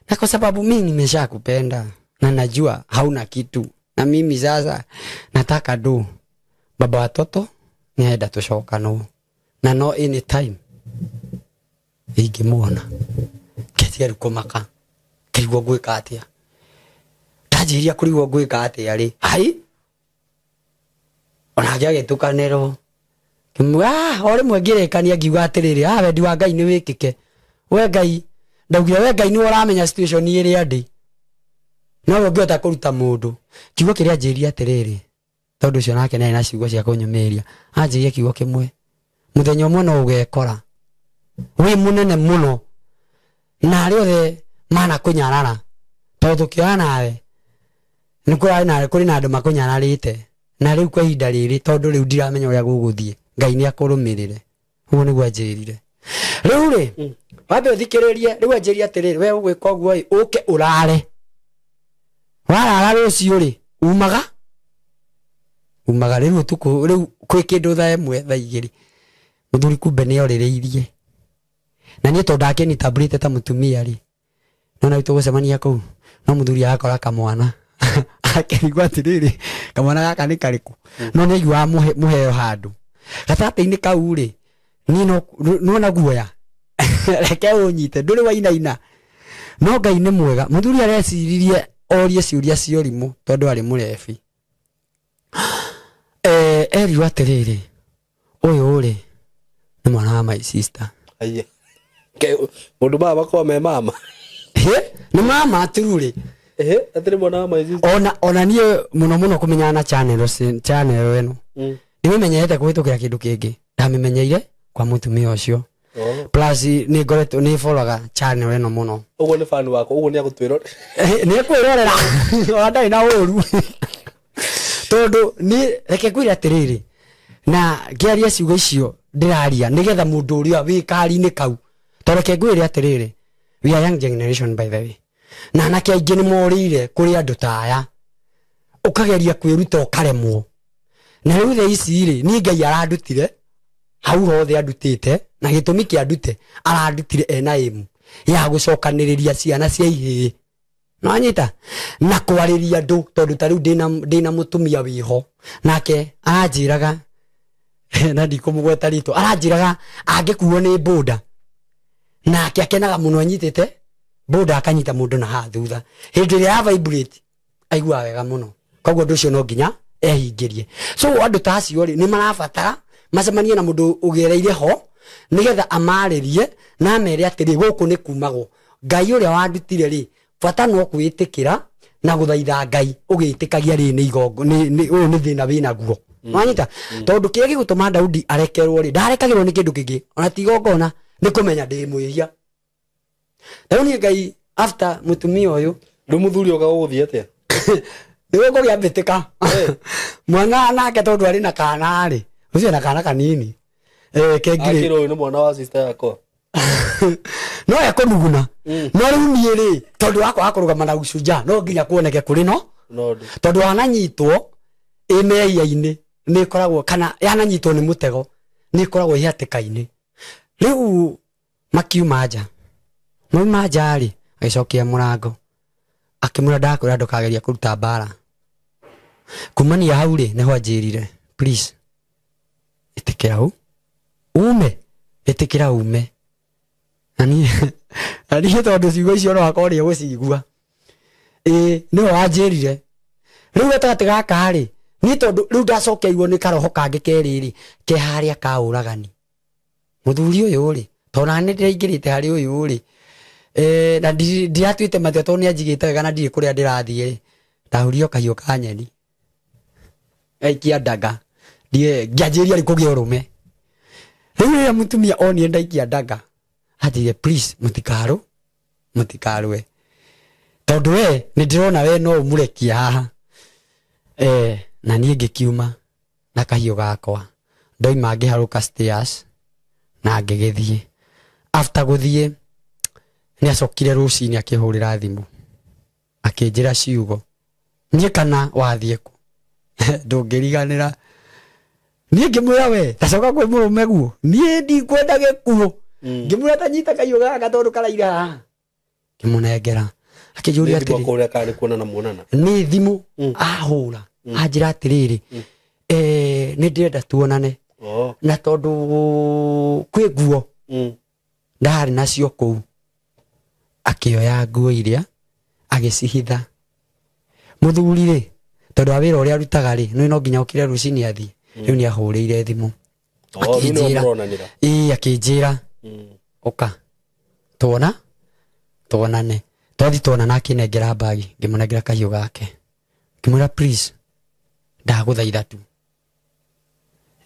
na kwa sababu mimi nimeshakupenda na najua hauna kitu na mimi sasa nataka do baba watoto nienda tushoka no na no anytime ingimuona ketia rukomaka kirigwo gwika atia tajiria kurigwo gwika atia ri ai ona jage tukanero kimwa ore mwengirekania ngiuga atiriri wendi wa Ngai ni wikike we Ngai ndaugire we Ngai ni uramenya situation iri andi no ngiota kuruta mundu kiugo kiria njiria atiriri tondu cio nake nari na ciugo cia kunyumiria anjirie kiugo kimwe muthenya umwe no ugekora wi munene muno na ari othe mana kunyarara tondu kioya nawe kuri na andu makunyararite na riu kwa ihinda riri tondu riu ndiramenya uria guguthie Ngai ni akurumirire uguo niguo anjirire riu ri wambe uthikiririe riu anjirie atiriri we ugwika uguo uke urare warara rucio ri umaga riu tuku riu kwi kindu thaa imwe thaa igiri muthuri kumbe ni oririirie na ni tondu akeni tablet ta mutumia ri nona tugucemania kuu no muthuri akora kamwana akirigwa atiriri kamwana gaka ni kariku no ni igua muheo handu gatata-ini kau ri ni no na guoya reke unyite nduri wainaina no Ngai ni mwega muthuri areciririe orie ciuria ciorimu tondu ari murebi erirwo atiriri uyu ri ni mwana wa my sister aya mundu baba kwa me mama ni mama atiruri atiri mwana wa my sister ona nie muno kumenyana na channel eno nimemenyete kuhitukira kindu kingi ndamimenyeire kwa mutumia ucio plus ni ngoretwo ni followaga channel eno muno uguo ni fan wako uguo ni agutwira ni kwirorera ndai na uru tondu ni reke kwira atiriri na ngiaria ciugo icio ndiraria nigetha mundu uria wi kari-ini kau tondu reke ngwire atiriri we are young generation by the way na anake aingi ni morire kuri andu ta aya ukageria kwiruta ukaremwo na riu the ici ri ni Ngai arandutire hau hothe andutite na gitumi kia ndute arandutire ena emu ya gucokaniriria ciana cia ihii no anyita na kwariria ndu tondu ta riu ndina mutumia wiho nake anjiraga na ndikumugweta rito aranjiraga angikuo ni boda nake akenaga muno anyitite boda akanyita mundu na hathutha hindi ria vibrate aigua wega muno koguo ndu cio no nginya ehingirie so andu ta acio ri ni marabatara macemanie na mundu ugereire ho nigetha amaririe na mere atiri guku ni kumago Ngai uria wandutire ri bata no kwitikira na guthaitha Ngai ugitikagia ri ni igongo ni thina wina guo wanyita tondu kiria gigutuma Daudi arekerwo ri ndarekagirwo ni kindu kingi ona ti igongona ni kumenya ndi mwihia Daudi Ngai after mutumia uyu ndu muthuri ugaguthie atia niwe kugia mbitika mwana nake tondu ari na kana ri ucio na kana kanini kengire akiro ni mwana wa sister yako no yakonuguna no riu nie ri tondu wako akurugama na ucuja no nginya kuoneke kuri no tondu ananyitwo imeiya-ini ni koragwo kana yananyitwo ni mutego ni koragwo ihatika-ini riu makiuma nja mauma nja ri agicokia murango akimura ndakwira ndukageria kuruta mbara kumania hau ri niho anjirire please itikira hu itikira ume ani tondu ciugo icio no akoria gucigua niho anjirire riu gatagati gaka ri ni tondu riu ndacokeirwo ni karoho kangi keriri ke haria ka uragani muthuri uyu ri tona ni ndiraingirite hari uyu ri na ndiratuite matio tondu ni anjigite wega na ndiri kuria ndirathie ndahurio kahiũ ka nyeni aikia ndaga die ngianjĩria rĩkũgĩa ũrũme rĩu rĩrĩa mũtumia onire ndaikia ndaga atire please mũtikarwe tondũ we nĩndĩrona we no ũmũrekia haha na niĩ ngĩkiuma na kahiũ gakwa ndoima ngĩharũka stairs na ngĩgĩthiĩ after gũthiĩ nĩacokire rũcinĩ akĩhũrĩra thimũ akĩnjĩra ciugo niĩ kana wathiĩ kũ ndũngĩriganĩra niĩ ngĩmwĩra we tacoka kwĩ mũrũme guo niĩ ndikwenda gĩkuũ ngĩmwĩra tanyita kahiũ gaka tondũ karaira haha ngĩmũnengera akĩnjũria atĩrĩ nĩ thimũ ahũra anjĩra atĩrĩrĩ nĩndĩrenda tuonane na tondũ kwĩ nguo ndarĩ nacio kũu akĩoya nguo iria agĩcihitha mũthuri rĩ tondũ wa wĩra ũrĩa arutaga rĩ no nginya ũkire rũcinĩ athiĩ rĩu nĩahũrĩire thimũ akĩnjĩra ũka tuonane twathi tuonana akĩnengera mbagi ngĩmũnengera kahiũ gake ngĩmwĩra please ndagũthaitha tu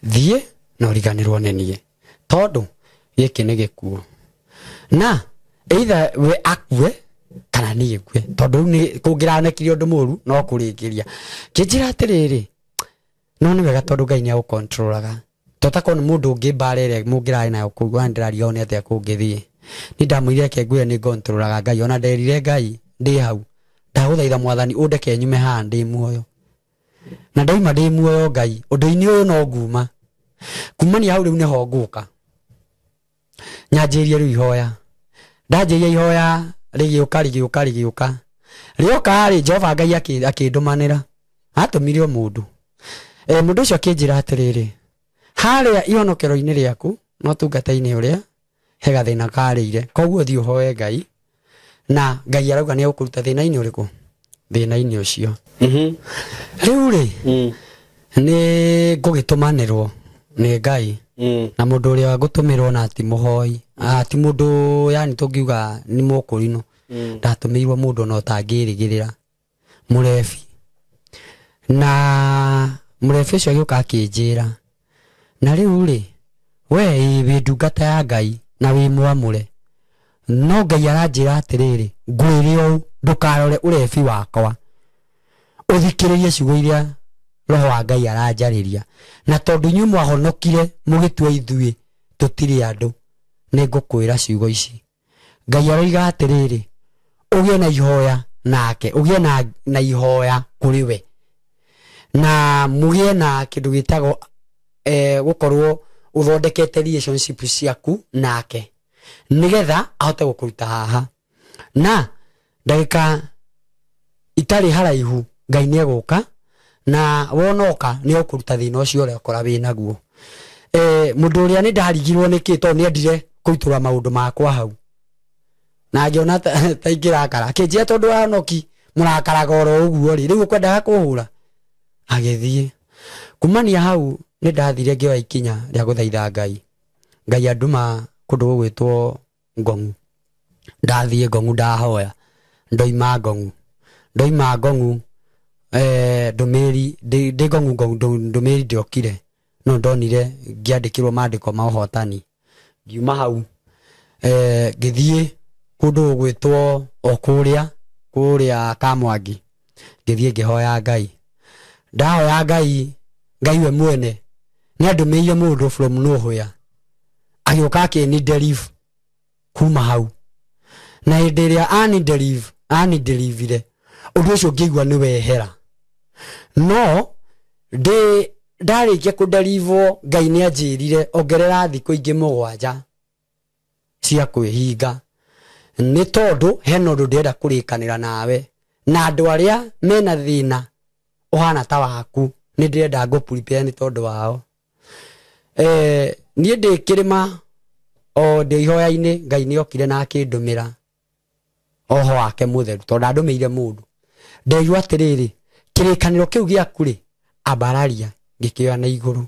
thiĩ na ũriganĩrwo nĩ niĩ tondũ gĩkĩ nĩ gĩkuũ na either we akue kana niĩ ngwe tondũ rĩu kũngĩranekire ũndũ mũru no kũrĩkĩria kĩnjĩra atĩrĩrĩ no nĩ wega tondũ Ngai nĩagũkontrolaga totakorwo nĩ mũndũ ũngĩ mbara ĩrĩa mũngĩrarĩ nayo kũu ndĩrariganĩrwo nĩ atĩa kũngĩthiĩ nĩ ndamwĩrire reke ngwĩre nĩ ngontrolaga Ngai ona nderire Ngai ndĩ hau ndagũthaitha Mwathani ũndeke nyume haha ndĩ muoyo na ndaima ndĩ muoyo Ngai ũndũ-inĩ ũyũ no nguma kumania hau rĩu nĩho ngũka nyanjĩrie rĩu ihoya ndanjĩria ihoya rĩgĩũka rĩoka Jehova Ngai akĩndũmanĩra atũmire mũndũ mũndũ ũcio akĩnjĩra atĩrĩrĩ harĩa ihonokero-inĩ rĩaku no tungata-inĩ ũrĩa he gathĩna karĩire koguo thiĩ ũhoe Ngai na Ngai arauga nĩ egũkũruta thĩna-inĩ ũrĩkũ thĩna-inĩ ũcio rĩu rĩ nĩ ngũgĩtũmanĩrwo nĩ Ngai na mũndũ ũrĩa ngũtũmĩrwo na ti mũhoi ti mũndũ yani tũngiuga nĩ mũkũrinũ ndatũmĩirwo mũndũ no tangĩrĩgĩrĩra mũrebi na mũrebi ũcio agĩũka akĩnjĩra na rĩu rĩ we wĩ ndungata ya Ngai na wĩ mwamũre no Ngai aranjĩra atĩrĩrĩ ngwĩre ũũ ndũkarore ũrebi wakwa ũthikĩrĩrie ciugo iria Roho wa Ngai aranjarĩria na tondũ inyuĩ mwahonokire mũgĩtua ithuĩ tũtirĩ andũ nĩ ngũkwĩra ciugo ici Ngai aroiga atĩrĩrĩ ũgĩe na ihoya nake ũgĩe na ihoya kũrĩ we na mũgĩe na kĩndũ gĩtagwo gũkorwo ũthondekete relationship ciaku nake nĩgetha ahote gũkũruta haha na ndagĩka itarĩ haraihu Ngai nĩegũka na wonoka nĩ ũkũruta thĩna ũcio ũrĩa ũkora wĩ naguo mũndũ ũrĩa nĩ ndarigirwo nĩkĩ tondũ nĩendire kũitũra maũndũ makwa hau na ngĩona ta ingĩrakara akĩnjĩra tondũ wahonoki mũrakaraga oro ũguo rĩ rĩu ũkwendaga kũhũra agĩthiĩ kumania hau nĩ ndathire ngĩoya ikinya rĩa gũthaitha Ngai anduma kũndũ gũgwĩtwo Ngong'u ndathiĩ Ngong'u ndahoya ndoima Ngong'u ndũmĩrĩri ndĩ Ngong'u ndũmĩrĩri ndiokire no ndonire ngĩandĩkĩrwo maandĩko ma ũhotani ngiuma hau ngĩthiĩ kũndũ gũgwĩtwo o kũrĩa Kamwangi ngĩthiĩ ngĩhoya Ngai ndahoya Ngai we mwene nĩ andũmĩire mũndũ from nowhere agĩũka akĩnidelive kuma hau na hĩndĩ ĩrĩa anidelive ũndũ ũcio ngĩigua nĩ wehera no ndarĩkia kũdelivwo Ngai nĩ anjĩrire ongerera thikũ ingĩ 7 cia kwĩhinga nĩ tondũ hena ũndũ ndĩrenda kũrĩkanĩra nawe na andũ arĩa mena thĩna ũhana ta waku nĩ ndĩrenda ngũ-prepare nĩ tondũ wao niĩ ndĩ kĩrĩma o ndĩ ihoya-inĩ Ngai nĩ okire na akĩndũmĩra oho wake mũtheru tondũ andũmĩire mũndũ nderirwo atĩrĩrĩ kĩrĩkanĩro kĩu gĩaku rĩ ambararia ngĩkĩoya na igũrũ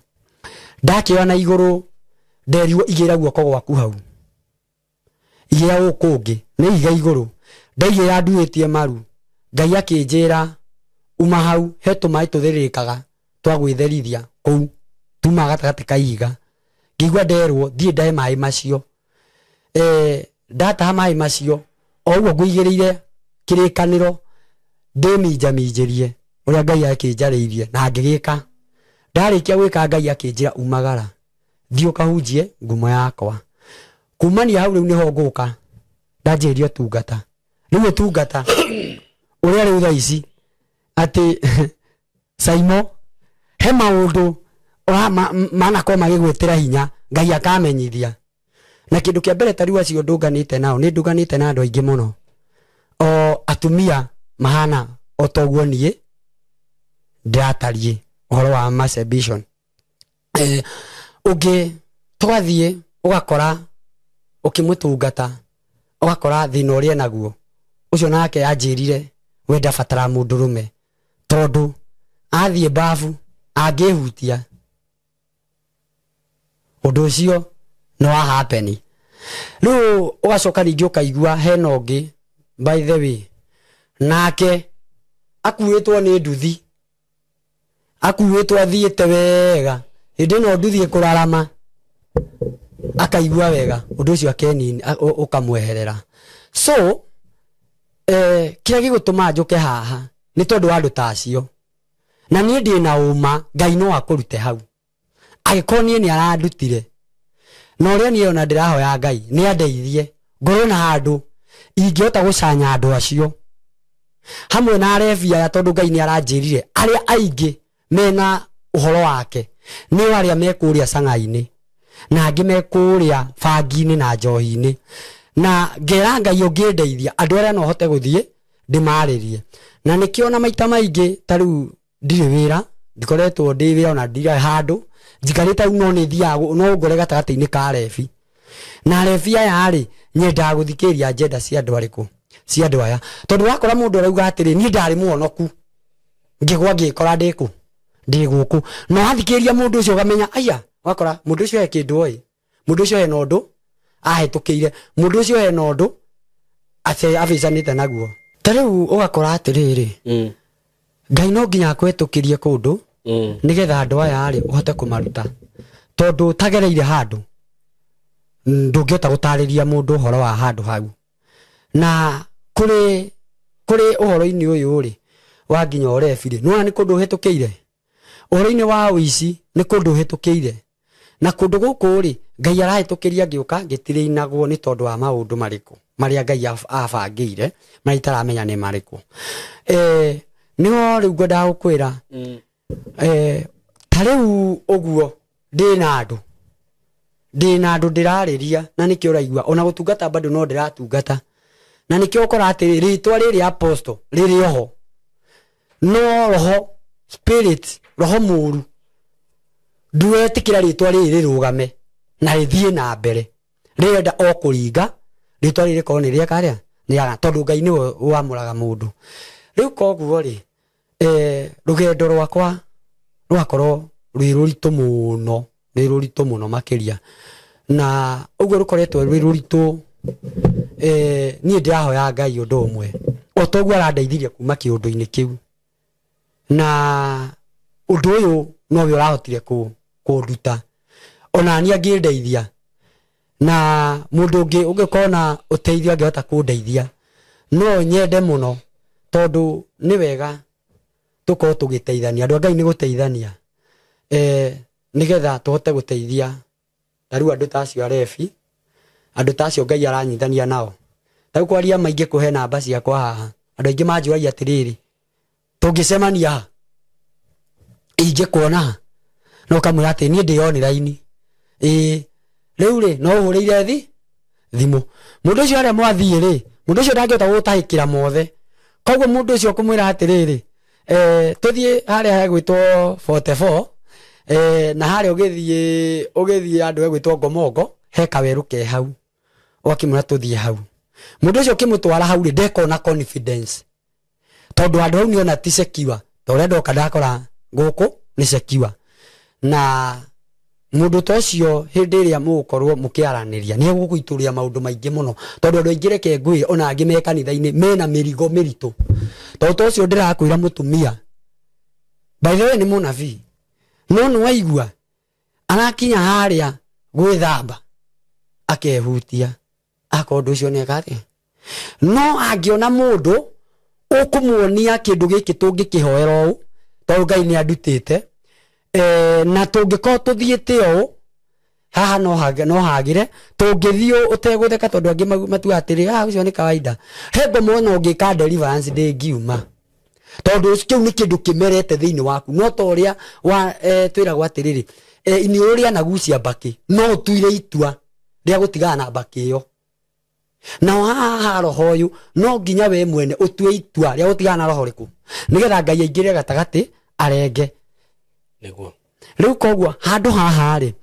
ndakĩoya na igũrũ nderirwo igĩra guoko gwaku hau igĩra gũkũ ũngĩ nĩ iga igũrũ ndaigĩra nduĩtie maru Ngai akĩnjĩra uma hau he tumai tuthirikaga twa gwitherithia kou tuma gatagati kaiga ngigwa nderwo thie ndae mai macio data mai macio o ugo ngwigirire kirikaniro ndiminjaminjirie uria Ngai akinjarĩirie na ngigika ndarikia gwika Ngai akinjira umagara thio kahunjie ngumo yakwa kumania hau riu niho nguka ndanjirio tungata riu tungata uria riu thaici ati Saimo he maundu mana ko magigwitira hinya Ngai akamenyithia na kindu kia mbere tariu acio ndunganite nao ni ndunganite na andu aingi muno o atumia mahana otoguo nie ndatarie uhoro wa masturbation ugi twathie ugakora ukimutungata ugakora thina uria naguo ucio nake anjirire wenda fatara mundurume tondu athie bafu angihutia undu ucio no happen riu ugacoka ringi ukaigua hena ungi by the way nake akuitwo ni nduthi akuitwo athiete wega hindi no nduthi kurarama akaigua wega undu ucio akenini ukamweherera so kira gigutuma njuke haha ni tondu wa andu tacio na nie ndi na uma Ngai no akurute hau agikonie ni arandutire no ria nie ona ndirahoya Ngai ni andeithie ngoro na handu ingihota gucanya andu acio hamwe na arevia ya tondu Ngai ni aranjirire aria aingi mena uhoro wake ni aria mekuria sangaini na angi mekuria bangi-ini na njohi-ini na ngera Ngai ungindeithia andu aria no hote guthie ndimaririe na nikiona maita maingi tariu ndire wira ndikoretwo ndi wira ona ndira handu njikarite no ni thiago no ngore gatagati-ini ka refi na refi aya ri nyenda guthikiria agenda cia andu ariku cia andu aya tondu wakora mundu arauga atiri ni ndari muonoku ngigwa ngikora ndiku ndi guku no athikiria mundu ucio gamenya aya wakora mundu ucio ekindu oi mundu ucio ena undu ahetukire mundu ucio ena undu ate avicanite naguo tariu ugakora atiriri Ngai no nginya akwetukirie kundu nigetha andu aya ari uhote kumaruta tondu tagereire handu ndungihota gutariria mundu uhoro wa handu hau na kuri uhoro-ini uyu ri wa nginya urefire no ni kundu hetukire uhoro-ini wa uici ni kundu hetukire na kundu guku ri Ngai arahetukiria ngiuka ngitire inagwo ni tondu wa maundu mariku maria Ngai abangire maitaramenya ni mariku niho riu ngwenda gukwira tariu uguo ndina andu ndirariria na nikio uraigua ona gutungata bado no ndiratungata na nikio ukora ati ritwa riri apostle riri oho no roho spirit roho muru nduetikira ritwa riri rugame na rithie na mbere renda okuringa ritwa riri ko ni ria karia ni ya tondu Ngai ni wamuraga mundu riu koguo ri rugendo rwakwa rwakorwo rwi ruritu muno makiria na uguo rukoretwo rwi ruritu nie ndirahoya Ngai undu umwe otoguo arandeithirie kuma kiundu-ini kiu na undu uyu no we urahotire kunduta ona ni angindeithia na mundu ungi ungikona uteithio angihota kundeithia no nyende muno tondu ni wega tuko tugiteithania andu Ngai ni guteithania nigetha tuhote guteithia tariu andu tacio arefi andu tacio Ngai aranyithania nao tau kwaria maingi kuhe namba ciakwa haha andu aingi manjuragia atiriri tungicemania ingi kuona no kamwe ati ni ndi online riu ri no uhurire thimu mundu ucio aria mwathie ri mundu ucio ndangihota gutahikira mothe koguo mundu ucio kumwira atiriri tuthie haria hegwitwo 44 na haria ugithie andu hegwitwo Ngomongo he kaweru ke hau wakimura tuthie hau mundu ucio kimutwara hau ri ndekona confidence tondu andu hau niona ti secure tore ndoka ndakora guku ni secure na mundu tocio hindi iria mugukorwo mukiaraniria ni guguituria maundu maingi muno tondu andu aingi reke ngui ona angi me kanitha-ini mena mirigo miritu tondu tocio ndirakwira mutumia by the way ni munabii no waigua arakinya haria gwithamba akehutia akondu cio ne gathi no angiona mundu ukumuonia kindu giki tungikihoera u to Ngai ni andutite na tungiko tuthiite u haha no hagire tungithio utegutheka tondu angi matu atiri ucio ni kawaida hebo mwana ungika deliverance de giuma tondu kiu ni kindu kimerete thiini waku no to ria wa twira gwa atiriri ini uria nagucia baki no tuire itua ria gutigana na baki yo na haha roho uyu no nginya we mwene utue itua ria gutigana na roho riku nigetha Ngai aingire gatagati arenge niguo riu kogwa handu haha ri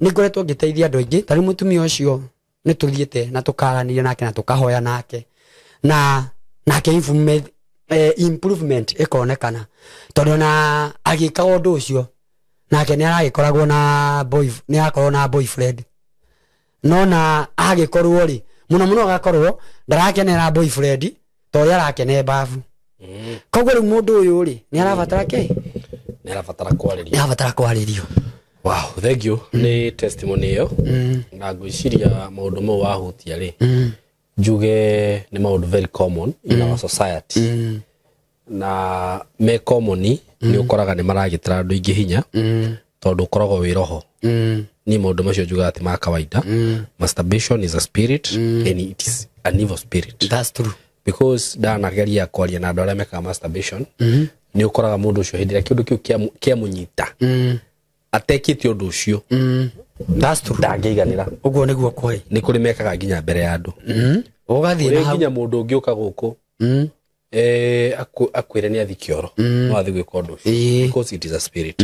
ni ngoretwo ngiteithia andu aingi tari mutumia ucio ni tuthiete na tukaranire nake na tukahoya nake na nake improvement ikonekana tondu na agika undu ucio nake ni aragikoragwo na boyfriend no na agikorwo ri muno agakorwo ndarakenera boyfriend to ria arakene bafu kogwa riu mundu uyu ri ni arabatara ke ni arabatara kwaririo wow thank you ni testimony yo na ngwiciria maundu mo wahutia ri juge ni maundu very common in our society na me common ni ukoraga ni maragitira andu ingi hinya tondu ukoragwo wi roho ni maundu macio juga ati ma kawaida masturbation is a spirit and it is an evil spirit. That's true because ndanageria kwaria na andu aria meka masturbation ni ukoraga mundu ucio hindira kindu kiu kia munyita atekite undu ucio that's true ndangeiganira uguo niguo kwoi ni kuri mekaga nginya mbere ya andu ugathie na nginya mundu ngiuka guku akwire ni athikioro no athi gwika undu ucio because it is a spirit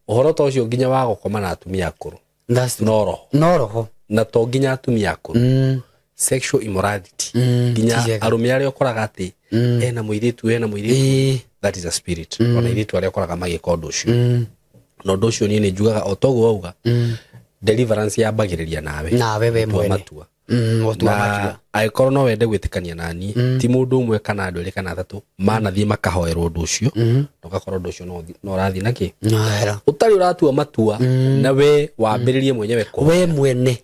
uhoro to ucio nginya wa gukoma na atumia akuru that's no roho na to nginya atumia akuru sexual immorality nginya arume aria ukoraga ati ena muiritu that is a spirit ona iritu aria ukoraga magika undu ucio no undu ucio ni njugaga otogo wauga deliverance yambagiriria nawe we mwene matua aikorwo no wende gwitikania nani ti mundu umwe kana andu eri kana athatu manathie makahoerwo undu ucio ugakorwo undu ucio no rathi naki utari uratua matua na we wambiririe mwenyewe ko we mwene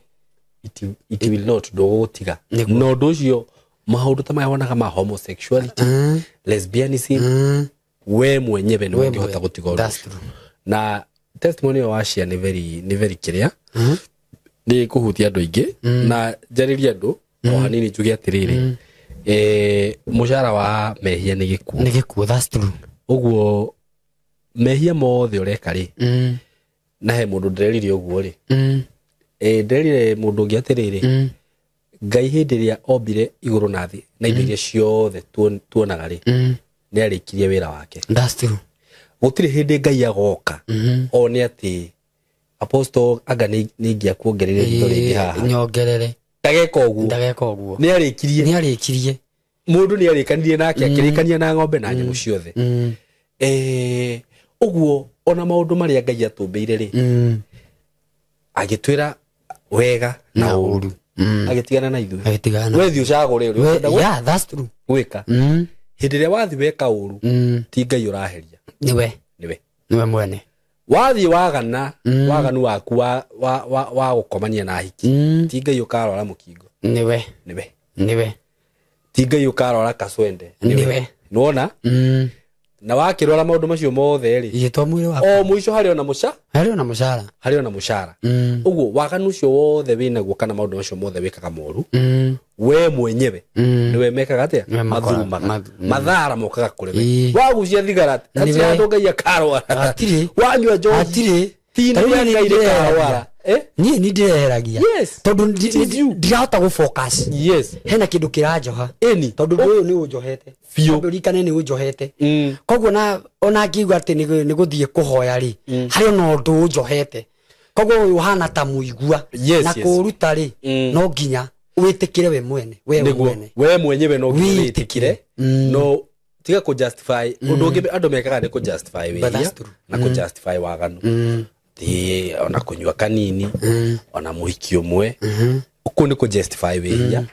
it will not do tiga no undu ucio maundu ta maya wonaga ma homosexuality lesbianism we mwenyewe ni ungihota gutiga undu na testimony wa cia ni very clear ni kuhutia andu ingi na jariria andu o hanini njuge atiriri mushara wa mehia ni gikuo that's true uguo mehia mothe ureka ri na he mundu ndirerire uguo ri ndirerire mundu ngi atiriri Ngai hindi ria ombire iguru na thi na indo iria ciothe tuonaga ri ni arikirie wira wake that's true gutire hindi Ngai agoka one ati apostle aga ni ngia kuongerere indo ringi haha nyongerere ndageka uguo ni arikirie mundu ni arikanirie nake akirikania na ng'ombe na nyamu ciothe uguo ona maundu maria Ngai atumbeire ri agitwira wega na uru agitigana na ithu we thi ucagure uri yeah that's true gwika hindi ria wathi weka uru ti Ngai uraheria niwe mwene wathi waganu waku wa gukomania na hiki ti Ngai ukarora mukingo niwe ti Ngai ukarora kaswende niwe nuona na wakirora maundu macio mothe ri yitwa mwiri wako o muico hari ona mushara uguo waganu cio wothe wina guka na maundu macio mothe wikaga moru we mwenyewe niwe mekaga atia mathara mokaga kuri wagucia thigara kati andu Ngai akarwara atiri wanyua njohi tini Ngai akarwara ni ndireheragia tondu ndirahota gu focus hena kindu kiranjoha tondu uyu ni unjohete tondu rikane ni unjohete kogwo na ona ngiuga ati ni guthie kuhoya ri hari ona undu unjohete kogwo uyu hana ta muigua na kuruta ri no nginya witikire we mwene we mwenyewe no nginya witikire no tiga ku justify undu ngi andu mekaga ni ku justify we na ku justify waganu ti ona kunywa kanini ona muhiki umwe uku ni ku justify we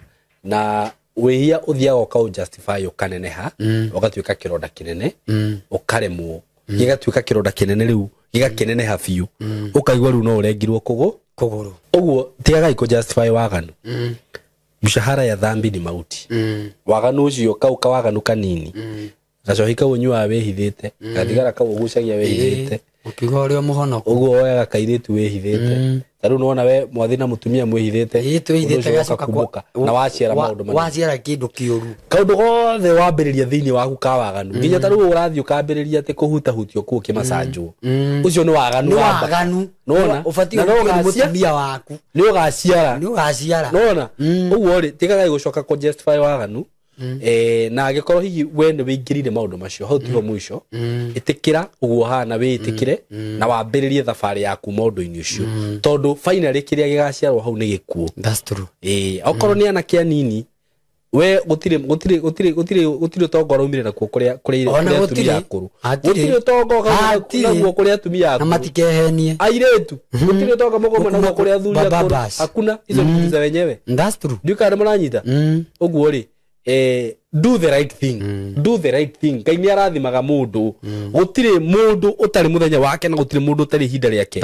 na wehia uthiaga ukau justify ukaneneha ugatuika kironda kinene ukaremwo gigatuika kironda kinene riu gigakeneneha biu ukaigwa riu no urengirwo kuguru uguo tiaga iko justify waganu mshahara ya dhambi ni mauti waganu ucio kauka waganu kanini gacohika unyua wehithite gathigara kau ugucagia wehithite ukigorio muhono uguo oyaga kairitu wehithite taru nona we mwathina mutumia mwehithite twehithite gacoka kubuka na waciara maundu manene waciara kindu kiuru kaundu gothe wambiriria thiini waku ka waganu nginya taru urathi ukambiriria ati kuhuta hutio ku kimacanjwo ucio ni waganu nona ufatio ni mutumia waku ni ugaciara nona uguo ri tigaga gucoka ku justify waganu na agikorwo hihi we ni wingirire maundu macio hau tiho mwisho itikira uguo hana we itikire na wambiririe thabari yaku maundu-ini ucio tondu finally kiria gigaciarwo hau ni gikuo. That's true. Okorwo ni anake anini we gutire tongo raumire na kuria atumia akuru gutire tongo naguo kuria atumia akuru na matikehenie airetu gutire tongo mogoma naguo kuria athuri akuru hakuna hizo ni za wenyewe. That's true. Ndikare muranyita uguo ri do the right thing kaini arathimaga mundu gutire mundu utari muthenya wake na gutire mundu utari hinda riake.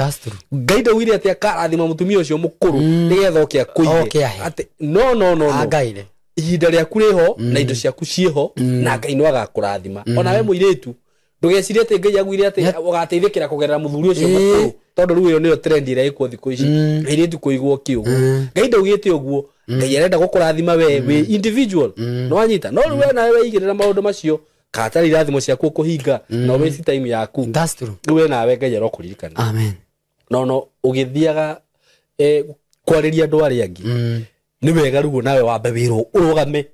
Ngaida wire ati akarathima mutumia ucio mukuru nigetha okia kuige ati no agaire ihinda riaku riho na indo ciaku cieho na Ngai no agakurathima ona we muiretu ndugecirie ati Ngai agwire ati ugateithikira kugerera muthuri ucio mukuru tondu riu iyo niyo trend ira iko thiku ici iretu kuigwo kiugo Ngai ndugite uguo Ngai arenda gukurathima we individual no anyita no we na we igirira maundu macio katari irathimo ciaku kuhinga no waste time yaku. That's true. We na we Ngai arokuririkana. Amen. No ugithiaga kwariria andu aria angi ni wega rugo nawe wambe wiro urugame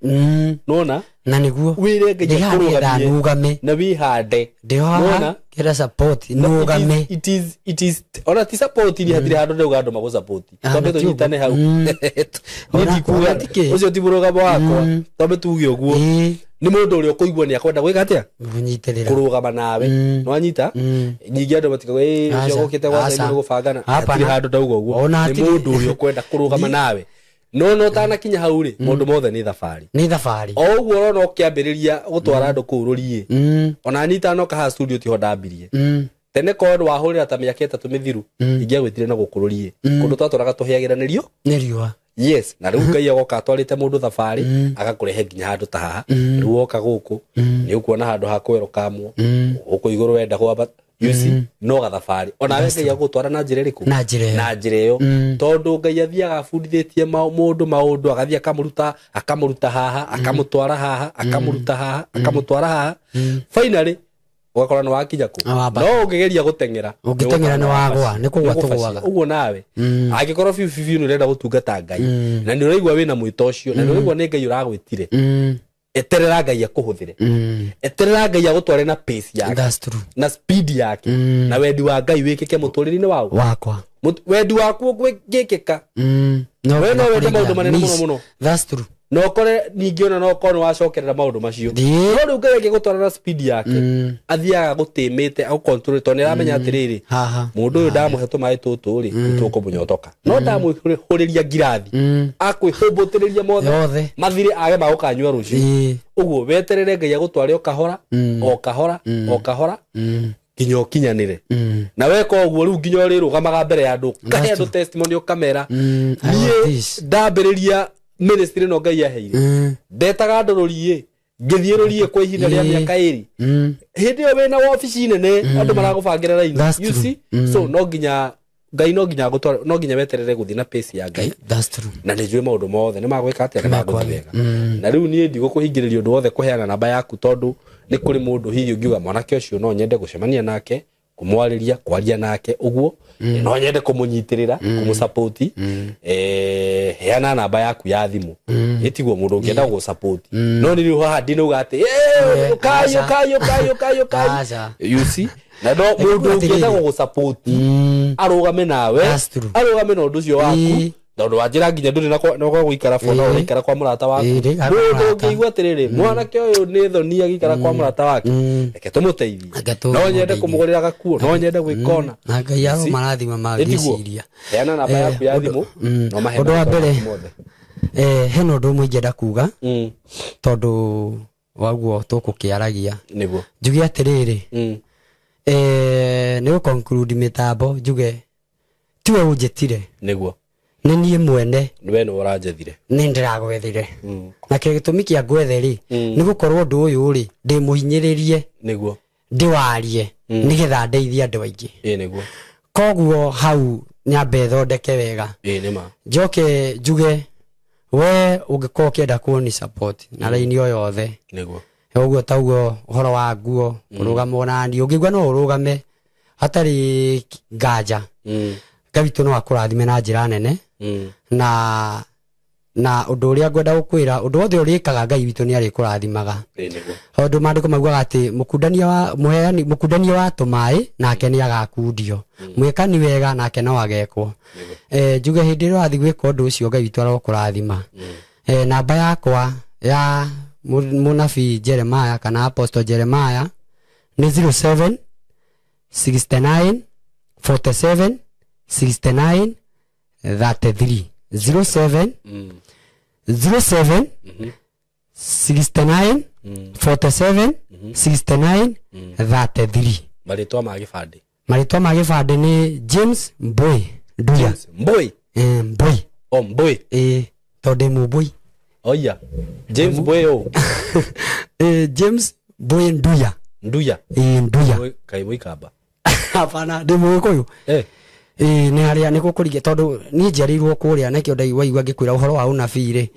nona na niguo wire Ngai urugame na wihande nona kira support nugame it is ona ti support ni hatire handu ndauga andu mago support tondu tunyitane hau ni dikuga ucio ti burugamo wakwa tondu tuge uguo ni mundu uri ukuigwa ni akwenda gwika atia kunyitirira kurugama nawe no anyita nyingi andu batikagwe ucio gukite gwa thai ni gubangana hatire handu ndauga uguo ni mundu uri ukwenda kurugama nawe no tana kinya hau ri mundu mothe ni thabari o uguo rona ukiambiriria gutwara andu kururie ona nita no ka studio ti hodambirie tene ko wahurira ta miaka 3 mithiru ingia gwitire na gukururie kundu twaturaga tuheagiranirio ni riwa. Yes na riu Ngai agoka atwarite mundu thabari agakurehe nginya handu ta haha riu oka guku ni ukuona handu ha kwerokamwo uku iguru wenda kwamba you see no gathabari ona we Ngai agutwara na njira iriku na njira iyo tondu Ngai athiaga abundithitie maundu agathia akamuruta haha akamutwara haha akamuruta haha akamutwara haha finally ugakora ni wakinya ku no ungegeria gutengera ni wagwa ni kugwa tugwaga uguo nawe angikorwo fiu ni renda gutungata Ngai na ni uraigwa wina mwito ucio na ni uraigwa ni Ngai uragwitire eterera Ngai akuhuthire eterera Ngai agutware na pace yake na speed yake na wendi wa Ngai wikike muturiri-ini wakwa wendi waku gwikika no we no wende maundu manene muno. That's true. No kore ningi ona no kono wacokerera maundu macio no riu Ngai agigutwara na speed yake athiaga gutimite au control to ni ramenya atiriri mundu uyu ndamuhe tumai tutu ri tukumunyotoka no ndamuhuriria ngirathi akwihubutiriria mothe mathire age magukanywa rucio uguo weterere Ngai agutware o kahora nginya ukinyanire na weka uguo riu nginya rirugamaga mbere ya andu kahe andu testimony ukamera nie ndambiriria ministry no Ngai aheire ndetaga ndorurie ngithierurie kwa ihinda ria miaka iri hindi yo wena office nene andu maragubangira raini you see so no nginya Ngai no nginya gutwara no nginya weterere guthi na pace ya Ngai. That's true. Na njue maundu mothe ni magwika atia ni maguthi wega na riu nie ndigukuhingiriria undu wothe kuheana namba yaku tondu ni kuri mundu hihi ungiuga mwanake ucio no nyende gucemania nake kumwariria kwaria nake uguo no nyende kumunyitirira kumusupport heana namba yaku ya thimu itiguo mundu ungienda gusupport no ni riu haha ndinuga ati kayo you see na do mundu ungienda gusupport arugame nawe arugame no ndu cio waku tondu wanjira nginya nduri no guikara fona uikara kwa murata waku mundu ngiigua atiriri mwanake uyu ni thoni agikara kwa murata wake reke tumuteithie no nyende kumugurira gakuo no nyende gwikona na Ngai aro marathima magiciria heana namba yaku ya thimu no mahe undu wa mbere heno ndo mwingenda kuga tondu waguo tukukiaragia niguo njuge atiriri ni conclude mitambo njuge tiwe unjetire niguo ni nie mwene niwe no uranjethire ni ndiragwethire na kire gitumi kia gwetheri ni gukorwo ndu uyu ri ndi muhinyiririe niguo ndiwarie nigetha ndeithia andu aingi niguo koguo hau nyambe thondeke wega nima njoke njuge we ungikorwo kienda kuoni support na raini o yothe niguo uguo taugo uhoro wa nguo urugamo nani ungigwa no urugame hatari nganja gabitu no akurathime na njira nene na undu uria ngwenda gukwira undu wothe urikaga Ngai witu ni ari kurathimaga niguo ondu mandiko maguaga ati mukundania wa muheani mukundania wa tumai nake ni agakundio mwekani wega nake no agekwo njuge hindi ro athi gwika undu ucio Ngai witu arokurathima namba yakwa ya munabii Jeremiah kana apostle Jeremiah ni 07 69 47 69 33 07 07 69 47 69 33 maritwa ma gibande ni James Mboy Nduya Mboy Mboy tonde Mboy oya James Mboy James Mboy Nduya Nduya kai muikaba hapana ndimo koyo ni haria ni gukurige tondu ni njarirwo kuria na kio ndai waigwa ngikwira uhoro wa unabii ri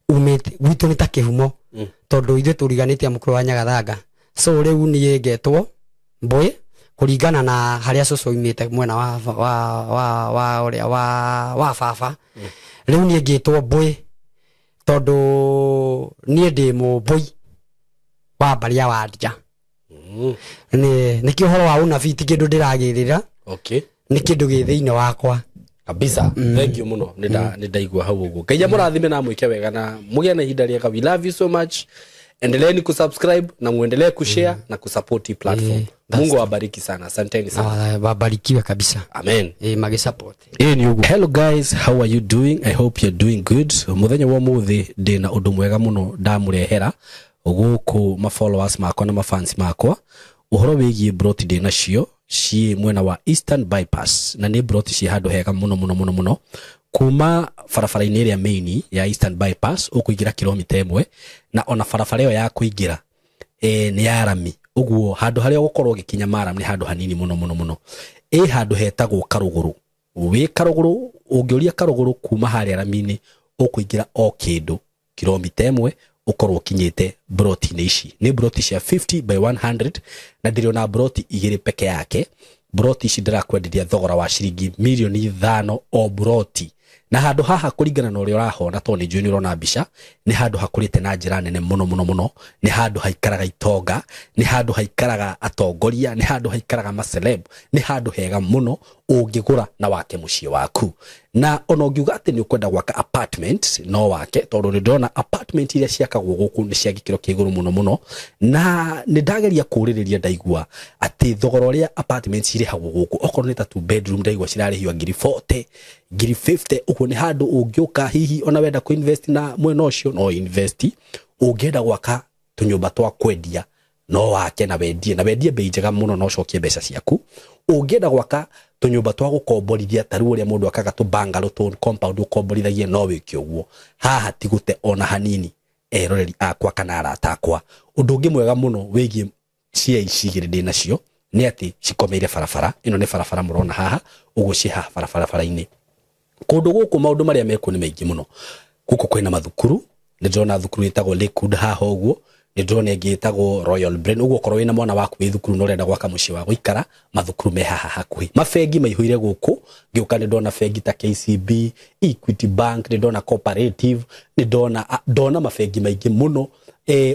umite gwitu ni ta kihumo tondu ithu turiganitie mukuru wa Nyagathanga so riu ni ngetwo Mboy kuringana na haria cucu imite mwena wa baba riu ni ngitwo Mboy tondu ni ndi Mboy wa baria wa Ndia ni kihoro wa unabii ti kindu ndiragirira ni kindu githiine wakwa kabisa thank you muno ndaigua hau uguo Ngai amurathime na mwike wega na mugie na ihinda riega we love you so much endeleeni kusubscribe na muendelee kushare na kusupport hii platform Mungu awabariki sana asanteni sana wabarikiwe kabisa amen mage support ni uguo hello guys how are you doing I hope you're doing good muthenya wa muthi ndina undu mwega muno ndamurehera guku ma followers makwa na ma fans makwa uhoro wigie broti ndina cio ci mwena wa Eastern Bypass na ni broti ci handu hega muno kuma farafara-ini iria main ya Eastern Bypass ukuingira kilomita 1 na ona farafara iyo ya kuingira ni ya rami uguo handu haria gukorwo gikinya maram ni handu hanini muno handu hetagwo Karuguru wi Karuguru ungioria Karuguru kuma haria rami-ini ukuingira o kindu kilomita 1 ukorwo kinyite broti ici ni broti cia 50 by 100 na ndiriona broti igiri peke yake broti ici ndirakwenderia thogora wa ciringi milioni 5 o broti na handu haha kuringana na uria urahona to ni njui urona mbica ni handu hakurite na njira nene muno ni handu haikaraga itonga ni handu haikaraga atongoria ni handu haikaraga maceleb ni handu hega muno ungigura na wake mucie waku na ona ungiuga ati ni ukwenda gwaka apartment no wake tondu ni ndona apartment iria ciakagwo guku ni cia gikiro kiguru muno na ni ndageria kuririria ndaigua ati thogora uria apartments iri hagu guku okorwo ni ta 2 bedroom ndaigua cirarihio ngiri 40 ngiri 50 uko ni handu ungiuka hihi ona wenda ku invest na mwena ucio no invest ungienda gwaka tunyumba twa kwendia no wake na wendie bei njega muno no cokie mbeca ciaku ungienda gwaka tunyumba twa gukomborithia taru uria mundu akaga tu bungalow tu compound ukomborithagie no wiki uguo haha tigute ona hanini eroreri akwa kana arata akwa undu ungi mwega muno wigie cia icigire ndina cio ni ati cikomeire farafara ino ni farafara murona haha uguo ci haha farafara-ini kundu guku maundu maria meku ni maingi muno guku kwina mathukuru ni ndona thukuru itagwo Lakewood haha uguo ni ndona ingi itagwo Royal Brain uguo korwo wina mwana waku wi thukuru no renda gwaka mucie wa guikara mathukuru me haha hakuhi mafengi maihuire guku ngiuka ni ndona fengi ta KCB Equity Bank ni ndona Cooperative ni ndona mafengi maingi muno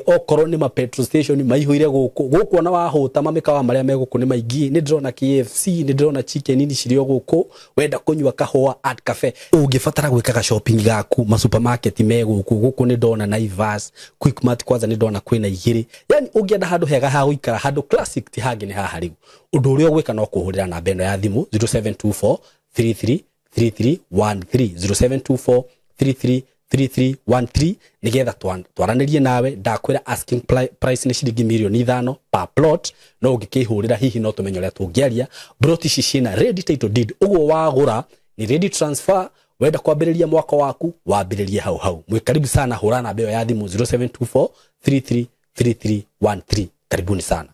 okorwo ni ma petrol station maihuire guku ona wahuta mamikawa maria me guku ni maingi ni ndona KFC ni ndona chicken ini cirio guku wenda kunywa kahua at cafe ungifatara gwikaga shopping gaku ma supermarket me guku ni ndona Naivas Quickmart kwanza ni ndona kwina igiri yani ungienda handu hega ha guikara handu classic ti hangi ni haha riu undu uria gwika no kuhurira na bendo ya thimu 0724 33 3313 0724 33 3313 nigetha twaranirie nawe ndakwira asking price ni shilingi milioni 5 per plot no ungikihurira hihi no tumenye uria tungiaria plot ici cina ready title deed uguo wagura ni ready transfer wenda kwambiriria mwaka waku wambiririe hau mwikaribu sana hurana beo ya thimu 0724 333313 karibuni sana.